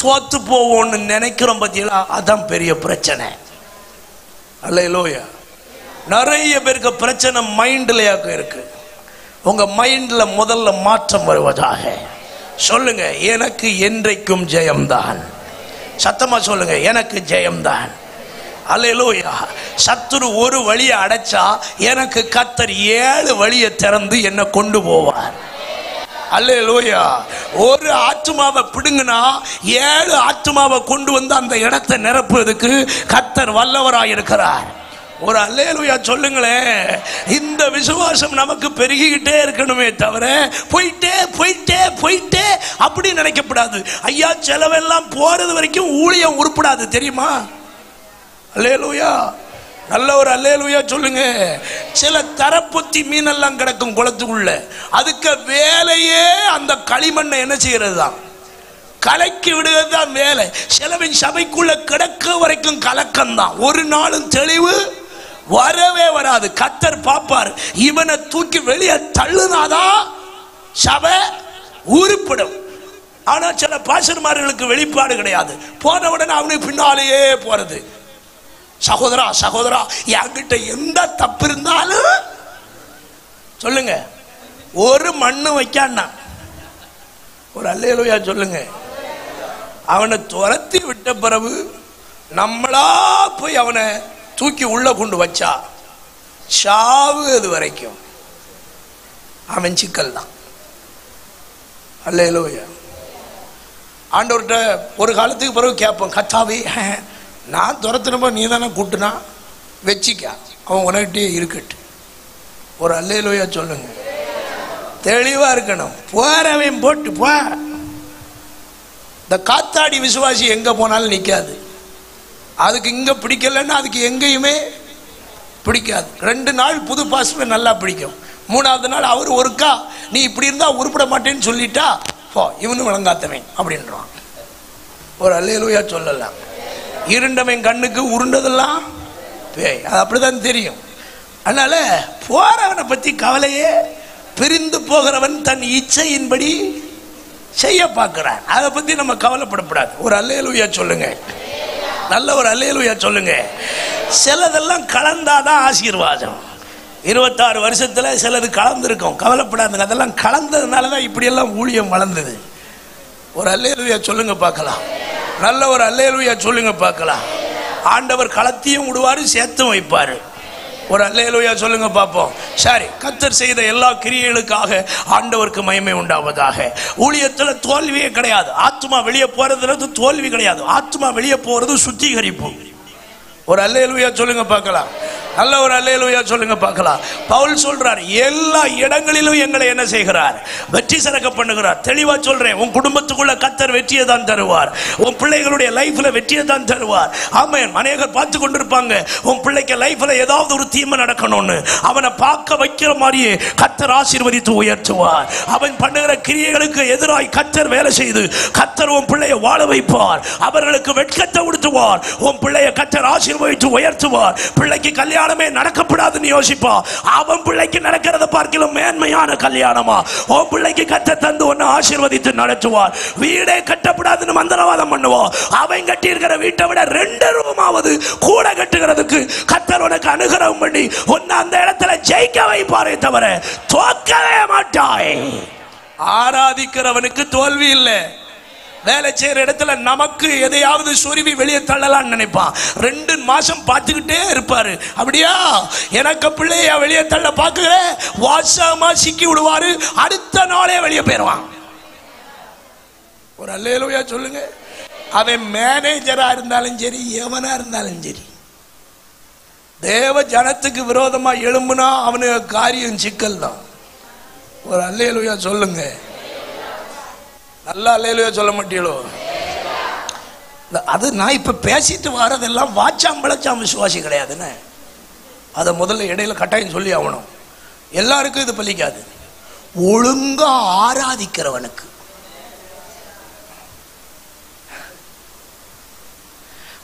தோத்து போவோம்னு நினைக்கிறோம் பத்தியெல்லாம், அதான் பெரிய பிரச்சனை. அல்லேலூயா. நிறைய பேருக்கு பிரச்சனை மைண்ட்லயாக்க இருக்கு. உங்க மைண்ட்ல முதல்ல மாற்றம் வருவதாக. சொல்லுங்க, எனக்கு என்றைக்கும் ஜெயம்தான். சத்தமா சொல்லுங்க, எனக்கு ஜெயம்தான். அல்லேலூயா. சத்துரு ஒரு வழியை அடைச்சா எனக்கு கர்த்தர் 7 வழியை திறந்து என்ன கொண்டு போவார். அல்லேலூயா. ஒரு ஆத்துமாவை பிடுங்கினா 7 ஆத்துமாவை கொண்டு வந்து அந்த இடத்தை நிரப்புவதற்கு கர்த்தர் வல்லவராய் இருக்கிறார். ஒரு அல்லேலூயா சொல்லுங்களேன். இந்த விசுவாசம் நமக்கு பெருகிக்கிட்டே இருக்கணுமே தவிர போயிட்டே போயிட்டே போயிட்டே அப்படி நினைக்கப்படாது. ஐயா, செலவெல்லாம் போறது வரைக்கும் ஊழியம் உருப்படாது தெரியுமா? அல்லேலூயா. நல்ல ஒரு அல்லேலூயா சொல்லுங்க. சில தரப்புத்தி மீனெல்லாம் கிடக்கும் குளத்துக்குள்ள. அதுக்கு வேலையே அந்த களிமண்ணை என்ன செய்யறது தான், கலக்கி விடுவது தான் வேலை. சிலவின் சபைக்குள்ள கிடக்க வரைக்கும் கலக்கம் தான். ஒரு நாளும் தெளிவு வரவே வராது. கர்த்தர் பாப்பார், இவனை தூக்கி வெளியே தள்ளுனாதான் சபை உருப்படும். ஆனா சில பாசர்மார்களுக்கு வெளிப்பாடு கிடையாது. போன உடனே அவனுக்கு பின்னாலேயே போறது. சகோதரா சகோதரா, என்கிட்ட எந்த தப்பு இருந்தாலும் சொல்லுங்க, ஒரு மண்ணு வைக்கான்னா. ஒரு அல்லேலூயா சொல்லுங்க. அவனை துரத்தி விட்ட பிறகு நம்மளா போய் அவனை தூக்கி உள்ள கொண்டு வச்சா சாவு அது வரைக்கும் அவன் சிக்கல் தான். அல்லேலூயா. ஆண்டவர்கிட்ட ஒரு காலத்துக்கு பிறகு கேட்போம், கர்த்தாவே நான் துரத்துனப்போ நீ தானே கூட்டுனா, வச்சிக்க, அவன் உனக்கிட்டே இருக்கட்டு. ஒரு அல்லேலூயா சொல்லுங்க. தெளிவா இருக்கணும். போறவன் போட்டு போ. இந்த காத்தாடி விசுவாசி எங்க போனாலும் நிக்காது. அதுக்கு இங்க பிடிக்கலன்னா அதுக்கு எங்கேயுமே பிடிக்காது. 2 நாள் புது பாஸ்மே நல்லா பிடிக்கும். 3ஆவது நாள் அவர் ஒருக்கா நீ இப்படி இருந்தா உருப்பட மாட்டேன்னு சொல்லிட்டா போ, இவனு விளங்காத்தவன் அப்படின்றான். ஒரு அல்லேலூயா சொல்லலாம். இருண்டவன் கண்ணுக்கு உருண்டதெல்லாம் பேய், அது அப்படிதான் தெரியும். அதனால போறவனை பத்தி கவலையே. பிரிந்து போகிறவன் தன் இச்சையின்படி செய்ய பார்க்கிறான். அதை பத்தி நம்ம கவலைப்படக்கூடாது. ஒரு அல்லேலூயா சொல்லுங்க. நல்ல ஒரு அல்லேலூயா சொல்லுங்க. சிலதெல்லாம் கலந்தாதான் ஆசீர்வாதம். 26 வருஷத்துல சிலது கலந்துருக்கும், கவலைப்படாதுங்க. அதெல்லாம் கலந்ததுனாலதான் இப்படியெல்லாம் ஊழியம் வளர்ந்தது. ஒரு அல்லேலூயா சொல்லுங்க பார்க்கலாம். நல்ல ஒரு அல்லேலூயா சொல்லுங்க பார்க்கலாம். ஆண்டவர் களத்தையும் விடுவாரு, சேர்த்தும் வைப்பாரு. ஒரு அல்லேலூயா சொல்லுங்க பார்ப்போம். சரி, கர்த்தர் செய்த எல்லா கிரியைகளுக்காக ஆண்டவருக்கு மகிமை உண்டாவதாக. ஊழியத்துல தோல்வியே கிடையாது. ஆத்துமா வெளியே போறதுல தோல்வி கிடையாது. ஆத்துமா வெளியே போறது சுத்திகரிப்பு. ஒரு அல்லேலூயா சொல்லுங்க பார்க்கலாம். நல்ல ஒரு அல்லேலூயா சொல்லுங்க பார்க்கலாம். பவுல் சொல்றார், எல்லா இடங்களிலும் எங்களை என்ன செய்கிறார், வெற்றி சிறக்க பண்ணுகிறார். தெளிவா சொல்றேன், உன் குடும்பத்துக்குள்ள கர்த்தர் வெற்றியை தான் தருவார். உன் பிள்ளைகளுடைய லைஃப்ல வெற்றியை தான் தருவார். ஆமென். அநேகர் பார்த்து கொண்டிருப்பாங்க, உன் பிள்ளைக்கு லைஃப்ல ஏதாவது ஒரு தீமை நடக்கணும்னு. அவனை பார்க்க வைக்கிற மாதிரியே கர்த்தர் ஆசீர்வதித்து உயர்த்துவார். அவன் பண்ணுகிற கிரியைகளுக்கு எதிராய் கர்த்தர் வேலை செய்து கர்த்தர் உன் பிள்ளையை வாழ வைப்பார். அவர்களுக்கு வெட்கத்தை உடுத்துவார். உன் பிள்ளையை கர்த்தர் ஆசீர்வதித்து உயர்த்துவார். பிள்ளைக்கு கல்யாணமே நடக்கப்படாதுன்னு யோசிப்பா, அவன் பிள்ளைக்கு நடக்கிறத பார்க்கலாம் மேன்மையான கல்யாணமா உன் பிள்ளைக்கு கத்த தந்து ஒன்னு ஆசீர்வதித்து நடத்துவார். வீடே கட்டப்படாதுன்னு மந்திரவாதம் பண்ணுவான். அவன் கட்டி இருக்கிற வீட்டை விட 2 ரூமாவது கூட கட்டுகிறதுக்கு கர்த்தர் உனக்கு அனுகிரகம் பண்ணி உன்னை அந்த இடத்துல ஜெயிக்க வைப்பாரே தவிர தோக்கவே மாட்டாய். ஆராதிக்கிறவனுக்கு தோல்வி இல்லை. வேலை செய்யற இடத்துல நமக்கு எதையாவது சொருவி வெளியே தள்ளலாம்னு நினைப்பான். 2 மாசம் பார்த்துக்கிட்டே இருப்பாரு. அப்படியா, எனக்கு பிள்ளைய வெளியே தள்ள பார்க்கிற வாசமா சிக்கி விடுவாரு. அடுத்த நாளே வெளியே போயிடுவான். ஒரு அல்லேலூயா சொல்லுங்க. அவன் மேனேஜரா இருந்தாலும் சரி, எவனா இருந்தாலும் சரி, தேவ ஜனத்துக்கு விரோதமா எழும்புனா அவனுக்கு காரியம் சிக்கல் தான். ஒரு அல்லேலூயா சொல்லுங்க. நல்லா அல்லேலூயா சொல்ல மாட்டீங்களோ? அது நான் இப்ப பேசிட்டு வரதெல்லாம் வாச்சாம்பளச்சாம் விசுவாசி கிடையாதுன்னு அதை முதல்ல இடையில கட்டாயம் சொல்லி ஆகணும். எல்லாருக்கும் இது பலிக்காது. ஒழுங்கா ஆராதிக்கிறவனுக்கு.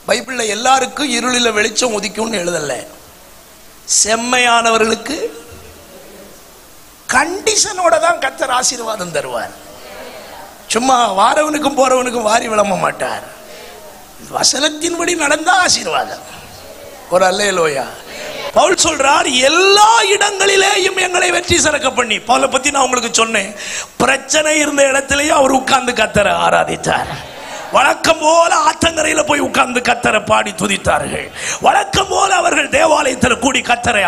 பைபிள்ல எல்லாருக்கும் இருளில வெளிச்சம் உதிக்கும்னு எழுதல. செம்மையானவர்களுக்கு கண்டிஷனோட தான் கர்த்தர் ஆசீர்வாதம் தருவார். சும்மா வாரவனுக்கும் போறவனுக்கும் வாரி விளம்ப மாட்டார். வசனத்தின்படி நடந்தா ஆசீர்வாதம். ஒரு அல்லேலூயா. பவுல் சொல்றார், எல்லா இடங்களிலேயும் எங்களை வெற்றி சிறக்க பண்ணி. பவுலை பத்தி நான் உங்களுக்கு சொன்னேன், பிரச்சனை இருந்த இடத்திலேயே அவர் உட்கார்ந்து கர்த்தரை ஆராதித்தார். வழக்கம் போல ஆற்றங்கரையில போய் உட்கார்ந்து கர்த்தரை பாடி துதித்தார்கள். வழக்கம் போல அவர்கள் தேவாலயத்தில் கூடி கர்த்தரை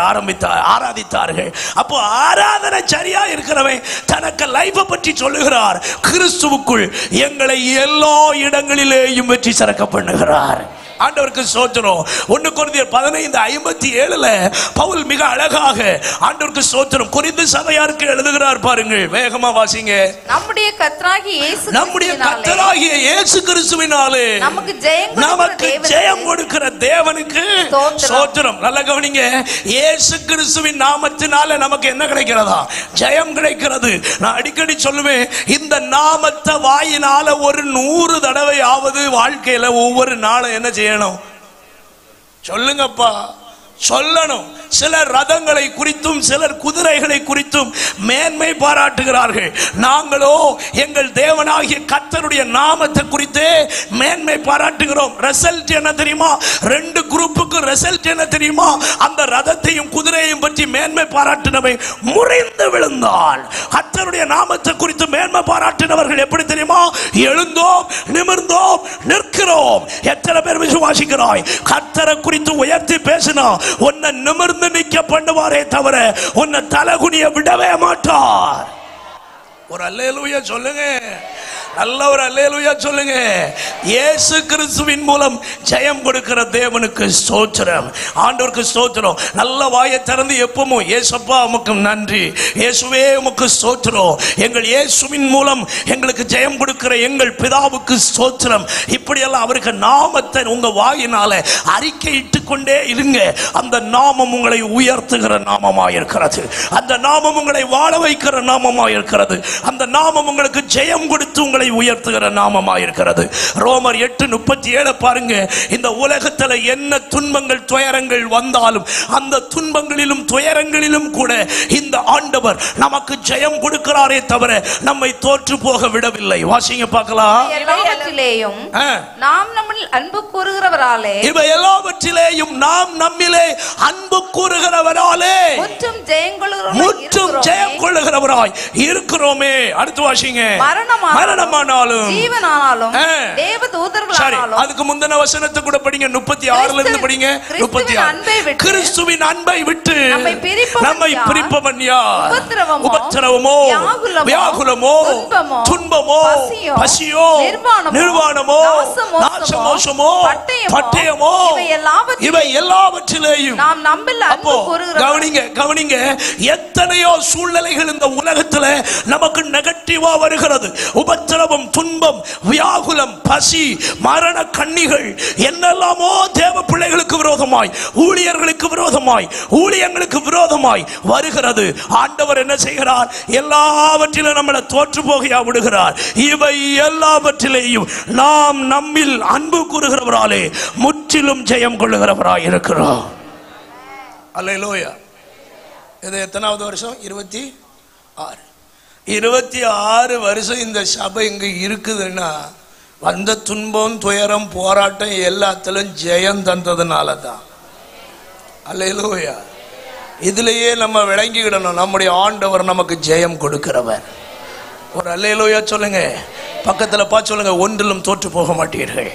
ஆராதித்தார்கள். அப்போ ஆராதனை சரியா இருக்கிறவன் தனக்கு லைஃபை பற்றி சொல்லுகிறார், கிறிஸ்துவுக்குள் எங்களை எல்லா இடங்களிலேயும் வெற்றி சிறக்க பண்ணுகிறார். ஆண்டவருக்கு ஸ்தோத்திரம். 1 கொரிந்தியர் 15:57 பவுல் மிக அழகாக ஆண்டவருக்கு ஸ்தோத்திரம் கொரிந்து சபையாருக்கு எழுதுகிறார். பாருங்கள், வேகமா வாசிங்க. நம்முடைய கர்த்தராகிய இயேசு கிறிஸ்துவினாலே நமக்கு ஜெயம் கொடுக்கிற தேவனுக்கு ஸ்தோத்திரம். நல்ல கவனிங்க, இயேசு கிறிஸ்துவின் நாமத்தினால நமக்கு என்ன கிடைக்கிறதா? ஜெயம் கிடைக்கிறது. நான் அடிக்கடி சொல்லுவேன், இந்த நாமத்தை வாயினால ஒரு 100 தடவையாவது வாழ்க்கையில ஒவ்வொரு நாளும் என்ன செய்ய சொல்லுங்கப்பா, சொல்லணும். சிலர் ரதங்களை குறித்தும் சிலர் குதிரைகளை குறித்தும் மேன்மை பாராட்டுகிறார்கள். நாங்களோ எங்கள் தேவனாகிய கர்த்தருடைய நாமத்தை குறித்து மேன்மை பாராட்டுகிறோம். ரிசல்ட் என்ன தெரியுமா? 2 குரூப்புக்கு ரிசல்ட் என்ன தெரியுமா? அந்த ரதத்தையும் குதிரையையும் பற்றி மேன்மை பாராட்டினவை முறிந்து விழுந்தால், கர்த்தருடைய நாமத்தை குறித்து மேன்மை பாராட்டினவர்கள் எப்படி தெரியுமா? எழுந்தோம், நிமிர்ந்தோம், நிற்கிறோம். எத்தனை பேர் விசுவாசிக்கிறாய்? கர்த்தரை குறித்து உயர்த்தி பேசினா உன்னை நிமிர்ந்து நிக்க பண்ணுவாரே தவிர உன்னை தலகுனிய விடவே மாட்டார். ஒரு அல்லேலூயா சொல்லுங்க. நல்ல ஒரு அல்லேலூயா சொல்லுங்க. இயேசு கிறிஸ்துவின் மூலம் ஜெயம் கொடுக்கிற தேவனுக்கு ஸ்தோத்திரம். ஆண்டவருக்கு ஸ்தோத்திரம். நல்ல வாயை திறந்து எப்பவும் இயேசப்பா உமக்கு நன்றி, இயேசுவே உமக்கு ஸ்தோத்திரம், எங்கள் இயேசுவின் மூலம் எங்களுக்கு ஜெயம் கொடுக்கிற எங்கள் பிதாவுக்கு ஸ்தோத்திரம். இப்படியெல்லாம் அவருக்கு நாமத்தை உங்க வாயினால அறிக்கையிட்டு கொண்டே இருங்க. அந்த நாமம் உங்களை உயர்த்துகிற நாமமாயிருக்கிறது. அந்த நாமம் உங்களை வாழ வைக்கிற நாமமாயிருக்கிறது. அந்த நாமம் உங்களுக்கு ஜெயம் கொடுத்து உங்களை உயர்த்துகிற நாமமாயிருக்கிறது. ரோமர் 8:37 பாருங்க. இந்த உலகத்தில் என்ன துன்பங்கள் துயரங்கள் வந்தாலும் அந்த துன்பங்களிலும் துயரங்களிலும் கூட இந்த ஆண்டவர் நமக்கு ஜெயம் கொடுக்கிறாரே தவிர நம்மை தோற்று போக விடவில்லை. வாசிங்க பார்க்கலாம். எல்லாவற்றிலேயும் நாம் நம்மில் அன்பு கூறுகிறவராலே, இவை எல்லாவற்றிலேயும் நாம் நம்மிலே அன்பு கூறுகிறவராலே முற்றும் ஜெயம் கொள்ளுகிறவராய் இருக்கிறோமே. அடுத்து வாசிங்க. மரணமானாலும் ஜீவனானாலும் தேவதூதர்களானாலும். அதுக்கு முந்தின வசனத்தை கூட படிங்க. 36ல இருந்து படிங்க. 36 கிறிஸ்துவின் அன்பை விட்டு நம்மை பிரிப்பவன் யார்? உபத்திரவமோ, வியாகுலமோ, துன்பமோ, பசியோ, நிர்வாணமோ, நாசமோசமோ, பட்டயமோ, இவை எல்லாவற்றிலேயும் நாம் நம்பில் அன்பு கூறுகிறோம். கவனிங்க கவனிங்க. எத்தனையோ சூழ்நிலைகள் இந்த உலகத்துல நமக்கு நெகட்டிவா வருகிறது. உபத்திரவம், துன்பம், வியாகுலம், பசி, மரண கண்ணிகள் என்னெல்லாமோ தேவ பிள்ளைகளுக்கு விரோதமாய், ஊழியர்களுக்கு விரோதமாய், ஊழியங்களுக்கு விரோதமாய் வருகிறது. ஆண்டவர் என்ன செய்கிறார்? எல்லாவற்றிலும் நம்மளை தோற்று போகையா விடுகிறார். இவை எல்லாவற்றிலேயும் நாம் நம்மில் அன்பு கூறுகிறவராலே முற்றிலும் ஜெயம் கொள்ளுகிறவராய் இருக்கிறோம். அல்லேலூயா. இது எத்தனாவது வருஷம்? 26 வருஷம் இந்த சபை இங்க இருக்குதுன்னா வந்த துன்பம், துயரம், போராட்டம் எல்லாத்திலும் ஜெயம் தந்ததுனால தான். அல்லேலூயா. இதுலயே நம்ம விளங்கிக்கிடணும், நம்முடைய ஆண்டவர் நமக்கு ஜெயம் கொடுக்கிறவர். ஒரு அல்லேலூயா சொல்லுங்க. பக்கத்துல பார்த்து சொல்லுங்க, ஒன்றிலும் தோற்று போக மாட்டீர்கள்.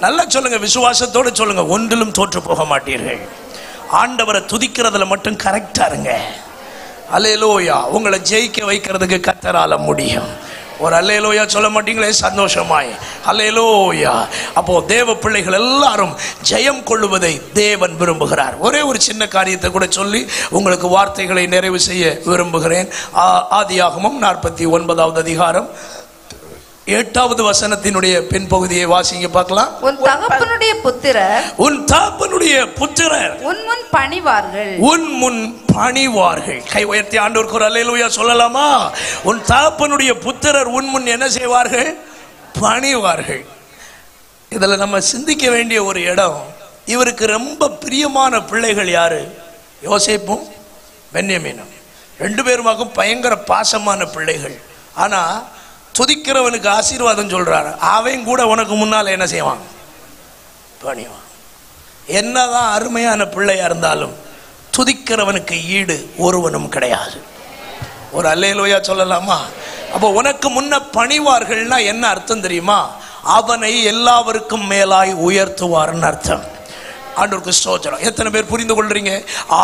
நல்லா சொல்லுங்க, விசுவாசத்தோடு சொல்லுங்க, ஒன்றிலும் தோற்று போக மாட்டீர்கள். ஆண்டவரை துதிக்கிறதுல மட்டும் கரெக்டா இருங்க. அல்லேலூயா. உங்களை ஜெயிக்க வைக்கிறதுக்கு கர்த்தரால முடியும். ஒரு அல்லேலூயா சொல்ல மாட்டீங்களே சந்தோஷமாய்? அல்லேலூயா. அப்போ தேவ பிள்ளைகள் எல்லாரும் ஜெயம் கொள்ளுவதை தேவன் விரும்புகிறார். ஒரே ஒரு சின்ன காரியத்தை கூட சொல்லி உங்களுக்கு வார்த்தைகளை நிறைவு செய்ய விரும்புகிறேன். ஆதியாகமம் 49வது அதிகாரம் 8வது வசனத்தினுடைய பின்பகுதியை வாசிங்க பார்க்கலாம். உன் தகப்பனுடைய புத்திரர் உன் முன் பணிவார்கள். கை உயர்த்தி ஆண்டவருக்கு ஒரு அல்லேலூயா சொல்லலாமா? உன் தகப்பனுடைய புத்திரர் உன் முன் என்ன செய்வார்கள்? பணிவார்கள். இதுல நம்ம சிந்திக்க வேண்டிய ஒரு இடம், இவருக்கு ரொம்ப பிரியமான பிள்ளைகள் யாரு? யோசேப்பும் பென்யமீனும். 2 பேருமாக்கும் பயங்கர பாசமான பிள்ளைகள். ஆனா துதிக்கிறவனுக்கு ஆசீர்வாதம் சொல்றாரு. அவன் கூட உனக்கு முன்னால என்ன செய்வான்? பணிவான். என்னதான் அருமையான பிள்ளையா இருந்தாலும் துதிக்கிறவனுக்கு ஈடு ஒருவனும் கிடையாது. ஒரு அல்லேலூயா சொல்லலாமா? அப்போ உனக்கு முன்ன பணிவார்கள்னா என்ன அர்த்தம் தெரியுமா? அவனை எல்லாருக்கும் மேலாய் உயர்த்துவார்னு அர்த்தம். ஆண்டவருக்கு ஸ்தோத்திரம். எத்தனை பேர் புரிந்து கொள்றீங்க?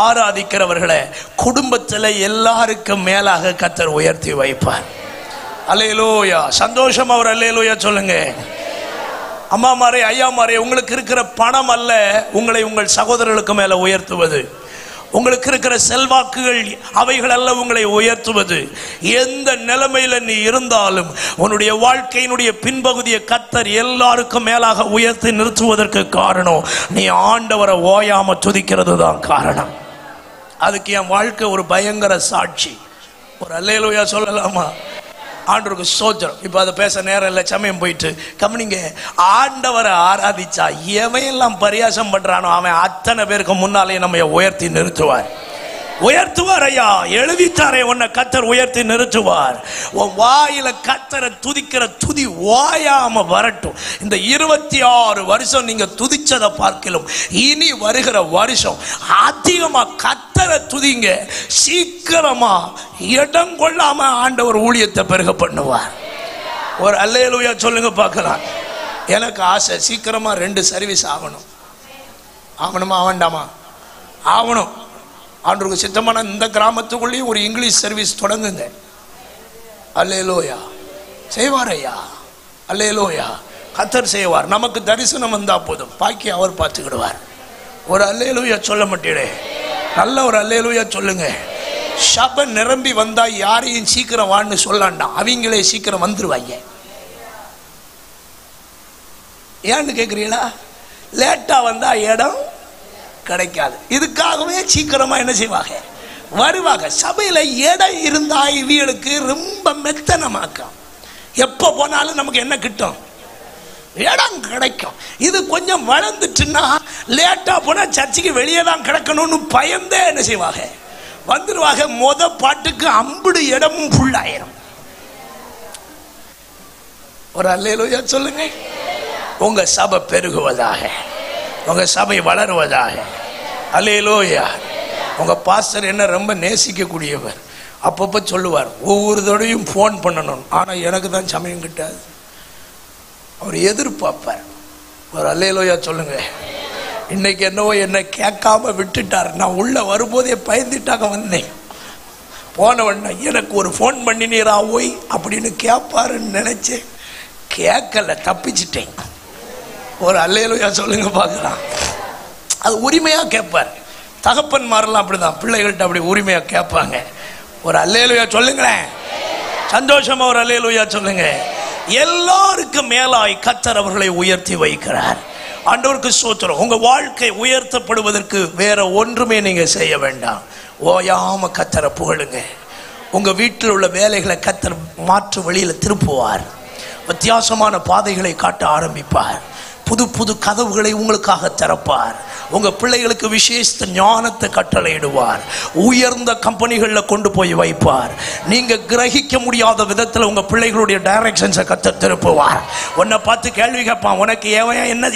ஆராதிக்கிறவர்களை குடும்பத்தில் எல்லாருக்கும் மேலாக கர்த்தர் உயர்த்தி வைப்பார். அல்லேலூயா. சந்தோஷம். அவர் அல்லேலூயா சொல்லுங்க. அம்மா மாரே, ஐயா மாரே, உங்களுக்கு இருக்கிற பணம் அல்ல உங்களை உங்கள் சகோதரர்களுக்கு மேல உயர்த்துவது. உங்களுக்கு இருக்கிற செல்வாக்குகள் அவைகள் அல்ல உங்களை உயர்த்துவது. எந்த நிலைமையில நீ இருந்தாலும் உன்னுடைய வாழ்க்கையினுடைய பின்பகுதியை கர்த்தர் எல்லாருக்கும் மேலாக உயர்த்தி நிறுத்துவதற்கு காரணம் நீ ஆண்டவரை ஓயாம துதிக்கிறது தான் காரணம். அதுக்கு என் வாழ்க்கை ஒரு பயங்கர சாட்சி. ஒரு அல்லேலூயா சொல்லலாமா? ஆண்டவருக்கு ஸ்தோத்திரம். இப்போ அதை பேச நேரம் இல்லை, சமயம் போயிட்டு. கவனிங்க, ஆண்டவரை ஆராதிச்சா எவையெல்லாம் பரியாசம் பண்றானோ அவன் அத்தனை பேருக்கு முன்னாலே நம்ம உயர்த்தி நிறுத்துவார். உயர்த்துவார். ஐயா எழுதித்தாரே, உன்னை கர்த்தர் உயர்த்தி நிறுத்துவார். உன் வாயில கர்த்தரை துதிக்கிற துதி ஓயாம வரட்டும். இந்த 26 வருஷம் நீங்க துதிச்சதை பார்க்கலாம், இனி வருகிற வருஷம் அதிகமா கர்த்தரை துதிங்க. சீக்கிரமா இடம் கொள்ளாம ஆண்டவர் ஊழியத்தை பெருக பண்ணுவார். ஒரு அல்லேலூயா சொல்லுங்க பார்க்கலாம். எனக்கு ஆசை சீக்கிரமா 2 சர்வீஸ் ஆகணும். ஆகணுமா வேண்டாமா? ஆகணும். ஆண்டவருக்கு சித்தமான இந்த கிராமத்துக்குள்ளேயும் ஒரு இங்கிலீஷ் சர்வீஸ் தொடங்குங்க. அல்லேலூயா. செய்வார் ஐயா. அல்லேலூயா. கர்த்தர் செய்வார். நமக்கு தரிசனம் வந்தா போதும், பாக்கி அவர் பார்த்துக்கிடுவார். ஒரு அல்லேலூயா சொல்ல மாட்டேடே. நல்ல ஒரு அல்லேலூயா சொல்லுங்க. சபை நிரம்பி வந்தா யாரையும் சீக்கிரம் வான்னு சொல்லாண்டாம், அவங்களே சீக்கிரம் வந்துருவாங்க. ஏன்னு கேட்குறீங்களா? லேட்டா வந்தா இடம் கிடைக்காது. இதுக்காகவே சீக்கிரமா என்ன செய்வாங்க? வருவாங்க. சபையில இடம் இருந்தா இவங்களுக்கு ரொம்ப மெத்தனமாக்கம். எப்ப போனாலும் நமக்கு என்ன கிட்டும்? இடம் கிடைக்கும். இது கொஞ்சம் வளர்ந்துட்டுன்னா லேட்டா போனா சர்ச்சுக்கு வெளியே தான் கிடக்கணும்னு பயந்தே என்ன செய்வாங்க? வந்துருவாங்க. மொத பாட்டுக்கு 50 இடமும் ஃபுல்லாயிரும். ஒரு அல்லேலூயா சொல்லுங்க. உங்க சபை பெருகுவதாக, உங்க சபை வளருவதாக. அல்லேலூயா. உங்க பாஸ்டர் என்ன ரொம்ப நேசிக்கக்கூடியவர். அப்பப்போ சொல்லுவார், ஒவ்வொரு தடவையும் ஃபோன் பண்ணணும், ஆனால் எனக்கு தான் சமயம் கிட்டாது. அவர் எதிர்பார்ப்பார். ஒரு அல்லேலூயா சொல்லுங்க. இன்னைக்கு என்னவோ என்னை கேட்காம விட்டுட்டார். நான் உள்ள வரும்போதே பயந்துட்டாங்க வந்தேன். போனவண்ணா எனக்கு ஒரு ஃபோன் பண்ணினீரா ஓய் அப்படின்னு கேட்பாருன்னு நினைச்சேன். கேட்கல, தப்பிச்சிட்டேன். ஒரு அல்லேலூயா சொல்லுங்க பார்க்கலாம். அது உரிமையா கேட்பார். தகப்பன்மாரெல்லாம் அப்படிதான் பிள்ளைகள்கிட்ட அப்படி உரிமையா கேட்பாங்க. ஒரு அல்லேலூயா சொல்லுங்களேன். சந்தோஷமா ஒரு அல்லேலூயா சொல்லுங்க. எல்லாருக்கும் மேலாய் கர்த்தர் அவர்களை உயர்த்தி வைக்கிறார். ஆண்டவருக்கு ஸ்தோத்திரம். உங்க வாழ்க்கை உயர்த்தப்படுவதற்கு வேற ஒன்றுமே நீங்க செய்ய வேண்டாம். ஓயாம கர்த்தரை புகழுங்க. உங்க வீட்டில் உள்ள வேலைகளை கர்த்தர் மாற்று வழியில திருப்புவார். வித்தியாசமான பாதைகளை காட்ட ஆரம்பிப்பார். புது புது கதவுகளை உங்களுக்காக திறப்பார். உங்க பிள்ளைகளுக்கு விசேஷ ஞானத்தை கட்டளையிடுவார். உயர்ந்த கம்பெனிகளில் கொண்டு போய் வைப்பார். நீங்க கிரகிக்க முடியாத விதத்தில் உங்க பிள்ளைகளுடைய டைரக்ஷன்ஸை கத்த திருப்புவார். உன்னை பார்த்து கேள்வி கேட்பான், உனக்கு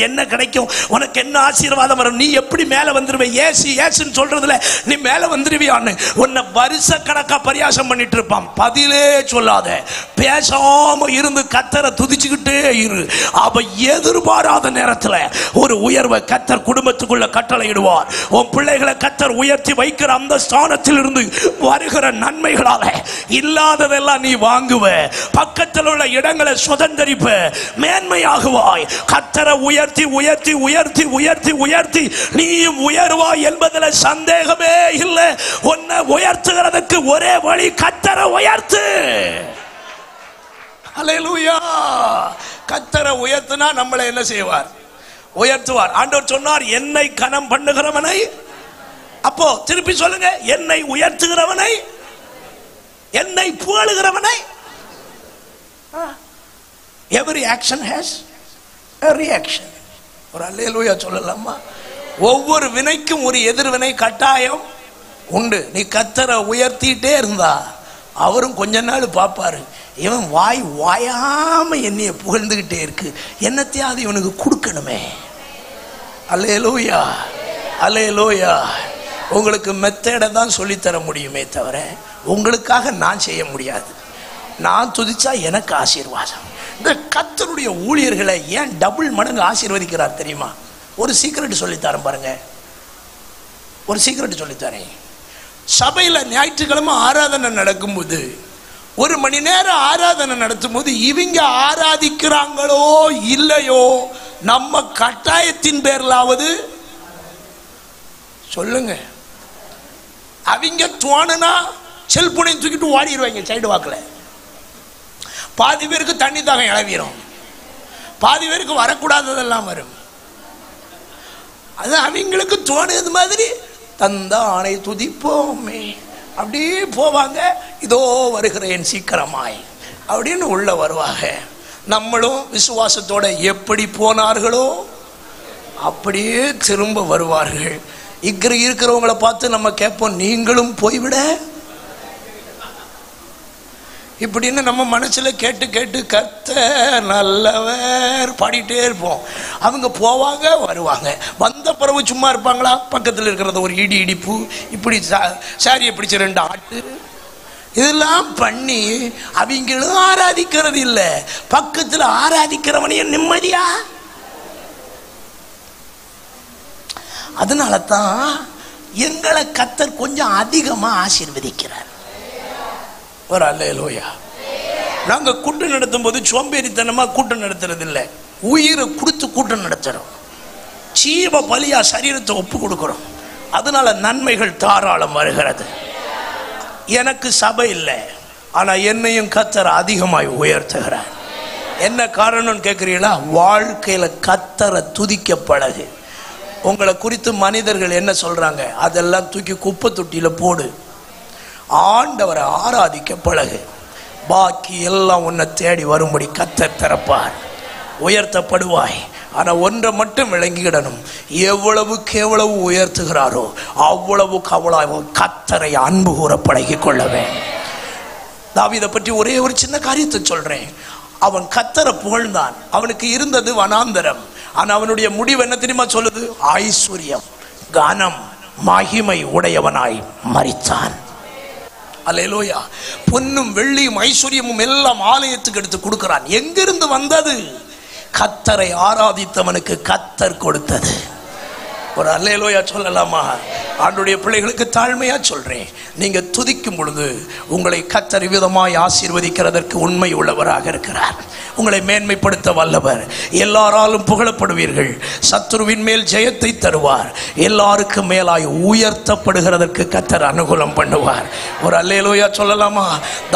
என்ன கிடைக்கும், உனக்கு என்ன ஆசீர்வாதம் வரும், நீ எப்படி மேலே வந்துருவே, ஏசுன்னு சொல்றதுல நீ மேலே வந்துருவியான்னு உன்னை வருஷ கணக்கா பரியாசம் பண்ணிட்டு இருப்பான். பதிலே சொல்லாத, பேசாம இருந்து கத்தரை துதிச்சுக்கிட்டே இரு. அவ எதிர்பாராத நேரத்தில் ஒரு உயர்வை கத்தர் குடும்பத்துக்குள்ள கட்டளையிடுவார். உன் பிள்ளைகளை கத்தர் உயர்த்தி வைக்கிற அந்த ஸ்தானத்தில் இருந்து வருகிற நன்மைகளால இல்லாததெல்லாம் நீ வாங்குவ. பக்கத்தில் உள்ள இடங்களை சுதந்தரிப்ப, மேன்மையாகுவாய். கத்தரை உயர்த்தி உயர்த்தி உயர்த்தி உயர்த்தி உயர்த்தி நீயும் உயர்வாய் என்பதில் சந்தேகமே இல்லை. உன்னை உயர்த்துகிறதுக்கு ஒரே வழி, கத்தரை உயர்த்து. அல்லேலூயா. கர்த்தரை உயர்த்தினா நம்மளை என்ன செய்வார்? உயர்த்துவார். ஆண்டவர் சொன்னார், என்னை கனம் பண்ணுகிறவனை, அப்போ திருப்பி சொல்லுங்க, என்னை உயர்த்துகிறவனை, என்னை புகழுகிறவனை. every action has a reaction. ஒரு அல்லேலூயா சொல்லலாமா? ஒவ்வொரு வினைக்கும் ஒரு எதிர்வினை கட்டாயம் உண்டு. நீ கர்த்தரை உயர்த்திட்டே இருந்தா அவரும் கொஞ்ச நாள் பார்ப்பாரு, இவன் வாயாம என்னைய புகழ்ந்துகிட்டே இருக்கு, என்னத்தையாவது இவனுக்கு கொடுக்கணுமே. அல்லேலூயா, அல்லேலூயா. உங்களுக்கு மெத்தேடை தான் சொல்லித்தர முடியுமே தவிர உங்களுக்காக நான் செய்ய முடியாது. நான் துதிச்சா எனக்கு ஆசீர்வாதம். இந்த கர்த்தருடைய ஊழியர்களை ஏன் டபுள் மடங்கு ஆசீர்வதிக்கிறார் தெரியுமா? ஒரு சீக்கிரட் சொல்லித்தரேன் பாருங்க, ஒரு சீக்கிரட் சொல்லித்தரேன். சபையில் ஞாயிற்றுக்கிழமை ஆராதனை நடக்கும்போது 1 மணி நேரம் ஆராதனை நடத்தும் போது இவங்க ஆராதிக்கிறாங்களோ இல்லையோ, நம்ம கட்டாயத்தின் பேர்லாவது சொல்லுங்க. அவங்க தோணுனா செல்போனையும் தூக்கிட்டு ஓடிடுவாங்க சைடு வாக்கில். பாதி பேருக்கு தண்ணி தாகம் இழவிடும், பாதி பேருக்கு வரக்கூடாததெல்லாம் வரும். அது அவங்களுக்கு தோணுது மாதிரி தந்தா ஆணை துதிப்போமே அப்படியே போவாங்க. இதோ வருகிறேன் சீக்கிரமாய் அப்படின்னு உள்ள வருவாங்க. நம்மளும் விசுவாசத்தோட எப்படி போனார்களோ அப்படியே திரும்ப வருவார்கள். இருக்கிறவங்களை பார்த்து நம்ம கேட்போம், நீங்களும் போய்விட இப்படின்னு நம்ம மனசுல கேட்டு கேட்டு கர்த்தர் நல்லவர் பாடிட்டே இருப்போம். அவங்க போவாங்க வருவாங்க. வந்த பிறகு சும்மா இருப்பாங்களா? பக்கத்தில் இருக்கிறத ஒரு இடிப்பு, இப்படி சாரியை பிடிச்ச 2 ஆட்டு, இதெல்லாம் பண்ணி அவங்களும் ஆராதிக்கிறது இல்லை. பக்கத்தில் ஆராதிக்கிறவனையும் நிம்மதியா. அதனால தான் எங்களை கர்த்தர் கொஞ்சம் அதிகமா ஆசீர்வதிக்கிறார். ஒரு அல்லேலூயா. நாங்க கூட்டம் நடத்தும் போது சோம்பேறித்தனமா கூட்டம் நடத்துறது இல்லை, உயிரை கொடுத்து கூட்டம் நடத்துறோம். ஜீவ பலியா சரீரத்தை ஒப்பு கொடுக்கிறோம். அதனால நன்மைகள் தாராளம் வருகிறது. எனக்கு சபை இல்லை, ஆனா என்னையும் கர்த்தர் அதிகமாய் உயர்த்துகிறார். என்ன காரணம்னு கேட்கிறீங்களா? வாழ்க்கையில கர்த்தரை துதிக்க பழகு. உங்களை குறித்து மனிதர்கள் என்ன சொல்றாங்க அதெல்லாம் தூக்கி குப்பை தொட்டியில போடு. ஆண்டவரை ஆராதிக்க பழகு. பாக்கி எல்லாம் உன்னை தேடி வரும்படி கர்த்தர் திறப்பார். உயர்த்தப்படுவாய். ஆனா ஒன்றை மட்டும் விளங்கிடணும், எவ்வளவுக்கு எவ்வளவு உயர்த்துகிறாரோ அவ்வளவுக்கு அவ்வளவு கர்த்தரை அன்பு கூற பழகி கொள்ள வேண்டும். தாவீதை பற்றி ஒரே ஒரு சின்ன காரியத்தை சொல்றேன். அவன் கர்த்தரை புகழ்ந்தான். அவனுக்கு இருந்தது வனாந்தரம். ஆனா அவனுடைய முடிவு என்ன தெரியுமா சொல்லுது? ஐஸ்வர்யம், கனம், மகிமை உடையவனாய் மரித்தான். அல்லேலூயா. பொன்னும் வெள்ளியும் ஐஸ்வர்யமும் எல்லாம் ஆலயத்துக்கு எடுத்து கொடுக்கிறான். எங்கிருந்து வந்தது? கர்த்தரை ஆராதித்தவனுக்கு கர்த்தர் கொடுத்தது. ஒரு அல்லேலூயா சொல்லலாமா? ஆண்டுடைய பிள்ளைகளுக்கு தாழ்மையா சொல்றேன், நீங்க துதிக்கும் பொழுது உங்களை கர்த்தர் விதமாய் ஆசீர்வதிக்கிறதற்கு உண்மை உள்ளவராக இருக்கிறார். உங்களை மேன்மைப்படுத்த வல்லவர். எல்லாராலும் புகழப்படுவீர்கள். சத்துருவின் மேல் ஜெயத்தை தருவார். எல்லாருக்கும் மேலாய் உயர்த்தப்படுகிறதற்கு கர்த்தர் அனுகூலம் பண்ணுவார். ஒரு அல்லேலூயா சொல்லலாமா?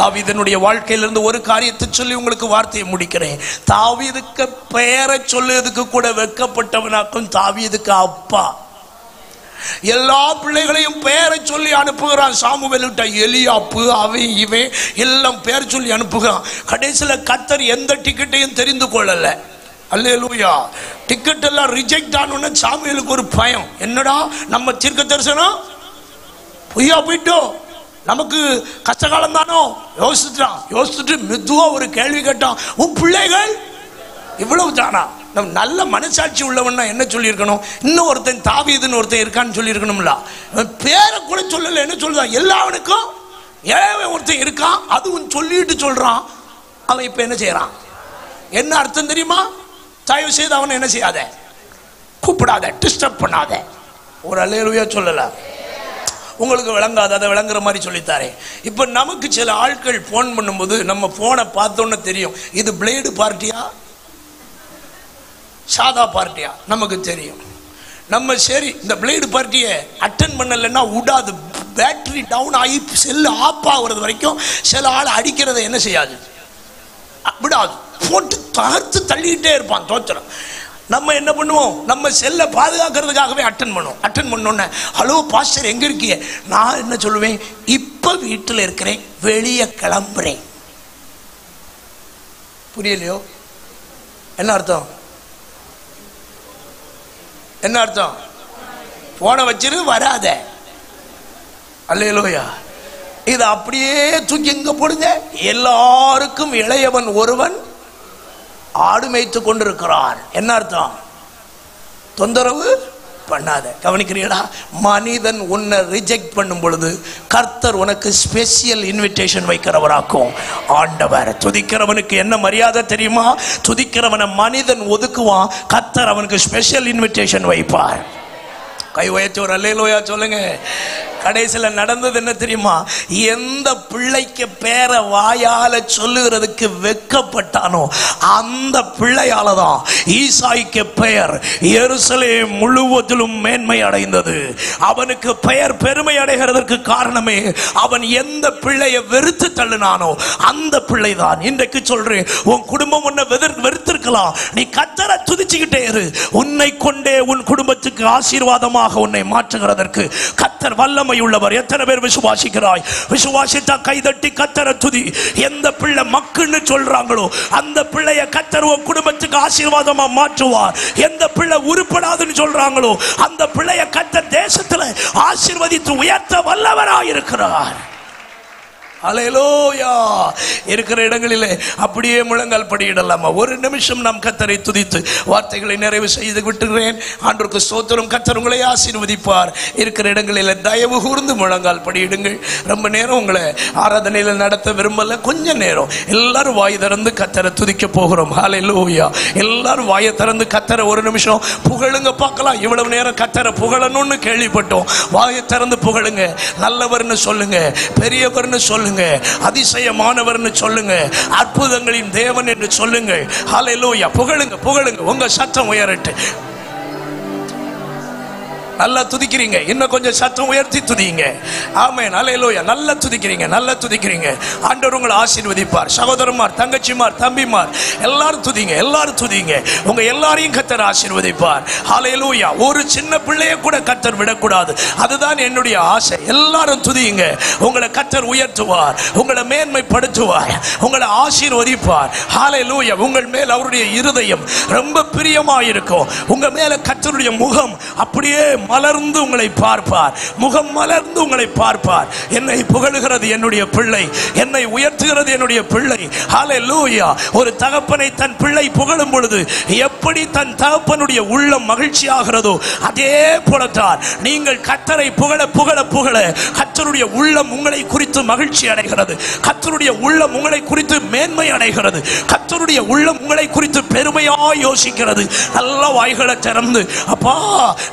தாவீதினுடைய வாழ்க்கையிலிருந்து ஒரு காரியத்தை சொல்லி உங்களுக்கு வார்த்தையை முடிக்கிறேன். தாவீதுக்கு பெயரை சொல்லுவதற்கு கூட வெட்கப்பட்டவனாக்கும் தாவீதுக்கு அப்பா. எல்லா பிள்ளைகளையும் பெயரை சொல்லி அனுப்புகிறான். சாமுவேல் விட்ட எலியாப்பு, அவன் இவன் எல்லாம் பெயர் சொல்லி அனுப்புகிறான். கடைசியில் கர்த்தர் எந்த டிக்கெட்டையும் தெரிந்து கொள்ளல. அல்லேலூயா. டிக்கெட் எல்லாம் ரிஜெக்ட் ஆனோன்னு சாமுவேலுக்கு ஒரு பயம். என்னடா நம்ம தீர்க்க தரிசனம் பொய்யா போயிட்டோம், நமக்கு கஷ்டகாலம் தானோ யோசிச்சுட்டு மெதுவா ஒரு கேள்வி கேட்டான், உன் பிள்ளைகள் இவ்வளவு தானா? நம்ம நல்ல மனசாட்சி உள்ளவன்னா என்ன சொல்லியிருக்கணும்? இன்னும் ஒருத்தன் தாவீதுன்னு ஒருத்தன் இருக்கான்னு சொல்லியிருக்கணும்ல. பேரை கூட சொல்லல. என்ன சொல்றான்? எல்லாவனுக்கும் ஏன் ஒருத்தன் இருக்கான், அதுவும் சொல்லிட்டு சொல்றான். அவன் இப்ப என்ன செய்யறான்? என்ன அர்த்தம் தெரியுமா? தயவு செய்து அவனை என்ன செய்யாத, கூப்பிடாத, டிஸ்டர்ப் பண்ணாத. ஒரு அல்லேலூயா சொல்லல. உங்களுக்கு விளங்காத அதை விளங்குற மாதிரி சொல்லித்தாரே. இப்ப நமக்கு சில ஆட்கள் போன் பண்ணும்போது நம்ம போனை பார்த்தோன்னு தெரியும், இது பிளேடு பார்ட்டியா சாதா பார்ட்டியா நமக்கு தெரியும். நம்ம சரி இந்த பிளேடு பார்ட்டியை அட்டன் பண்ணலைன்னா விடாது. பேட்டரி டவுன் ஆகி செல்லு ஆஃப் ஆகுறது வரைக்கும் சில ஆள் அடிக்கிறத என்ன செய்யாது, விடாது. போட்டு தகர்த்து தள்ளிக்கிட்டே இருப்பான் தோத்திரம். நம்ம என்ன பண்ணுவோம்? நம்ம செல்லை பாதுகாக்கிறதுக்காகவே அட்டன் பண்ணுவோம். அட்டன் பண்ணோன்னே ஹலோ பாஸ்டர் எங்க இருக்கீங்க? நான் என்ன சொல்லுவேன்? இப்ப வீட்டில் இருக்கிறேன், வெளியே கிளம்புறேன். புரியலையோ? என்ன அர்த்தம்? என்ன அர்த்தம்? போனை வச்சிரு, வராத. அல்லேலூயா. இது அப்படியே தூக்கி எங்க போடுங்க. எல்லாருக்கும் இளையவன் ஒருவன் ஆடு மேய்த்து கொண்டிருக்கிறான். என்ன அர்த்தம்? தொந்தரவு பண்ணாத. கவனிக்கிறீங்களா? மனிதன் உன்னை ரிஜெக்ட் பண்ணும் பொழுது கர்த்தர் உனக்கு ஸ்பெஷல் இன்விடேஷன் வைக்கிறவராக்கும் ஆண்டவர். துதிக்கிறவனுக்கு என்ன மரியாதை தெரியுமா? துதிக்கிறவனை மனிதன் ஒதுக்குவான், கர்த்தர் அவனுக்கு ஸ்பெஷல் இன்விடேஷன் வைப்பார். கை உயர்த்தி ஒரு அல்லேலூயா சொல்லுங்க. கடைசியில் நடந்தது என்ன தெரியுமா? எந்த பிள்ளைக்கு பேரை வாயால சொல்லுகிறதுக்கு வெக்கப்பட்டானோ அந்த பிள்ளையால தான் ஈசாய்க்கு பெயர் எருசலேம் முழுவதிலும் மேன்மை அடைந்தது. அவனுக்கு பெயர் பெருமை அடைகிறதற்கு காரணமே அவன் எந்த பிள்ளையை வெறுத்து தள்ளினானோ அந்த பிள்ளை தான். இன்றைக்கு சொல்றேன், உன் குடும்பம் உன்னை வெறுத்திருக்கலாம், நீ கர்த்தரை துதிச்சுக்கிட்டே இரு. உன்னை கொண்டே உன் குடும்பத்துக்கு ஆசீர்வாதமாக உன்னை மாற்றுகிறதற்கு கர்த்தர் வல்லமை உள்ளவர். எத்தனை பேர் விசுவாசிக்கிறாய்? விசுவாசித்தா கைதட்டி கர்த்தரை துதி. எந்த பிள்ளை மக்குன்னு சொல்றாங்களோ அந்த பிள்ளைய கர்த்தர் உன் குடும்பத்துக்கு ஆசீர்வாதமா மாற்றுவார். எந்த பிள்ளை உருப்படாதுன்னு சொல்றாங்களோ அந்த பிள்ளைய கர்த்தர் தேசத்துல ஆசீர்வதித்து உயர்த்த வல்லவராய் இருக்கிறார். அல்லேலூயா. இருக்கிற இடங்களிலே அப்படியே முழங்கால் படியிடலாமா? ஒரு நிமிஷம் நாம் கர்த்தரை துதித்து வார்த்தைகளை நிறைவு செய்து விட்டுகிறேன். ஆண்டவருக்கு ஸ்தோத்திரம். கர்த்தர் உங்களை ஆசீர்வதிப்பார். இருக்கிற இடங்களில் தயவு கூர்ந்து முழங்கால் படியிடுங்கள். ரொம்ப நேரம் உங்களை ஆராதனையில் நடத்த விரும்பல, கொஞ்ச நேரம் எல்லாரும் வாய் திறந்து கர்த்தரை துதிக்க போகிறோம். அல்லேலூயா. எல்லாரும் வாயை திறந்து கர்த்தரை ஒரு நிமிஷம் புகழுங்க பார்க்கலாம். இவ்வளவு நேரம் கர்த்தரை புகழணும்னு கேள்விப்பட்டோம். வாயை திறந்து புகழுங்க. நல்லவர்னு சொல்லுங்க, பெரியவர்னு சொல்லுங்க, அதிசயமானவர்னு சொல்லுங்க, அற்புதங்களின் தேவன் என்று சொல்லுங்க. ஹல்லேலூயா. புகழுங்க, புகழுங்க. உங்க சத்தம் உயரட்டு. நல்லா துதிக்கிறீங்க, இன்னும் கொஞ்சம் சத்தம் உயர்த்தி துதிங்க. ஆமென். அல்லேலூயா. நல்லா துதிக்கிறீங்க, நல்லா துதிக்கிறீங்க. ஆண்டவர் உங்களை ஆசீர்வதிப்பார். சகோதரமார், தங்கச்சிமார், தம்பிமார் எல்லாரும் துதிங்க, எல்லாரும் துதிங்க. உங்க எல்லாரையும் கர்த்தர் ஆசீர்வதிப்பார். ஹல்லேலூயா. ஒரு சின்ன பிள்ளையை கூட கர்த்தர் விடக்கூடாது. அதுதான் என்னுடைய ஆசை. எல்லாரும் துதிங்க. உங்களை கர்த்தர் உயர்த்துவார், உங்களை மேன்மைப்படுத்துவார், உங்களை ஆசீர்வதிப்பார். ஹல்லேலூயா. உங்கள் மேல் அவருடைய இருதயம் ரொம்ப பிரியமாயிருக்கும். உங்க மேல கர்த்தருடைய முகம் அப்படியே மலர்ந்து உங்களை பார்ப்பார். முகம் மலர்ந்து உங்களை பார்ப்பார். என்னை புகழுகிறது என்னுடைய பிள்ளை, என்னை உயர்த்துகிறது என்னுடைய பிள்ளை. ஹல்லேலூயா. ஒரு தகப்பனை தன் பிள்ளை புகழும் பொழுது எப்படி தன் தகப்பனுடைய உள்ளம் மகிழ்ச்சி ஆகிறதோ அதே போலத்தான் நீங்கள் கர்த்தரை புகழ புகழ புகழ கர்த்தருடைய உள்ளம் உங்களை குறித்து மகிழ்ச்சி அடைகிறது. கர்த்தருடைய உள்ளம் உங்களை குறித்து மேன்மை அடைகிறது. கர்த்தருடைய உள்ளம் உங்களை குறித்து பெருமையாய் யோசிக்கிறது. நல்ல வாய்களை திறந்து, அப்பா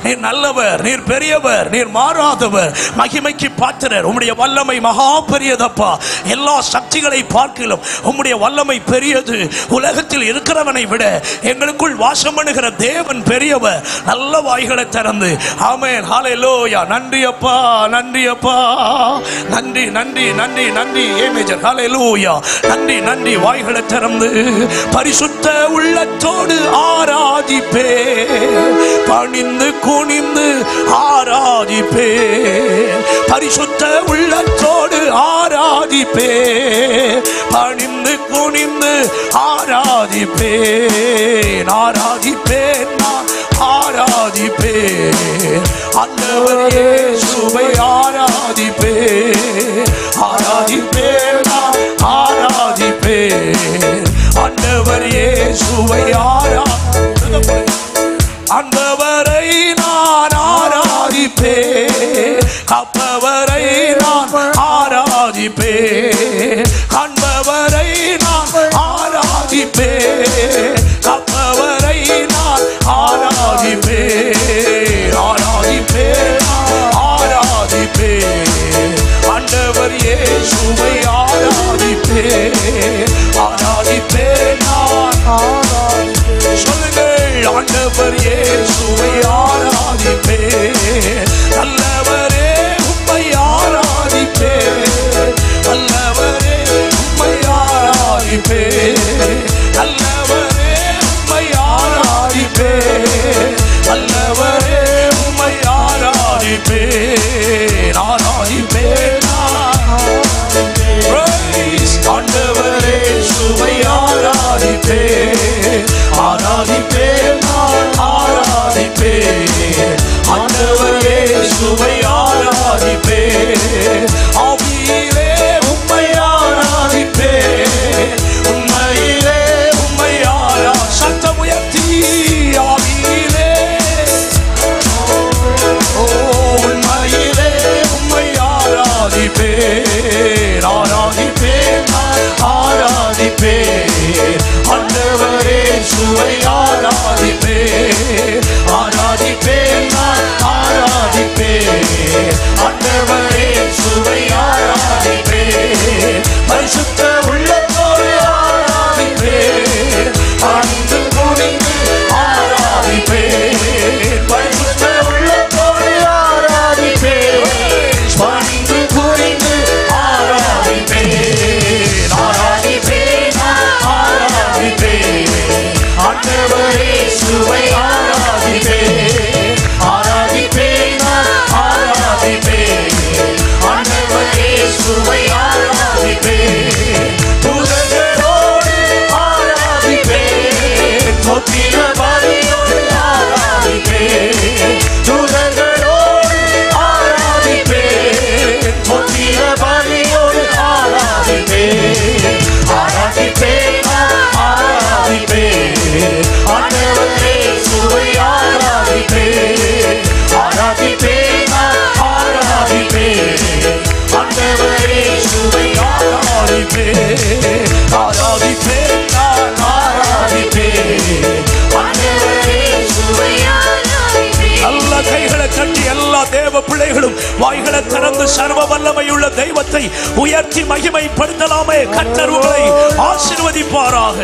நீர் நல்லவர், நீர் பெரியவர், நீர் மாறாதவர், மகிமைக்கு பாத்திரர், உம்முடைய வல்லமை மகா பெரியதப்பா. எல்லா சக்திகளை பார்க்கிலும் உம்முடைய வல்லமை பெரியது. உலகத்தில் இருக்கிறவனை விட எங்களுக்குள் வாசம் பண்ணுகிற தேவன் பெரியவர். நல்ல வாய்களை திறந்து ஆமென். ஹல்லேலூயா. நன்றி அப்பா, நன்றி அப்பா, நன்றி நன்றி நன்றி நன்றி. ஏமேஜர். ஹல்லேலூயா. நன்றி நன்றி. வாய்களை திறந்து பரிசுத்த உள்ளத்தோடு ஆராதிப்பே, பணிந்து குனிந்து ஆராதிப்பே, பரிசுத்த உள்ளத்தோடு ஆராதிப்பே, பணிந்து குனிந்து ஆராதிப்பே, ஆராதிப்பேன், நான் ஆராதிப்பேன், ஆண்டவர் இயேசுவை ஆராதிப்பேன், ஆராதிப்பேன், நான் ஆராதிப்பேன், ஆண்டவர் இயேசுவை ஆராதிப்பேன், ஆண்டவரை நான் ஆராதிப்பேன், காப்பவரை நான் ஆராதிப்பேன், காண்பவரை நான் ஆராதிப்பேன், காப்பவரை நான் ஆராதிப்பேன், ஆராதிப்பேன், ஆராதிப்பேன், ஆண்டவர் இயேசுவை ஆராதிப்பேன், ஆராதிப்பேன், நான் ஆராதிப்பேன். சொல்லுங்கள், ஆண்டவர் இயேசுவை ஆராதிப்பேன், நல்லவரே உம்மை ஆராதிப்பேன், ஆராதிப்பேன் ஆராதிப்பேன் ஆராதிப்பேன் ஆண்டவரே இயேசுவை ஆராதிப்பேன் ஆராதிப்பேன் ஆராதிப்பேன் ஆண்டவரே இயேசுவை ஆராதிப்பேன் பரிசுத்த உள்ளத்தோடு ஆராதிப்பேன் பணிந்து குனிந்து ஆராதிப்பேன் பரிசுத்த உள்ளத்தோடு ஆராதிப்பேன் பணிந்து குனிந்து ஆராதிப்பேன் ஆராதிப்பேன் ஆராதிப்பேன் ஆண்டவரே இயேசுவை ஆராதிப்பேன் ஆராதிப்பேன் ஆராதிப்பேன் ஆண்டவரே இயேசுவை ஆராதிப்பேன் புகழோடு ஆராதிப்பேன் தொத்திர பலியோடு ஆராதிப்பேன் துதர்களோடு ஆராதிப்பேன் தொத்திர பலியோடு ஆராதிப்பேன் ஆராதிப்பேன் ஆராதிப்பேன் ஆண்டவரே இயேசுவை ஆராதிப்பேன் ஆராதிப்பேன் ஆராதிப்பேன் ஆண்டவரே இயேசுவை ஆராதிப்பேன் ஆராதிப்பேன் ஆராதிப்பேன் ஆண்டவரே இயேசுவை ஆராதிப்பேன். எல்லா கைகளை கட்டி எல்லா தேவ பிள்ளைகளும் வாய்களை திறந்து சர்வ வல்லமையுள்ள தெய்வத்தை உயர்த்தி மகிமைப்படுத்தலாமே. கர்த்தர் உங்களை ஆசீர்வதிப்பாராக.